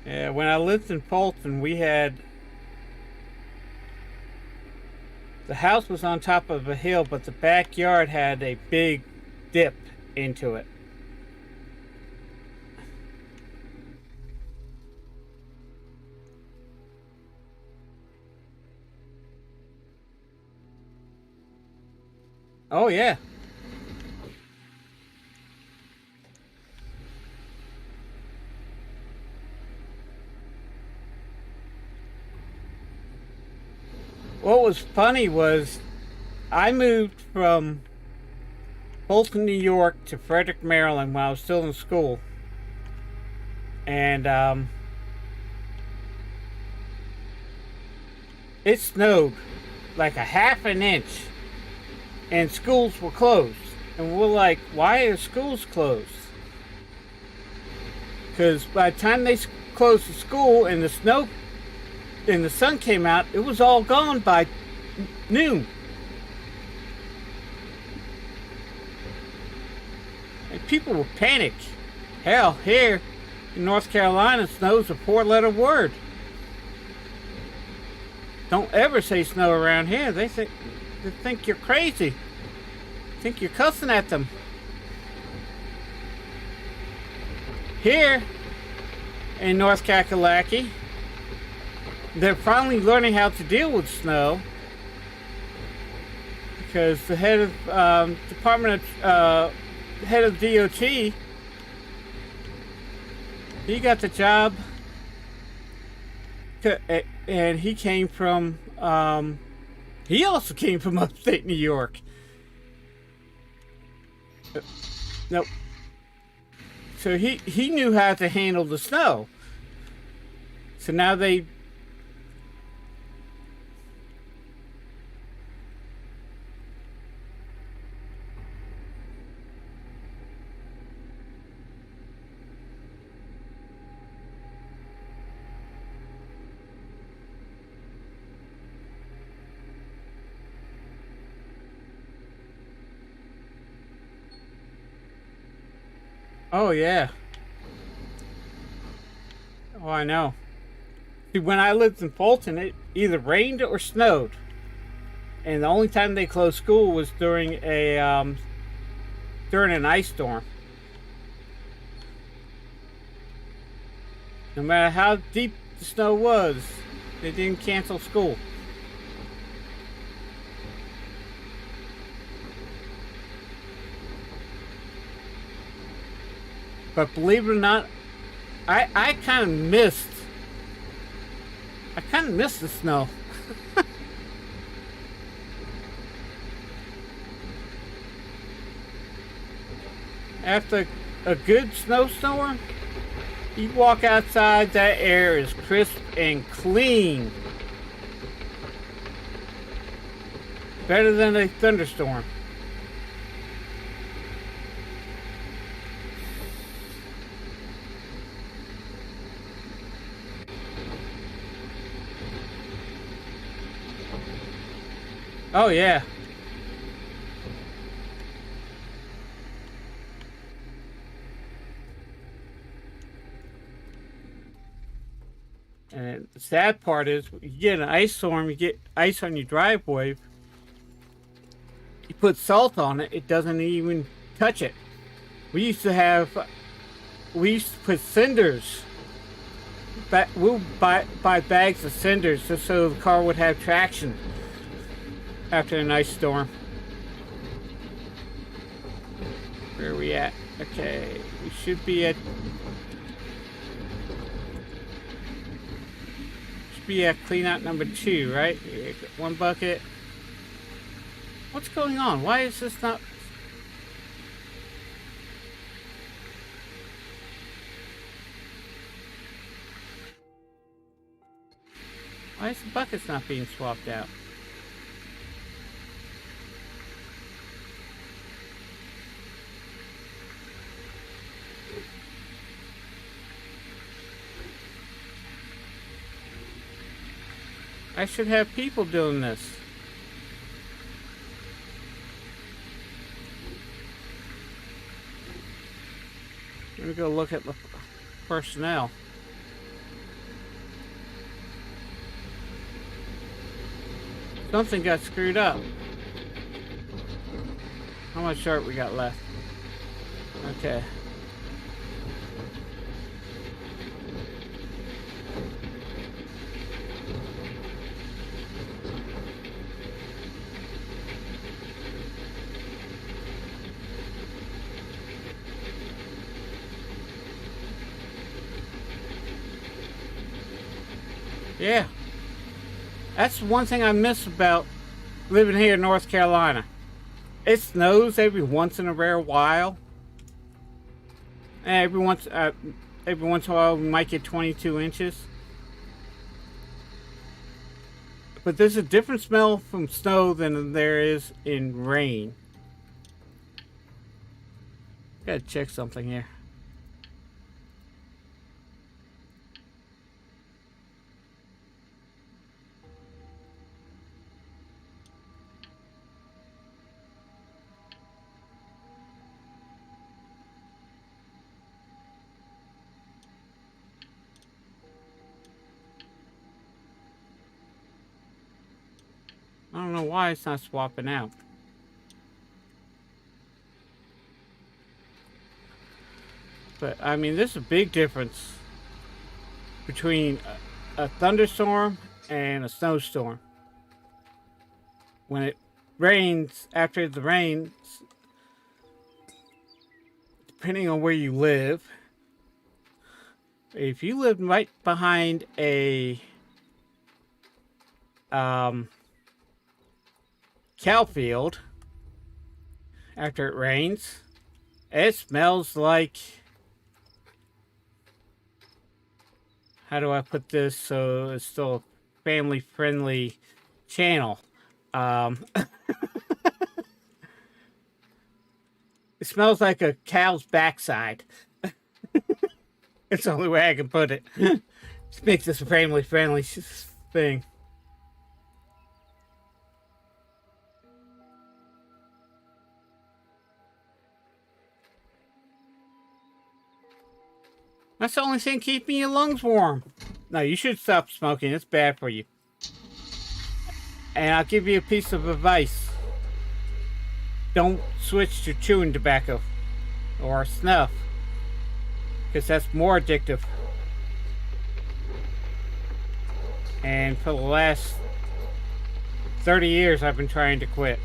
Yeah, when I lived in Fulton, we had... The house was on top of a hill, but the backyard had a big dip into it. Oh, yeah. What was funny was I moved from Fulton, New York to Frederick, Maryland when I was still in school. And it snowed like a half an inch and schools were closed. And we're like, why are schools closed? Because by the time they closed the school and the snow and the sun came out, it was all gone by noon. And people were panicked. Hell, here in North Carolina, snow's a 4-letter word. Don't ever say snow around here. They think you're crazy. Think you're cussing at them. Here in North Kakalaki, they're finally learning how to deal with snow because the head of head of DOT, he got the job, and he came from he also came from upstate New York. Nope. So he knew how to handle the snow. So now they... Oh, yeah. Oh, I know. See, when I lived in Fulton, it either rained or snowed. And the only time they closed school was during an ice storm. No matter how deep the snow was, they didn't cancel school. But believe it or not, I kind of missed the snow. After a good snowstorm, you walk outside, that air is crisp and clean. Better than a thunderstorm. Oh, yeah. And the sad part is, you get an ice storm, you get ice on your driveway, you put salt on it, it doesn't even touch it. We used to put cinders. We'll buy bags of cinders just so the car would have traction after an ice storm. Where are we at? Okay, we should be at clean out number 2, right? One bucket. What's going on? Why is this not? Why is the buckets not being swapped out? I should have people doing this. Let me go look at the personnel. Something got screwed up. How much art we got left? Okay. Yeah. That's one thing I miss about living here in North Carolina. It snows every once in a rare while. And every once in a while we might get 22 inches. But there's a different smell from snow than there is in rain. Gotta check something here. I don't know why it's not swapping out. But, I mean, there's a big difference between a thunderstorm and a snowstorm. When it rains, after the rain, depending on where you live, if you live right behind a cow field, after it rains, it smells like, how do I put this so it's still a family friendly channel? It smells like a cow's backside. It's the only way I can put it. Just makes this a family friendly thing. That's the only thing keeping your lungs warm. No, you should stop smoking. It's bad for you. And I'll give you a piece of advice. Don't switch to chewing tobacco or snuff, because that's more addictive. And for the last 30 years, I've been trying to quit.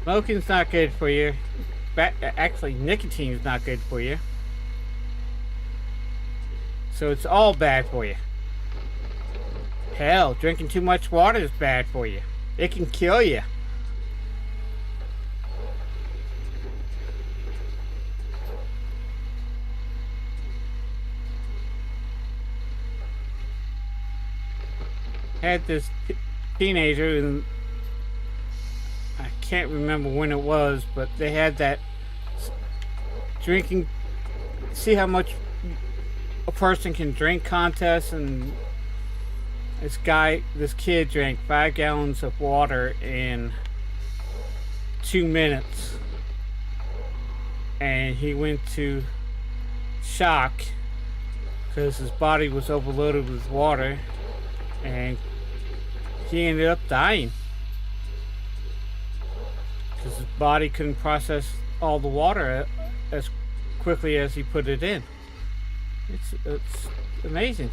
Smoking's not good for you. Actually, nicotine's not good for you. So it's all bad for you. Hell, drinking too much water is bad for you. It can kill you. I had this teenager, and I can't remember when it was, but they had that drinking, see how much a person can drink contest, and this kid drank 5 gallons of water in 2 minutes, and he went to shock because his body was overloaded with water, and he ended up dying because his body couldn't process all the water as quickly as he put it in. It's amazing.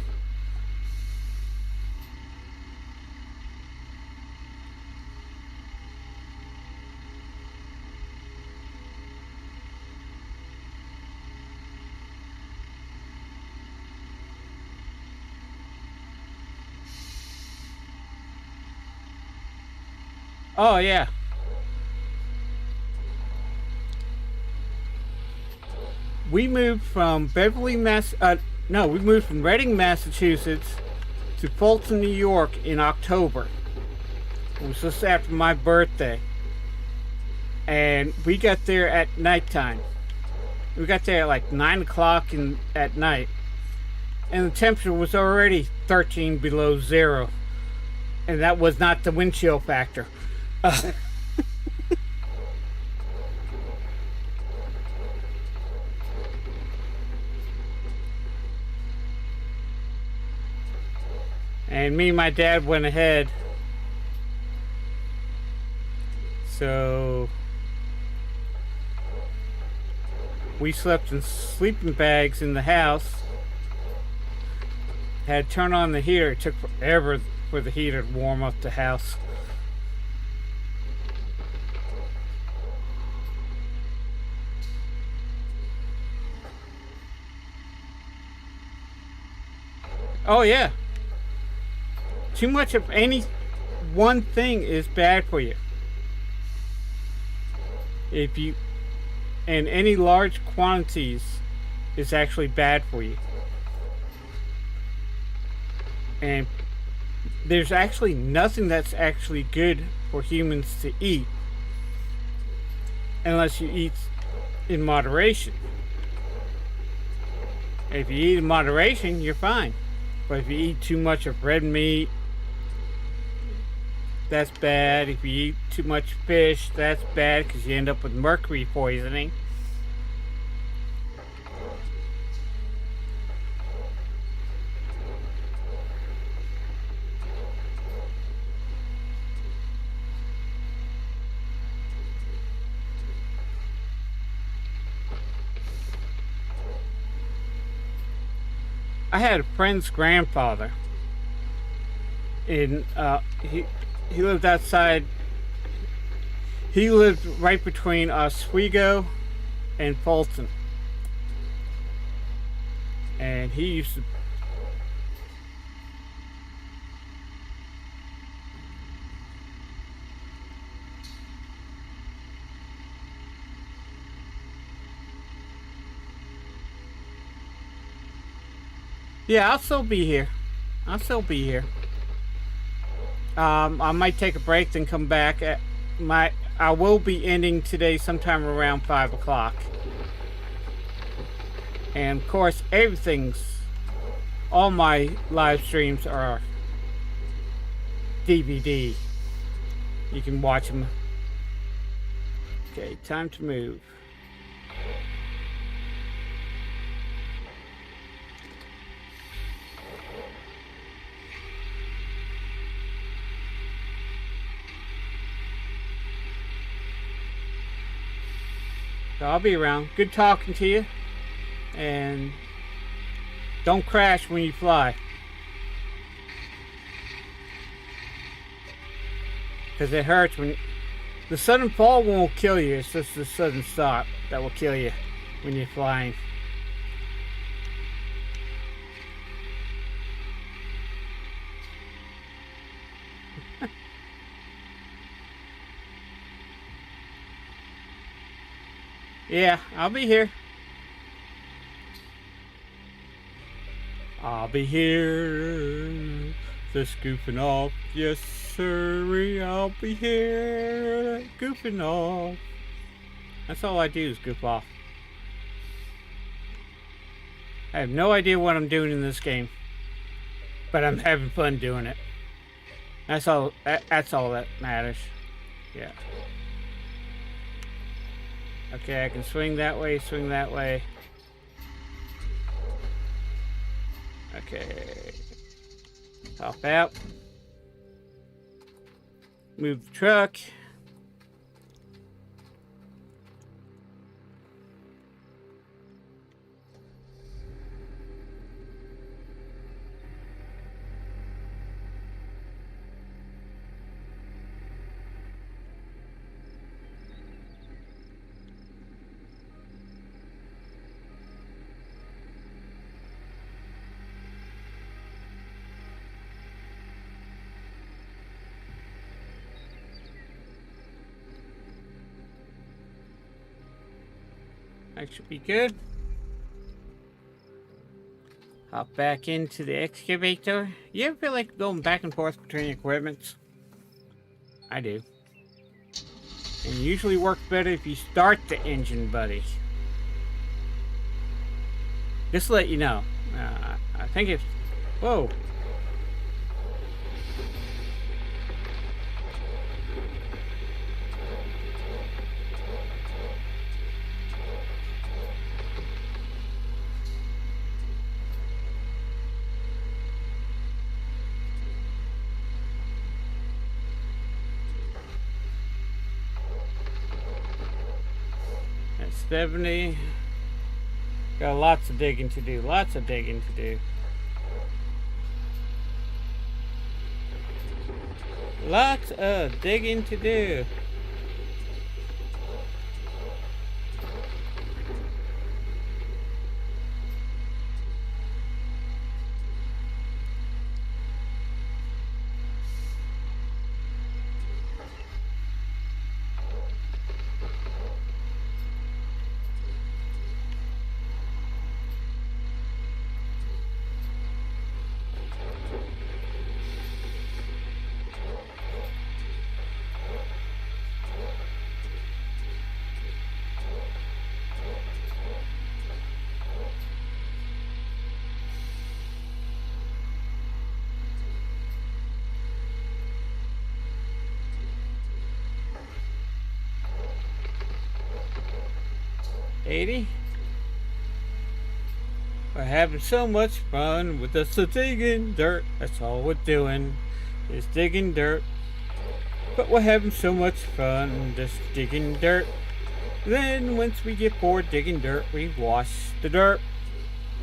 Oh yeah. We moved from we moved from Reading, Massachusetts to Fulton, New York in October. It was just after my birthday. And we got there at nighttime. We got there at like 9 o'clock at night. And the temperature was already 13 below zero. And that was not the wind chill factor. And me and my dad went ahead. So we slept in sleeping bags in the house. Had to turn on the heater. It took forever for the heater to warm up the house. Oh yeah. Too much of any one thing is bad for you. And any large quantities is actually bad for you. And there's actually nothing that's actually good for humans to eat unless you eat in moderation. If you eat in moderation, you're fine. But if you eat too much of red meat, that's bad. If you eat too much fish, that's bad because you end up with mercury poisoning. I had a friend's grandfather in he lived outside. He lived right between Oswego and Fulton, and he used to. Yeah, I'll still be here. I'll still be here. I might take a break, then come back. I will be ending today sometime around 5 o'clock. And of course, all my live streams are DVD. You can watch them. Okay, time to move. So I'll be around. Good talking to you. And don't crash when you fly. Because it hurts when... The sudden fall won't kill you. It's just the sudden stop that will kill you when you're flying. Yeah, I'll be here. I'll be here, just goofing off. Yes, sir, I'll be here, goofing off. That's all I do is goof off. I have no idea what I'm doing in this game, but I'm having fun doing it. That's all that matters. Yeah. Okay, I can swing that way, swing that way. Okay. Hop out. Move the truck. That should be good. Hop back into the excavator. You ever feel like going back and forth between equipments? I do. And it usually works better if you start the engine, buddy. Just to let you know. I think it's... Whoa. That's 70. Got lots of digging to do. Lots of digging to do. Lots of digging to do. $80. We're having so much fun with us digging dirt. That's all we're doing is digging dirt. But we're having so much fun just digging dirt. Then once we get bored digging dirt, we wash the dirt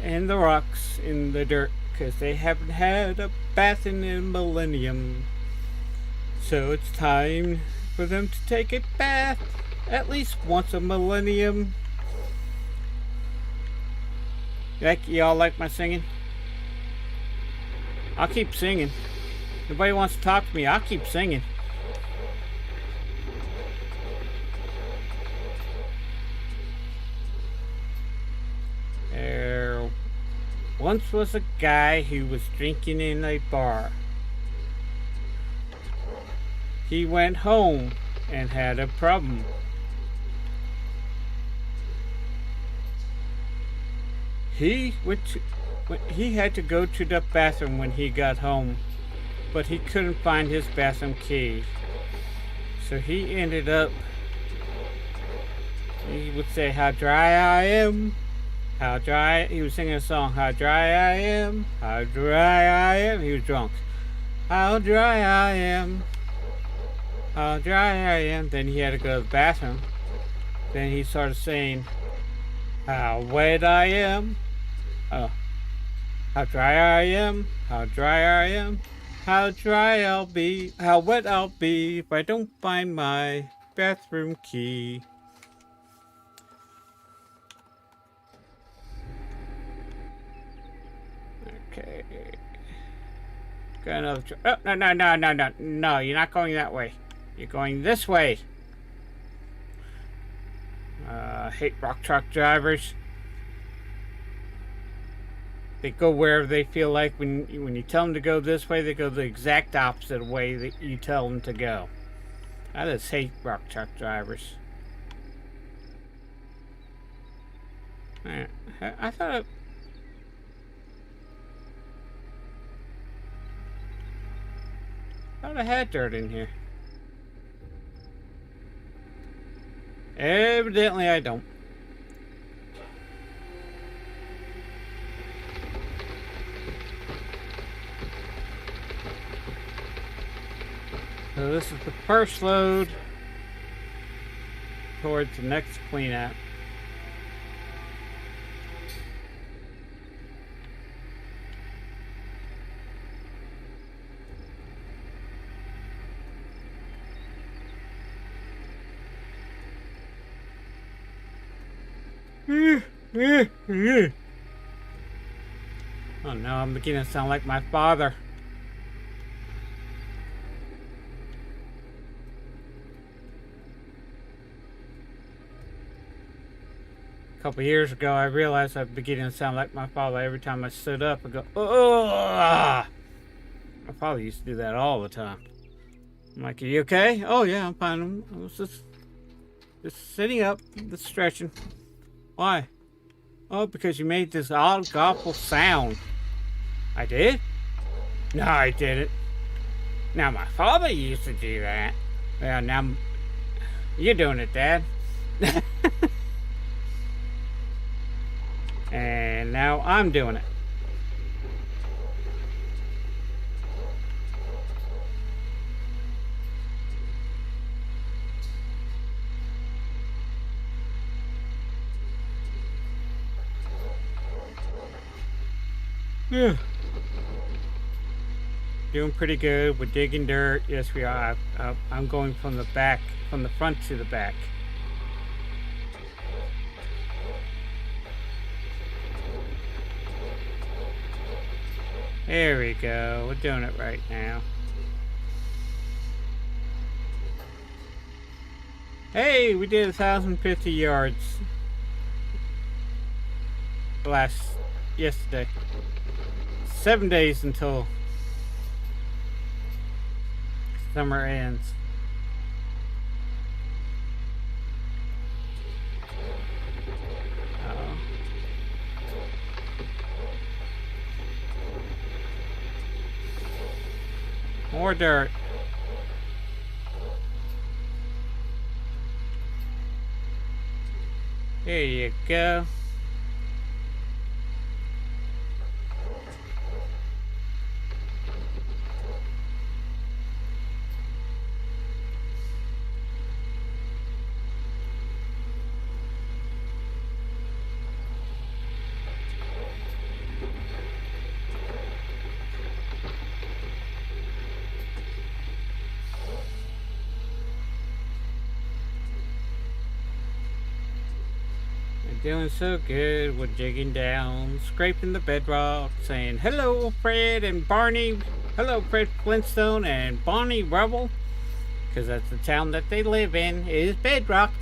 and the rocks in the dirt, because they haven't had a bath in a millennium. So it's time for them to take a bath at least once a millennium. Y'all like my singing? I'll keep singing. Nobody wants to talk to me. I'll keep singing. There once was a guy who was drinking in a bar. He went home and had a problem. He had to go to the bathroom when he got home, but he couldn't find his bathroom key. So he ended up, he would say, how dry I am, how dry, he was singing a song, how dry I am, how dry I am. He was drunk. How dry I am, how dry I am. Then he had to go to the bathroom. Then he started saying, how wet I am. How dry I am, how dry I am, how dry I'll be, how wet I'll be if I don't find my bathroom key. Okay. Got another. Oh, no, you're not going that way. You're going this way. Hate rock truck drivers. They go wherever they feel like. When you tell them to go this way, they go the exact opposite way that you tell them to go. I just hate rock truck drivers. I thought I had dirt in here. Evidently I don't. So this is the first load towards the next cleanup. Oh no, I'm beginning to sound like my father. couple years ago, I realized I'm beginning to sound like my father. Every time I stood up, I go, oh! My father used to do that all the time. I'm like, are you okay? Oh, yeah, I'm fine. I was just sitting up, just stretching. Why? Oh, because you made this odd, awful sound. I did? No, I didn't. Now, my father used to do that. Well, now, you're doing it, Dad. And now I'm doing it. Yeah. Doing pretty good. We're digging dirt. Yes, we are. I'm going from the back, from the front to the back. There we go. We're doing it right now. Hey, we did 1,050 yards yesterday. 7 days until summer ends. Uh-oh. More dirt. There you go. Doing so good. We're digging down, scraping the bedrock, saying hello, Fred and Barney. Hello, Fred Flintstone and Barney Rubble, because that's the town that they live in, is Bedrock.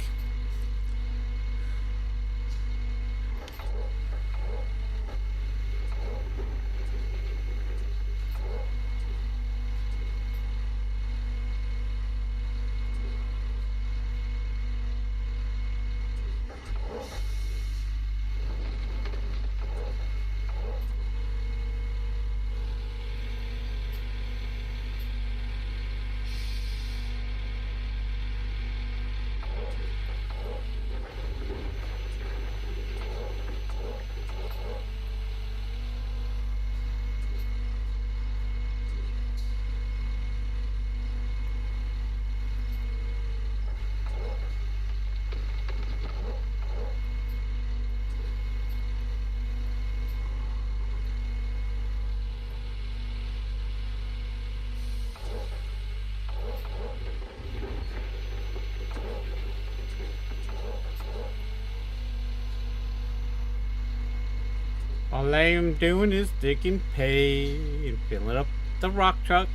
All I am doing is digging pay and filling up the rock trucks.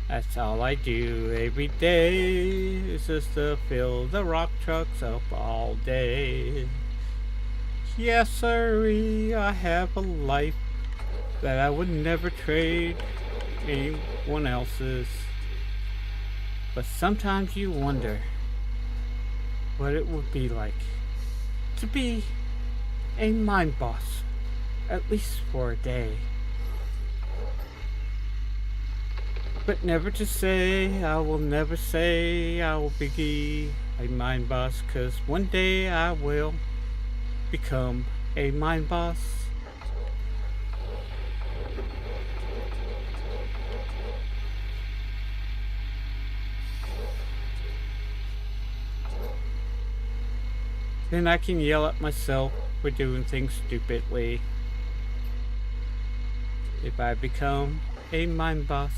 That's all I do every day. It's just to fill the rock trucks up all day. Yes, sirree, I have a life that I would never trade anyone else's. But sometimes you wonder what it would be like to be a mine boss, at least for a day. But never to say, I will never say I will be a mine boss, 'cause one day I will become a mine boss. Then I can yell at myself for doing things stupidly. If I become a mine boss.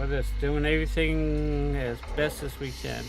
just doing everything as best as we can.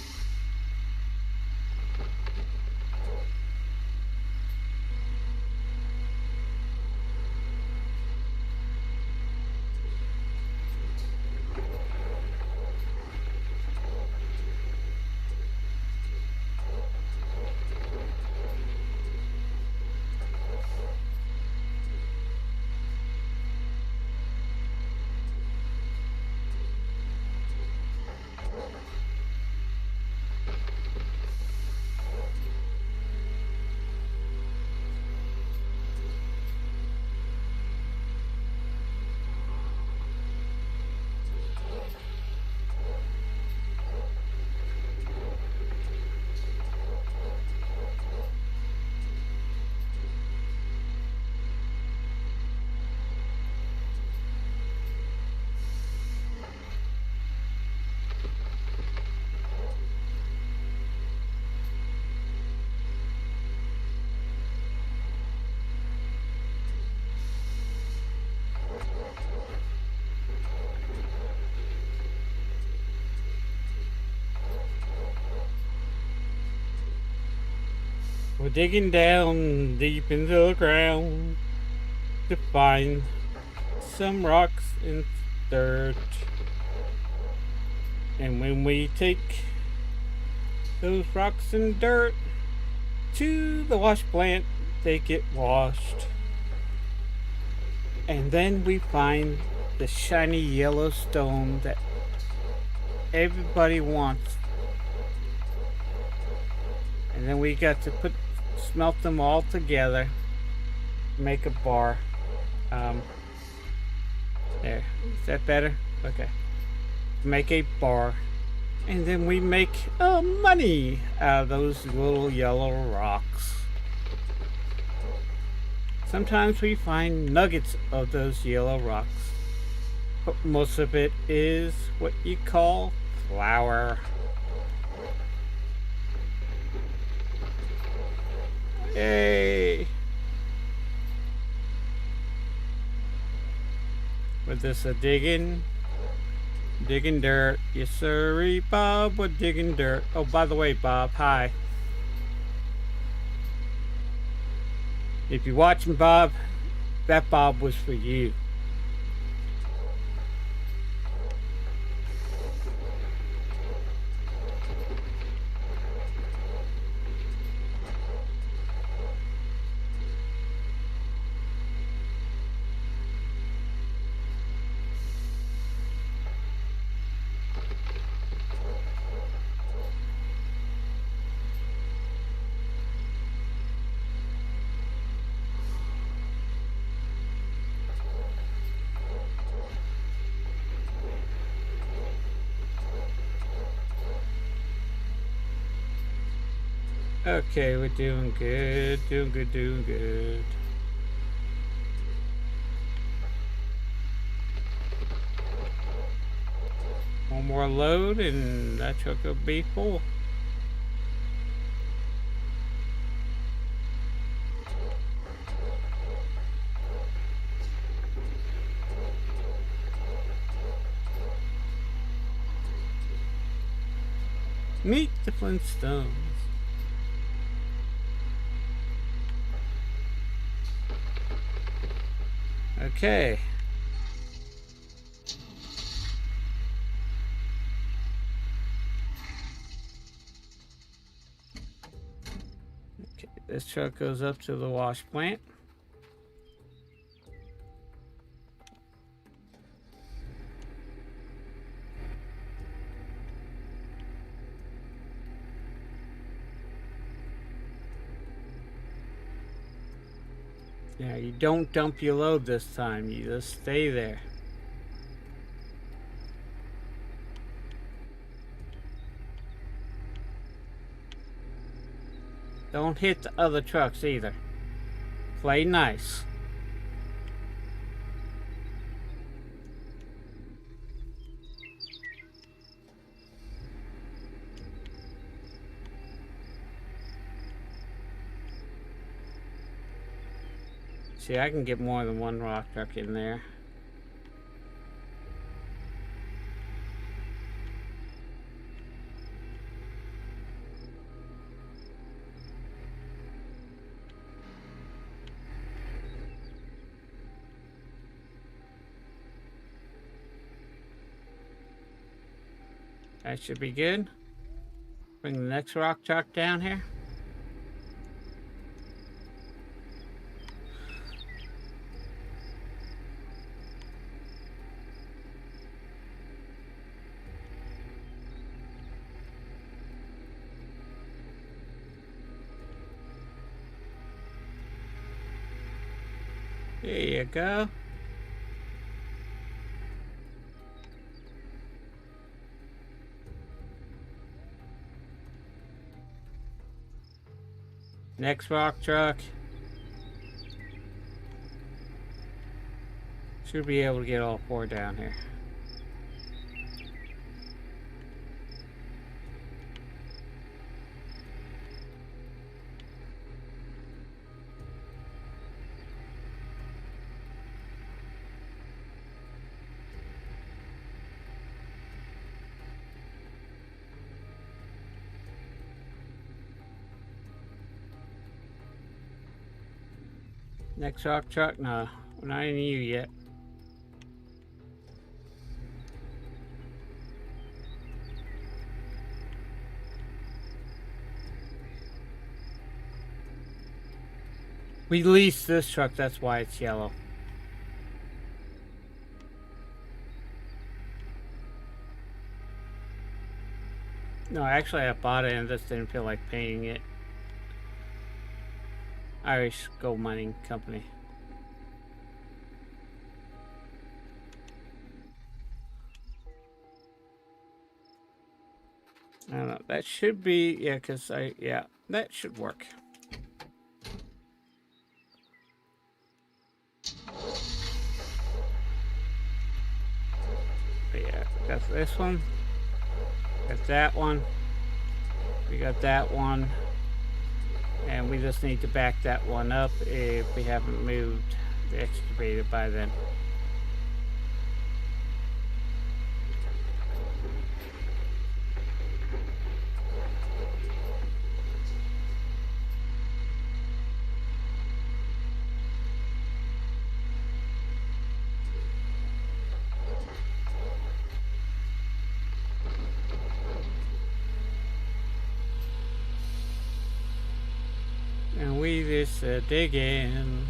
We're digging down deep into the ground to find some rocks and dirt. And when we take those rocks and dirt to the wash plant, they get washed. And then we find the shiny yellow stone that everybody wants. And then we got to smelt them all together, make a bar. There, is that better? Okay. Make a bar, and then we make money out of those little yellow rocks. Sometimes we find nuggets of those yellow rocks, but most of it is what you call flour. Yay! With this digging dirt. Yes sirree, Bob, we're digging dirt. Oh, by the way, Bob, hi. If you're watching, Bob, that Bob was for you. Okay, we're doing good, doing good. One more load and that truck will be full. Meet the Flintstones. Okay. Okay, this truck goes up to the wash plant. Now you don't dump your load this time, you just stay there. Don't hit the other trucks either. Play nice. See, I can get more than one rock truck in there. That should be good. Bring the next rock truck down here. There you go. Next rock truck. Should be able to get all four down here. Next rock truck? No, we're not in you yet. We leased this truck, that's why it's yellow. No, actually I bought it and just didn't feel like paying it. Irish Gold Mining Company. I don't know. That should be, yeah, because yeah, that should work. But yeah, got this one. Got that one. We got that one. And we just need to back that one up if we haven't moved the excavator by then. And we just dig in.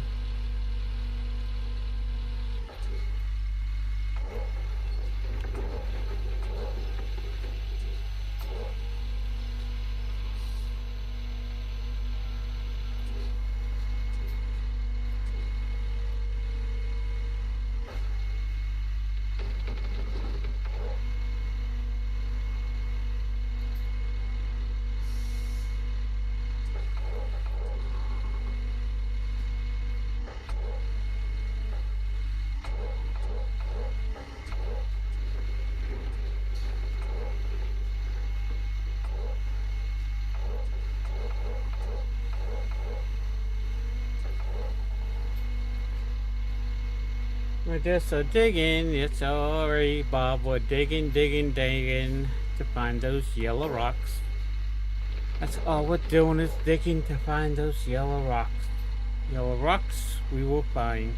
We're just digging, it's already Bob. We're digging to find those yellow rocks. That's all we're doing is digging to find those yellow rocks. Yellow rocks we will find.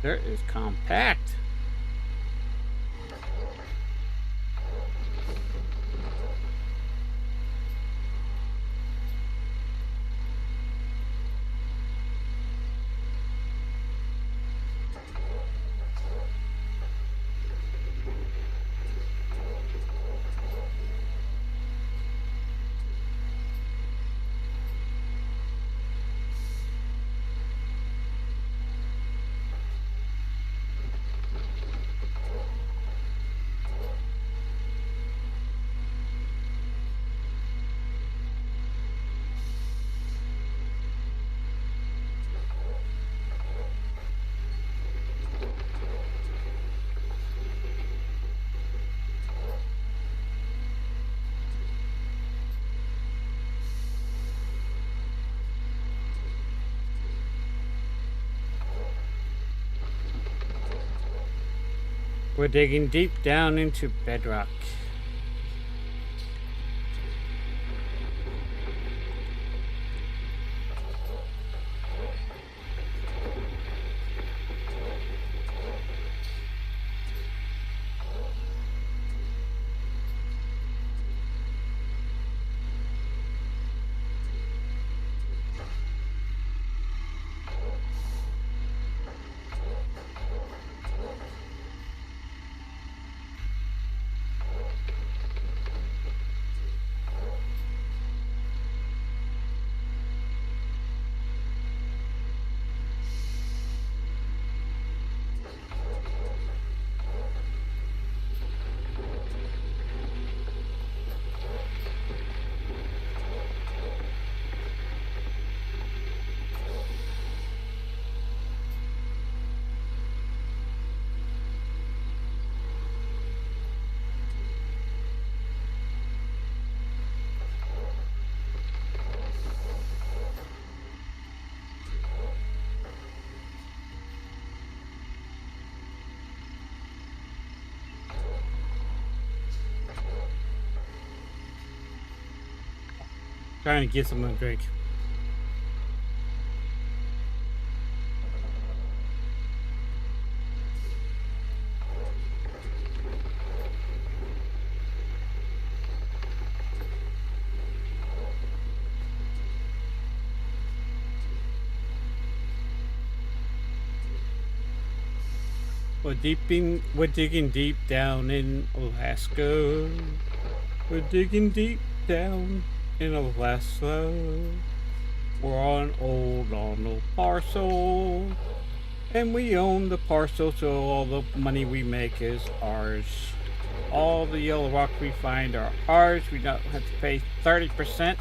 Dirt is compact. We're digging deep down into bedrock. Trying to get someone to drink. We're digging deep down in Alaska. We're digging deep down in Alaska. We're on old Arnold parcel, and we own the parcel, so all the money we make is ours. All the yellow rock we find are ours. We don't have to pay 30%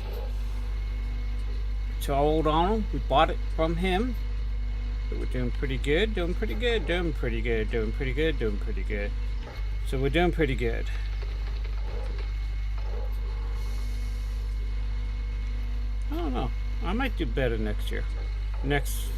to old Arnold. We bought it from him. So we're doing pretty good, doing pretty good, doing pretty good, doing pretty good, doing pretty good. So we're doing pretty good. I don't know. I might do better next year. Next.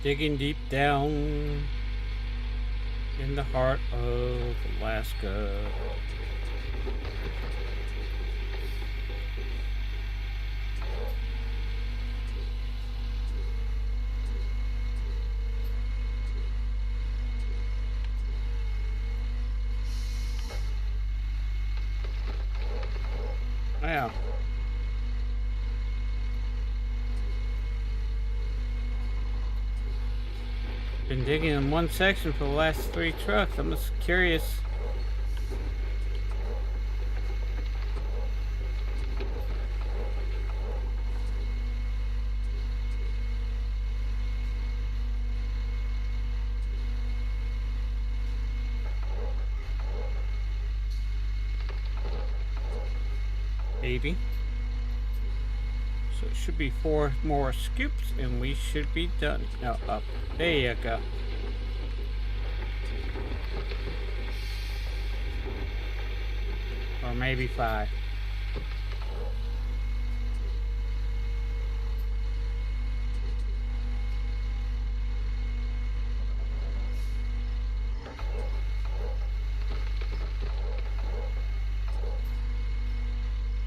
Digging deep down in the heart of Alaska. Wow. Been digging in one section for the last 3 trucks. I'm just curious. Maybe. So it should be 4 more scoops and we should be done. No, up. There you go. Or maybe 5.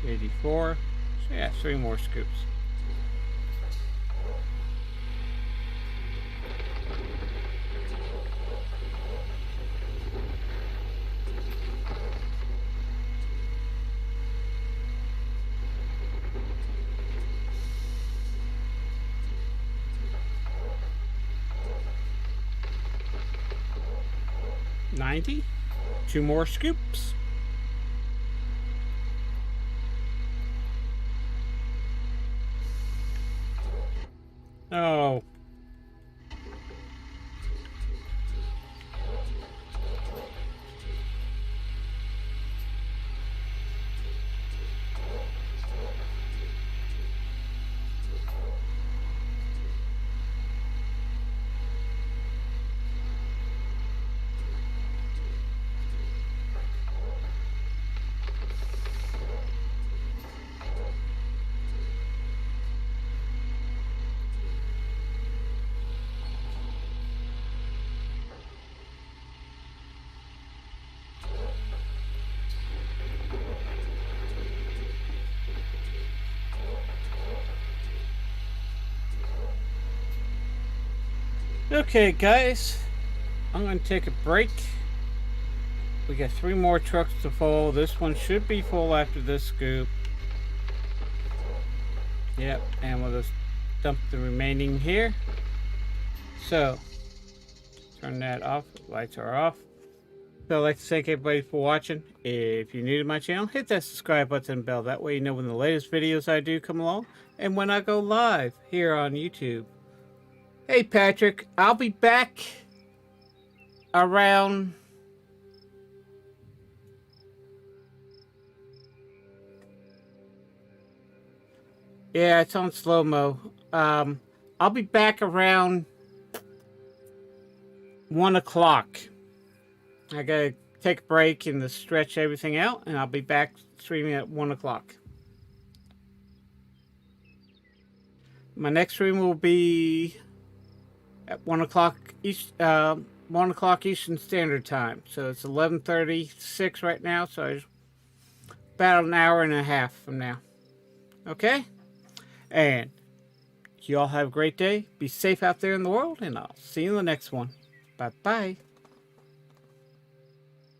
$84. So yeah, 3 more scoops. $90. 2 more scoops. Oh. Okay, guys, I'm going to take a break. We got 3 more trucks to full. This one should be full after this scoop. Yep, and we'll just dump the remaining here. So, turn that off. Lights are off. So I'd like to thank everybody for watching. If you're new to my channel, hit that subscribe button and bell. That way you know when the latest videos I do come along and when I go live here on YouTube. Hey Patrick, I'll be back around yeah, it's on slow-mo. I'll be back around 1 o'clock. I gotta take a break and stretch everything out, and I'll be back streaming at 1 o'clock. My next stream will be at 1 o'clock each 1 o'clock Eastern Standard Time. So it's 11:36 right now, so about an hour and a half from now. Okay? And you all have a great day. Be safe out there in the world, and I'll see you in the next one. Bye-bye.